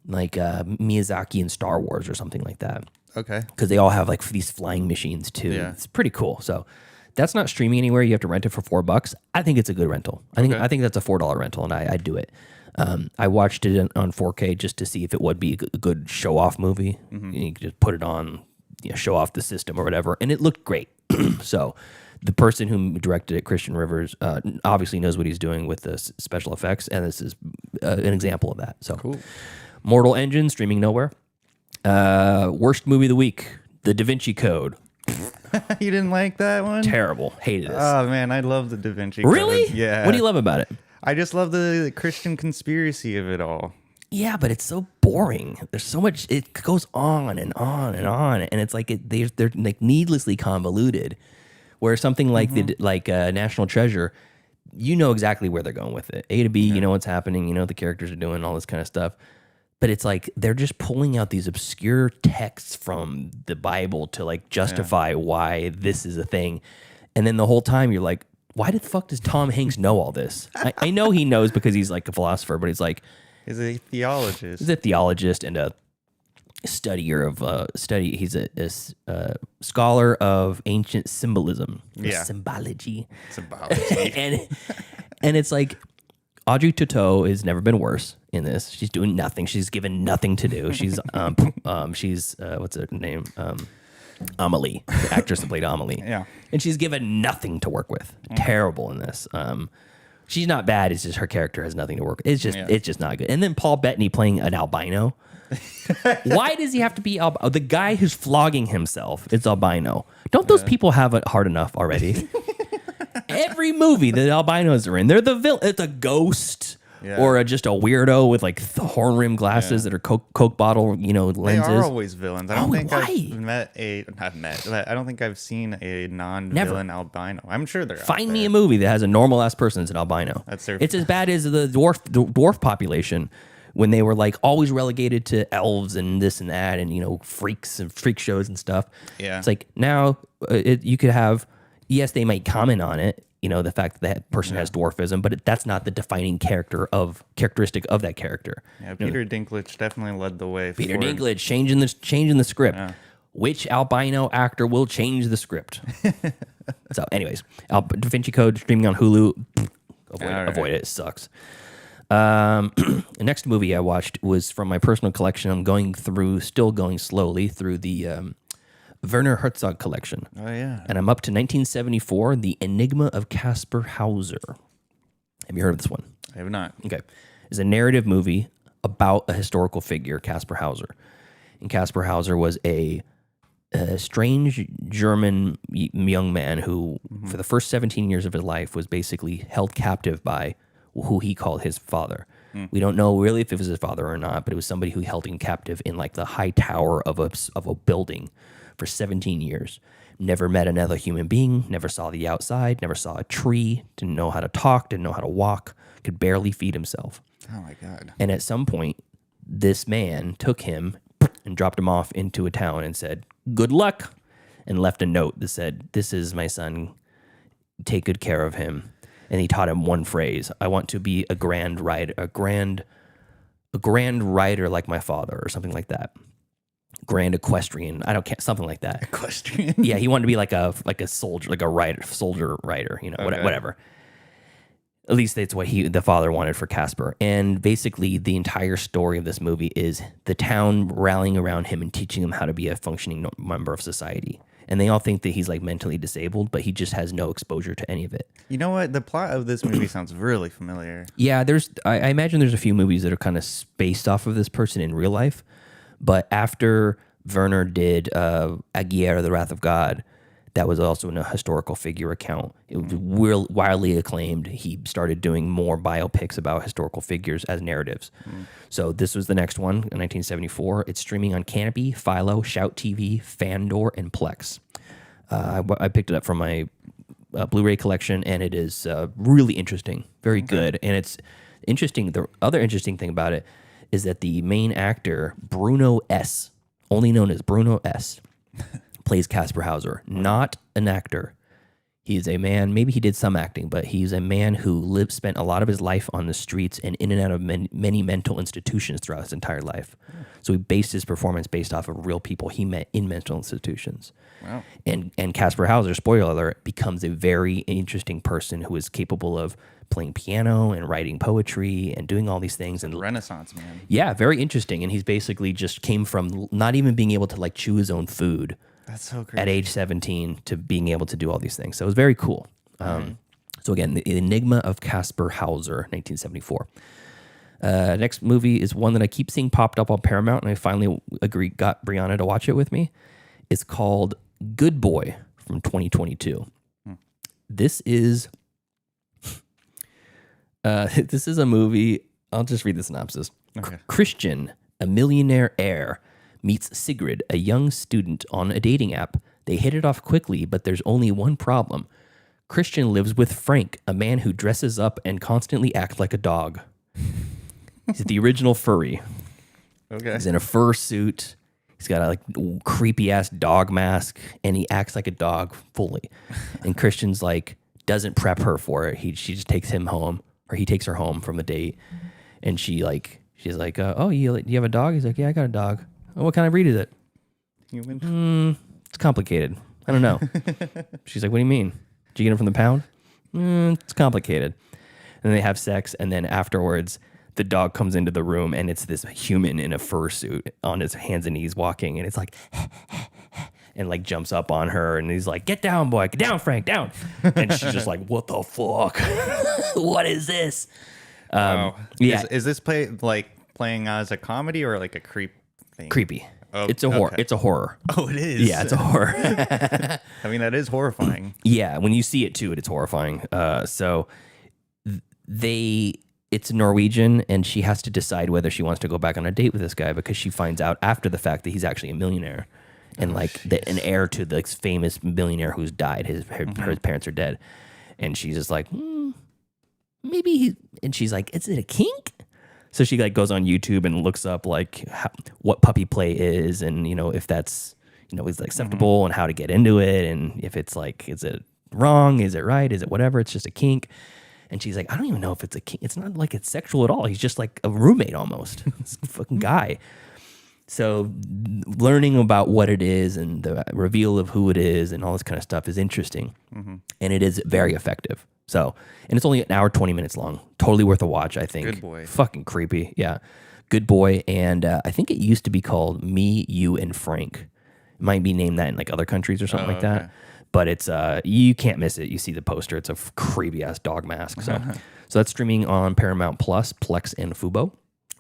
like Miyazaki and Star Wars or something like that. Okay. Because they all have like these flying machines too. Yeah. It's pretty cool. So that's not streaming anywhere. You have to rent it for $4. I think it's a good rental. I think that's a $4 rental, and I'd do it. I watched it on 4K just to see if it would be a good show-off movie. You could just put it on, show off the system or whatever, and it looked great. So the person who directed it, Christian Rivers, obviously knows what he's doing with the special effects, and this is an example of that. So, cool. Mortal Engine streaming nowhere. Worst movie of the week: The Da Vinci Code. You didn't like that one? Terrible. Hated this. Oh man, I love the Da Vinci Code. Really? Yeah. What do you love about it? I just love the Christian conspiracy of it all. Yeah, but it's so boring. There's so much. It goes on and on and on, and it's like they're like needlessly convoluted. Where something like National Treasure, you know exactly where they're going with it. A to B, you know what's happening. You know what the characters are doing, all this kind of stuff. But it's like they're just pulling out these obscure texts from the Bible to like justify why this is a thing. And then the whole time you're like, why the fuck does Tom Hanks know all this? I know he knows because he's like a philosopher, but he's like... He's a theologist. He's a theologist and a studier of He's a scholar of ancient symbolism. Symbology. And it's like... Audrey Tautou has never been worse in this. She's doing nothing. She's given nothing to do. She's what's her name? Amelie, the actress that played Amelie. Yeah. And she's given nothing to work with. Terrible in this. She's not bad. It's just her character has nothing to work with. It's just not good. And then Paul Bettany playing an albino. Why does he have to be albino? The guy who's flogging himself is albino. Don't those people have it hard enough already? Every movie that albinos are in, they're the villain. It's a ghost or just a weirdo with like horn rim glasses that are Coke bottle, lenses. They are always villains. I don't think I don't think I've seen a non-villain albino. I'm sure they're Find me a movie that has a normal ass person that's an albino. It's as bad as the dwarf population when they were like always relegated to elves and this and that and freaks and freak shows and stuff. Yeah, it's like now you could have. Yes, they might comment on it, the fact that person has dwarfism, but that's not the defining characteristic of that character. Yeah, Peter Dinklage definitely led the way. Peter Dinklage changing the script. Yeah. Which albino actor will change the script? So, anyways, Da Vinci Code streaming on Hulu. Avoid it. It sucks. The next movie I watched was from my personal collection. I'm still going slowly through the Werner Herzog collection. Oh, yeah. And I'm up to 1974, The Enigma of Caspar Hauser. Have you heard of this one? I have not. Okay. It's a narrative movie about a historical figure, Caspar Hauser. And Caspar Hauser was a strange German young man who, for the first 17 years of his life, was basically held captive by who he called his father. We don't know really if it was his father or not, but it was somebody who held him captive in like the high tower of a building for 17 years. Never met another human being, never saw the outside, never saw a tree, didn't know how to talk, didn't know how to walk, could barely feed himself. Oh my God. And at some point, this man took him and dropped him off into a town and said, good luck, and left a note that said, this is my son, take good care of him. And he taught him one phrase, I want to be a grand rider like my father, or something like that. Grand equestrian, something like that. Equestrian. Yeah, he wanted to be like a soldier, like a soldier rider, whatever. At least that's what the father wanted for Caspar. And basically, the entire story of this movie is the town rallying around him and teaching him how to be a functioning member of society. And they all think that he's like mentally disabled, but he just has no exposure to any of it. You know what? The plot of this movie sounds really familiar. Yeah, I imagine there's a few movies that are kind of based off of this person in real life. But after Werner did Aguirre, The Wrath of God, that was also in a historical figure account. It was widely acclaimed. He started doing more biopics about historical figures as narratives. So this was the next one in 1974. It's streaming on Canopy, Philo, Shout TV, Fandor, and Plex. I picked it up from my Blu-ray collection, and it is really interesting, very good. And it's interesting. The other interesting thing about it is that the main actor, Bruno S., only known as Bruno S., plays Caspar Hauser, not an actor. He's a man, maybe he did some acting, but he's a man who spent a lot of his life on the streets and in and out of many mental institutions throughout his entire life. So he based his performance based off of real people he met in mental institutions. Wow. And Caspar Hauser, spoiler alert, becomes a very interesting person who is capable of playing piano and writing poetry and doing all these things. And Renaissance man. Yeah, very interesting. And he's basically just came from not even being able to like chew his own food That's so crazy. at age 17 to being able to do all these things. So it was very cool. So again, The Enigma of Caspar Hauser, 1974. Next movie is one that I keep seeing popped up on Paramount, and I finally got Brianna to watch it with me. It's called Good Boy from 2022. This is a movie. I'll just read the synopsis. Okay. Christian, a millionaire heir, meets Sigrid, a young student, on a dating app. They hit it off quickly, but there's only one problem. Christian lives with Frank, a man who dresses up and constantly acts like a dog. He's the original furry. Okay. He's in a fur suit. He's got a like creepy ass dog mask, and he acts like a dog fully. And Christian's like doesn't prep her for it. She just takes him home, or he takes her home from a date, and she's like, "Oh, you have a dog?" He's like, "Yeah, I got a dog." "Oh, what kind of breed is it?" Human. It's complicated. I don't know. She's like, "What do you mean? Did you get him from the pound?" It's complicated. And they have sex, and then afterwards, the dog comes into the room, and it's this human in a fur suit on his hands and knees walking, and it's like, and like jumps up on her, and he's like, "Get down, boy, get down, Frank, down." And she's just like, "What the fuck? What is this?" Wow. Yeah, Is this playing as a comedy or like a creep thing? creepy. Oh, It's a horror. okay. It's a horror. Oh, it is. Yeah, it's a horror. I mean, that is horrifying. Yeah, when you see it too, it's horrifying. It's Norwegian, and she has to decide whether she wants to go back on a date with this guy because she finds out after the fact that he's actually a millionaire and an heir to the famous millionaire who's died. Her parents are dead, and she's just like, maybe. And she's like, "Is it a kink?" So she like goes on YouTube and looks up like what puppy play is, and if that's is acceptable, and how to get into it, and if it's like, is it wrong, is it right, is it whatever, it's just a kink. And she's like, "I don't even know if it's a kink. It's not like it's sexual at all. He's just like a roommate almost. This fucking guy." So learning about what it is and the reveal of who it is and all this kind of stuff is interesting, and it is very effective. So, and it's only an hour 20 minutes long. Totally worth a watch, I think. Good Boy. Fucking creepy, yeah. Good Boy, and I think it used to be called Me, You, and Frank. It might be named that in like other countries or something like that. But it's you can't miss it. You see the poster; it's a creepy ass dog mask. So that's streaming on Paramount Plus, Plex, and Fubo.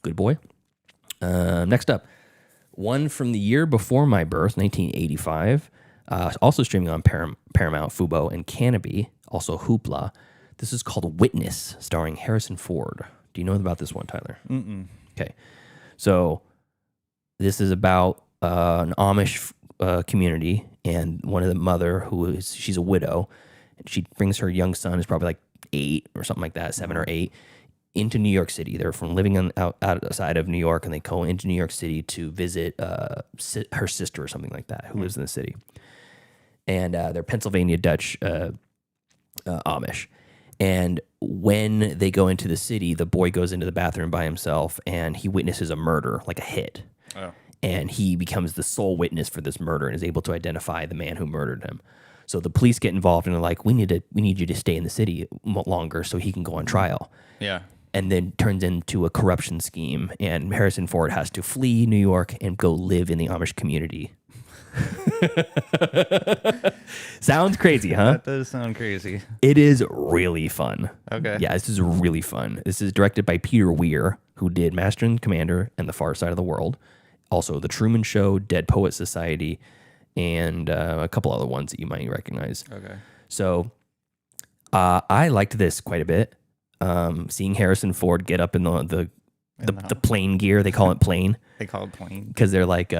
Good Boy. Next up, one from the year before my birth, 1985. Also streaming on Paramount, Fubo, and Canopy. Also Hoopla. This is called Witness, starring Harrison Ford. Do you know about this one, Tyler? Mm-mm. Okay, so this is about an Amish community, and one of the mother she's a widow, and she brings her young son, who's probably like 8 or something like that, 7 or 8, into New York City. They're from living outside of New York, and they go into New York City to visit her sister or something like that, who lives in the city. And they're Pennsylvania Dutch Amish. And when they go into the city, the boy goes into the bathroom by himself, and he witnesses a murder, like a hit. Oh. And he becomes the sole witness for this murder and is able to identify the man who murdered him. So the police get involved and are like, we need you to stay in the city longer so he can go on trial. Yeah. And then turns into a corruption scheme, and Harrison Ford has to flee New York and go live in the Amish community. Sounds crazy, huh? That does sound crazy. It is really fun. Okay. Yeah, this is really fun. This is directed by Peter Weir, who did Master and Commander and The Far Side of the World. Also, The Truman Show, Dead Poet Society, and a couple other ones that you might recognize. Okay. So I liked this quite a bit. Seeing Harrison Ford get up in the plane gear. They call it plane. They call it plane. Because they're like,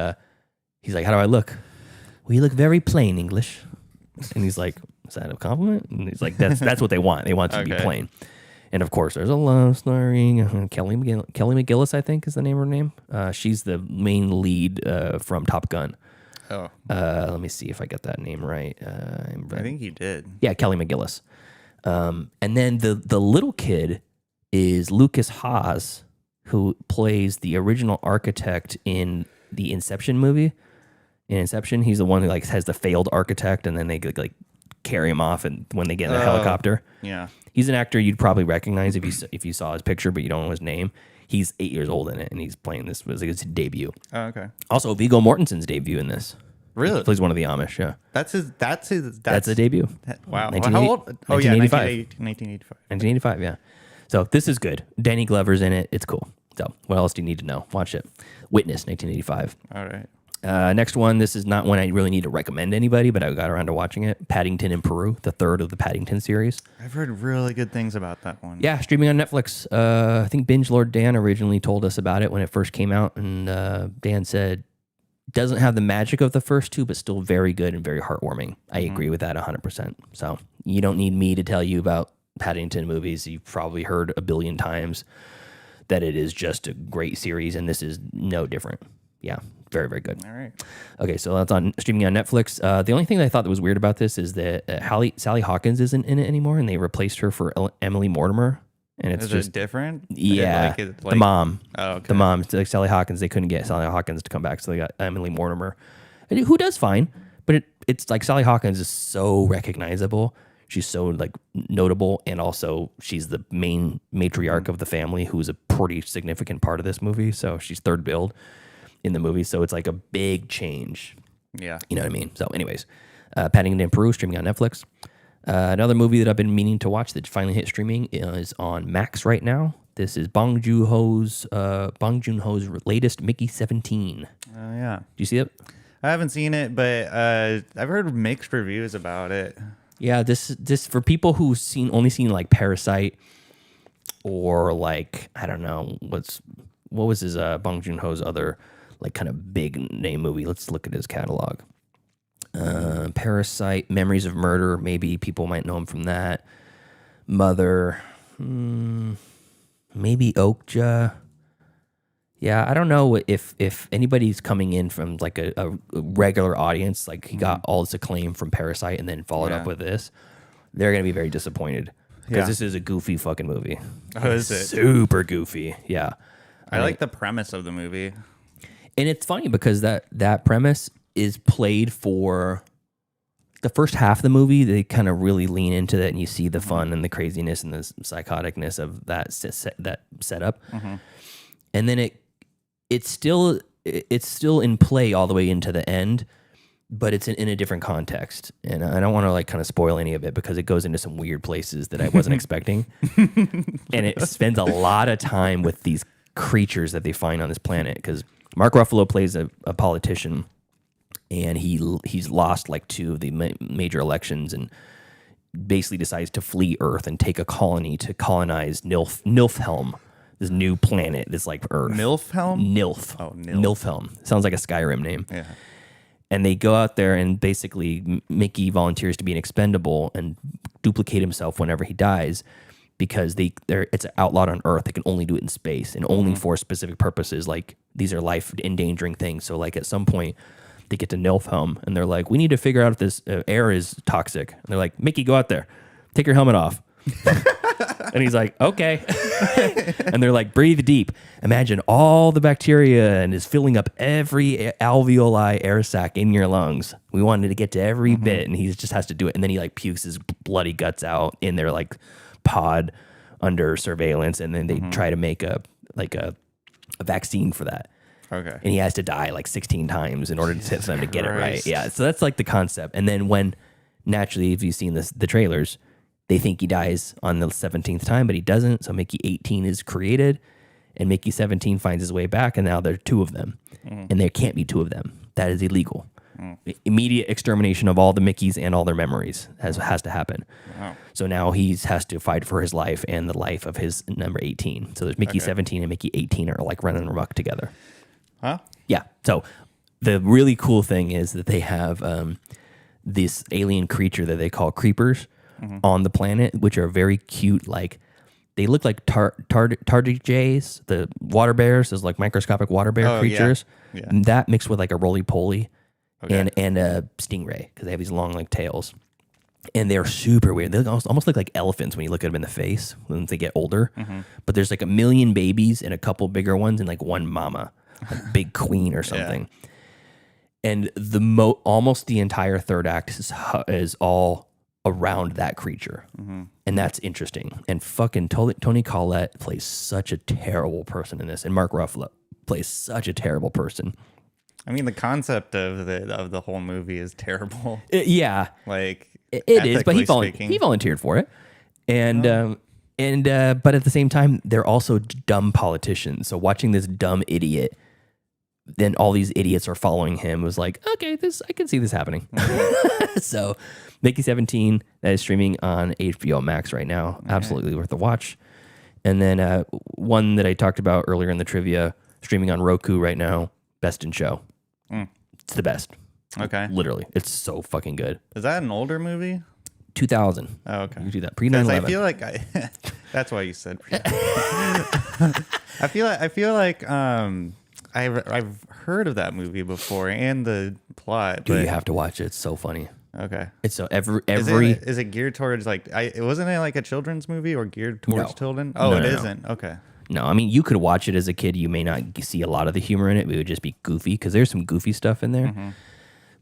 he's like, "How do I look?" "Well, you look very plain English." And he's like, "Is that a compliment?" And he's like, that's what they want. They want it to be plain. And of course, there's a love story. Kelly McGillis, I think, is the name of her name. She's the main lead from Top Gun. Oh. Let me see if I got that name right. I think you did. Yeah, Kelly McGillis. And then the little kid is Lucas Haas, who plays the original architect in the Inception movie. In Inception, he's the one who like has the failed architect, and then they like carry him off, and when they get in the helicopter. Yeah. He's an actor you'd probably recognize if you saw his picture, but you don't know his name. He's 8 years old in it, and he's playing this. Was like his debut. Oh, okay. Also, Viggo Mortensen's debut in this. Really? He plays one of the Amish. Yeah, That's a debut. Wow. 1980 How old? Oh yeah, 1985. 1985. 1985. Yeah. So this is good. Danny Glover's in it. It's cool. So what else do you need to know? Watch it. Witness 1985. All right. Next one. This is not one I really need to recommend anybody, but I got around to watching it. Paddington in Peru, the third of the Paddington series. I've heard really good things about that one. Yeah, streaming on Netflix. I think Binge Lord Dan originally told us about it when it first came out, and Dan said doesn't have the magic of the first two, but still very good and very heartwarming. I agree with that 100%. So you don't need me to tell you about Paddington movies. You've probably heard a billion times that it is just a great series, and this is no different. Yeah, very, very good. All right. Okay, so that's on streaming on Netflix. The only thing that I thought that was weird about this is that Sally Hawkins isn't in it anymore, and they replaced her for Emily Mortimer. And it's Is just it different? Yeah, Like the mom. Oh, okay. The mom. It's like Sally Hawkins. They couldn't get Sally Hawkins to come back, so they got Emily Mortimer, who does fine. But it's like Sally Hawkins is so recognizable. She's so like notable, and also she's the main matriarch of the family, who's a pretty significant part of this movie. So she's third build in the movie. So it's like a big change. Yeah. You know what I mean? So anyways, Paddington in Peru streaming on Netflix. Another movie that I've been meaning to watch that finally hit streaming is on Max right now. This is Bong Joon-ho's latest Mickey 17. Oh yeah. Do you see it? I haven't seen it, but I've heard mixed reviews about it. Yeah, this for people who only seen like Parasite or like I don't know what was his Bong Joon-ho's other like kind of big name movie. Let's look at his catalog. Parasite, Memories of Murder. Maybe people might know him from that. Mother, maybe Okja. Yeah, I don't know if anybody's coming in from like a regular audience, like he got all this acclaim from Parasite and then followed up with this, they're gonna be very disappointed because this is a goofy fucking movie. Oh, is it? Super goofy? Yeah, I like the premise of the movie, and it's funny because that premise is played for the first half of the movie. They kind of really lean into that, and you see the fun and the craziness and the psychoticness of that setup, and then it's still in play all the way into the end, but it's in a different context. And I don't want to like kind of spoil any of it because it goes into some weird places that I wasn't expecting, and it spends a lot of time with these creatures that they find on this planet because Mark Ruffalo plays a politician. And he's lost like two of the major elections and basically decides to flee Earth and take a colony to colonize Nilfhelm, this new planet that's like Earth. Nilfhelm? Nilf. Oh, Nilf. Nilfhelm. Sounds like a Skyrim name. Yeah. And they go out there and basically Mickey volunteers to be an expendable and duplicate himself whenever he dies because it's outlawed on Earth. They can only do it in space and only for specific purposes. Like these are life endangering things. So like at some point, they get to Nilfhelm, and they're like, we need to figure out if this air is toxic. And they're like, Mickey, go out there. Take your helmet off. And he's like, okay. And they're like, breathe deep. Imagine all the bacteria and is filling up every alveoli air sac in your lungs. We wanted to get to every bit, and he just has to do it. And then he like pukes his bloody guts out in their like pod under surveillance, and then they try to make a vaccine for that. Okay. And he has to die like 16 times in order for them to get it right. Yeah. So that's like the concept. And then when naturally, if you've seen the trailers, they think he dies on the 17th time, but he doesn't. So Mickey 18 is created and Mickey 17 finds his way back. And now there are two of them and there can't be two of them. That is illegal. Immediate extermination of all the Mickeys and all their memories has to happen. Wow. So now he has to fight for his life and the life of his number 18. So there's Mickey 17 and Mickey 18 are like running amok together. Huh? Yeah. So the really cool thing is that they have this alien creature that they call creepers on the planet, which are very cute. Like they look like tardigrades, the water bears, those like microscopic water bear creatures. Yeah. And that mixed with like a roly-poly and a stingray because they have these long like tails. And they're super weird. They almost look like elephants when you look at them in the face when they get older. But there's like 1 million babies and a couple bigger ones and like one mama. A big queen or something, and almost the entire third act is all around that creature, and that's interesting. And fucking Toni Collette plays such a terrible person in this, and Mark Ruffalo plays such a terrible person. I mean, the concept of the whole movie is terrible. Yeah, like it is. But he speaking. volunteered for it, and but at the same time, they're also dumb politicians. So watching this dumb idiot, then all these idiots are following him, was like, okay, I can see this happening. So Mickey 17, that is streaming on HBO Max right now. Absolutely worth a watch. And then one that I talked about earlier in the trivia, streaming on Roku right now, Best in Show. It's the best. Okay. Literally. It's so fucking good. Is that an older movie? 2000. Oh, okay. You do that. Pre 9/11. I feel like that's why you said pre. I feel like I've heard of that movie before and the plot. Dude, you have to watch it. It's so funny. Okay. It's so every is it geared towards like wasn't it like a children's movie or geared towards children? Oh, it isn't. Okay. No, I mean, you could watch it as a kid. You may not see a lot of the humor in it. It would just be goofy because there's some goofy stuff in there. Mm-hmm.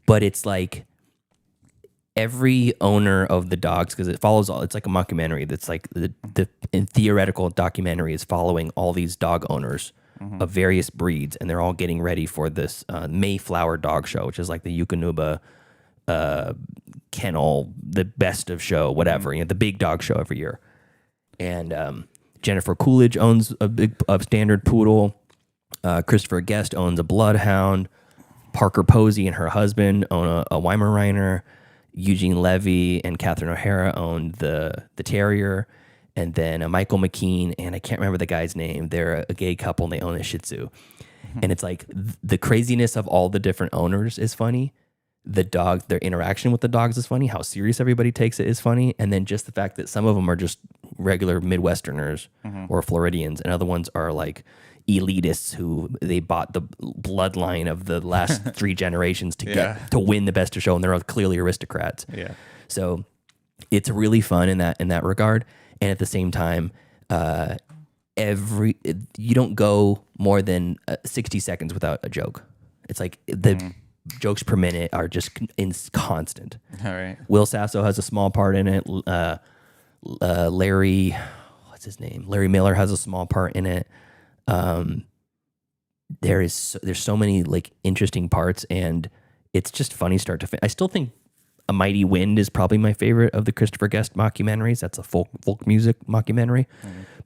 But it's like every owner of the dogs, because it follows all. It's like a mockumentary. That's like the theoretical documentary is following all these dog owners of various breeds, and they're all getting ready for this Mayflower Dog Show, which is like the Yukonuba kennel, the best of show, whatever. You know, the big dog show every year, and Jennifer Coolidge owns a standard poodle. Christopher Guest owns a bloodhound. Parker Posey and her husband own a Weimaraner. Eugene Levy and Catherine O'Hara owned the terrier. And then Michael McKean, and I can't remember the guy's name. They're a gay couple and they own a Shih Tzu. And it's like the craziness of all the different owners is funny. The dogs, their interaction with the dogs is funny. How serious everybody takes it is funny. And then just the fact that some of them are just regular Midwesterners or Floridians, and other ones are like elitists who they bought the bloodline of the last 3 generations to get to win the best of show, and they're clearly aristocrats. Yeah. So it's really fun in that regard. And at the same time, you don't go more than 60 seconds without a joke. It's like the jokes per minute are just constant. All right. Will Sasso has a small part in it. Larry, what's his name? Larry Miller has a small part in it. There's so many like interesting parts, and it's just funny start to finish. I still think A Mighty Wind is probably my favorite of the Christopher Guest mockumentaries. That's a folk music mockumentary,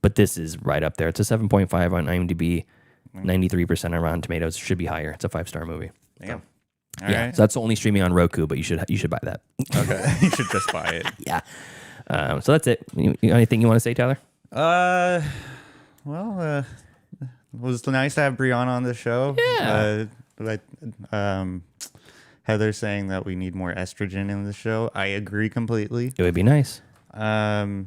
but this is right up there. It's a 7.5 on IMDb, 93% on Rotten Tomatoes. Should be higher. It's a 5-star movie. Damn. So, All right. so that's only streaming on Roku, but you should buy that. Okay. You should just buy it. Yeah. So that's it. Anything you want to say, Tyler? Well, it was nice to have Brianna on the show. Yeah. Heather saying that we need more estrogen in the show. I agree completely. It would be nice. So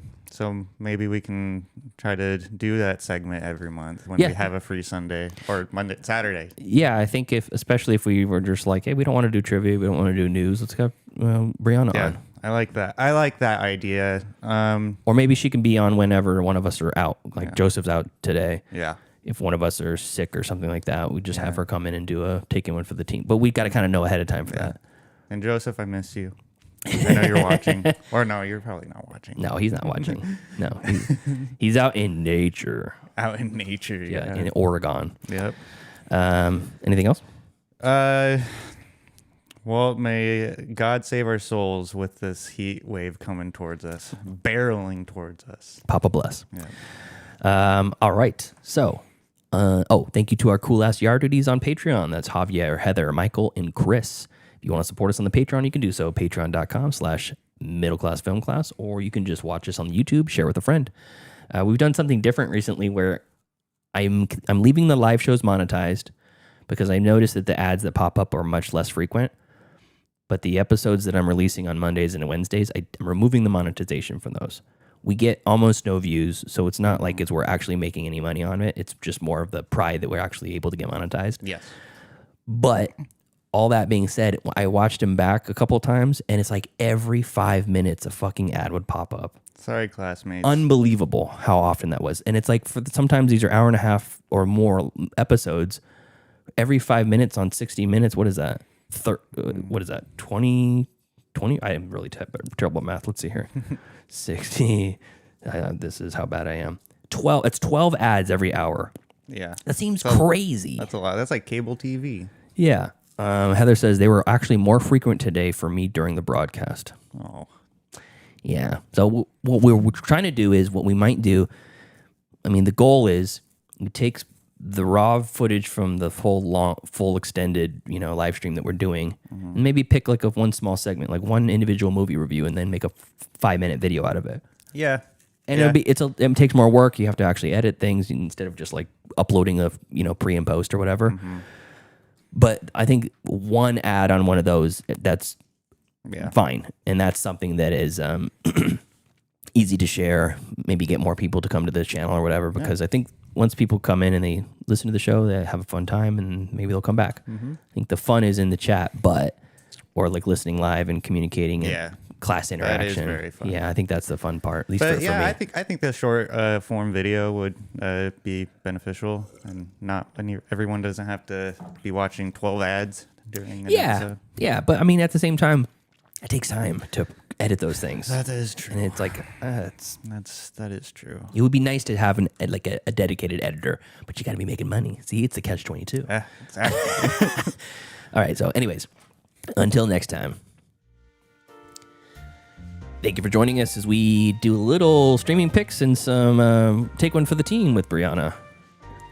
maybe we can try to do that segment every month when we have a free Sunday or Saturday. Yeah, I think especially if we were just like, hey, we don't want to do trivia, we don't want to do news, let's have Brianna on. I like that. I like that idea. Or maybe she can be on whenever one of us are out. Like Joseph's out today. Yeah. If one of us are sick or something like that, we just have her come in and take in one for the team. But we got to kind of know ahead of time for that. And Joseph, I miss you. I know you're watching. Or no, you're probably not watching. No, he's not watching. No, he's out in nature. Out in nature, yeah. In Oregon. Yep. Anything else? Well, may God save our souls with this heat wave coming towards us, barreling towards us. Papa bless. Yeah. All right. So, thank you to our cool ass yard duties on Patreon. That's Javier, Heather, Michael, and Chris. If you want to support us on the Patreon, you can do so. Patreon.com/middleclassfilmclass, or you can just watch us on YouTube, share with a friend. We've done something different recently where I'm leaving the live shows monetized because I noticed that the ads that pop up are much less frequent. But the episodes that I'm releasing on Mondays and Wednesdays, I'm removing the monetization from those. We get almost no views, so it's not like we're actually making any money on it. It's just more of the pride that we're actually able to get monetized. Yes. But all that being said, I watched him back a couple of times, and it's like every 5 minutes a fucking ad would pop up. Sorry, classmates. Unbelievable how often that was. And it's like sometimes these are hour and a half or more episodes. Every 5 minutes on 60 minutes, what is that? What is that? 20? I am really terrible at math. Let's see here. 60. This is how bad I am. 12. It's 12 ads every hour. Yeah. That seems crazy. That's a lot. That's like cable TV. Yeah. Heather says they were actually more frequent today for me during the broadcast. Oh. Yeah. So what we're trying to do is what we might do. I mean, the goal is it takes the raw footage from the full extended, live stream that we're doing, and maybe pick like one small segment, like one individual movie review, and then make a 5-minute video out of it. Yeah. And it takes more work. You have to actually edit things instead of just like uploading a pre and post or whatever. But I think one ad on one of those, that's fine, and that's something that is easy to share. Maybe get more people to come to the channel or whatever. Because I think once people come in and they listen to the show, they have a fun time, and maybe they'll come back. I think the fun is in the chat, or like listening live and communicating. And class interaction. That is very fun. Yeah, I think that's the fun part. At least But for me. I think the short form video would be beneficial, and not when everyone doesn't have to be watching 12 ads during an episode. Yeah, but I mean, at the same time, it takes time to edit those things. That is true. And it's like that is true. It would be nice to have a dedicated editor, but you got to be making money. See, it's the catch-22. Yeah, exactly. All right. So, anyways, until next time. Thank you for joining us as we do a little streaming picks and some take one for the team with Brianna.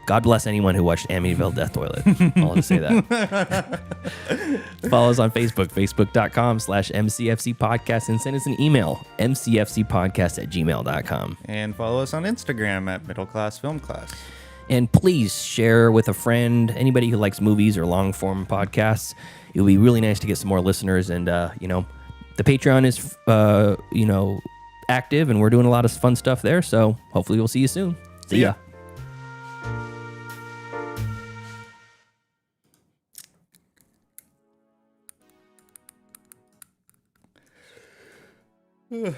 God bless anyone who watched Amityville Death Toilet. I'll just say that. Follow us on Facebook, facebook.com/MCFC podcast, and send us an email, mcfcpodcast@gmail.com. And follow us on Instagram at Middle Class Film Class. And please share with a friend, anybody who likes movies or long form podcasts. It would be really nice to get some more listeners, and the Patreon is, active, and we're doing a lot of fun stuff there. So hopefully we'll see you soon. See ya. Ugh.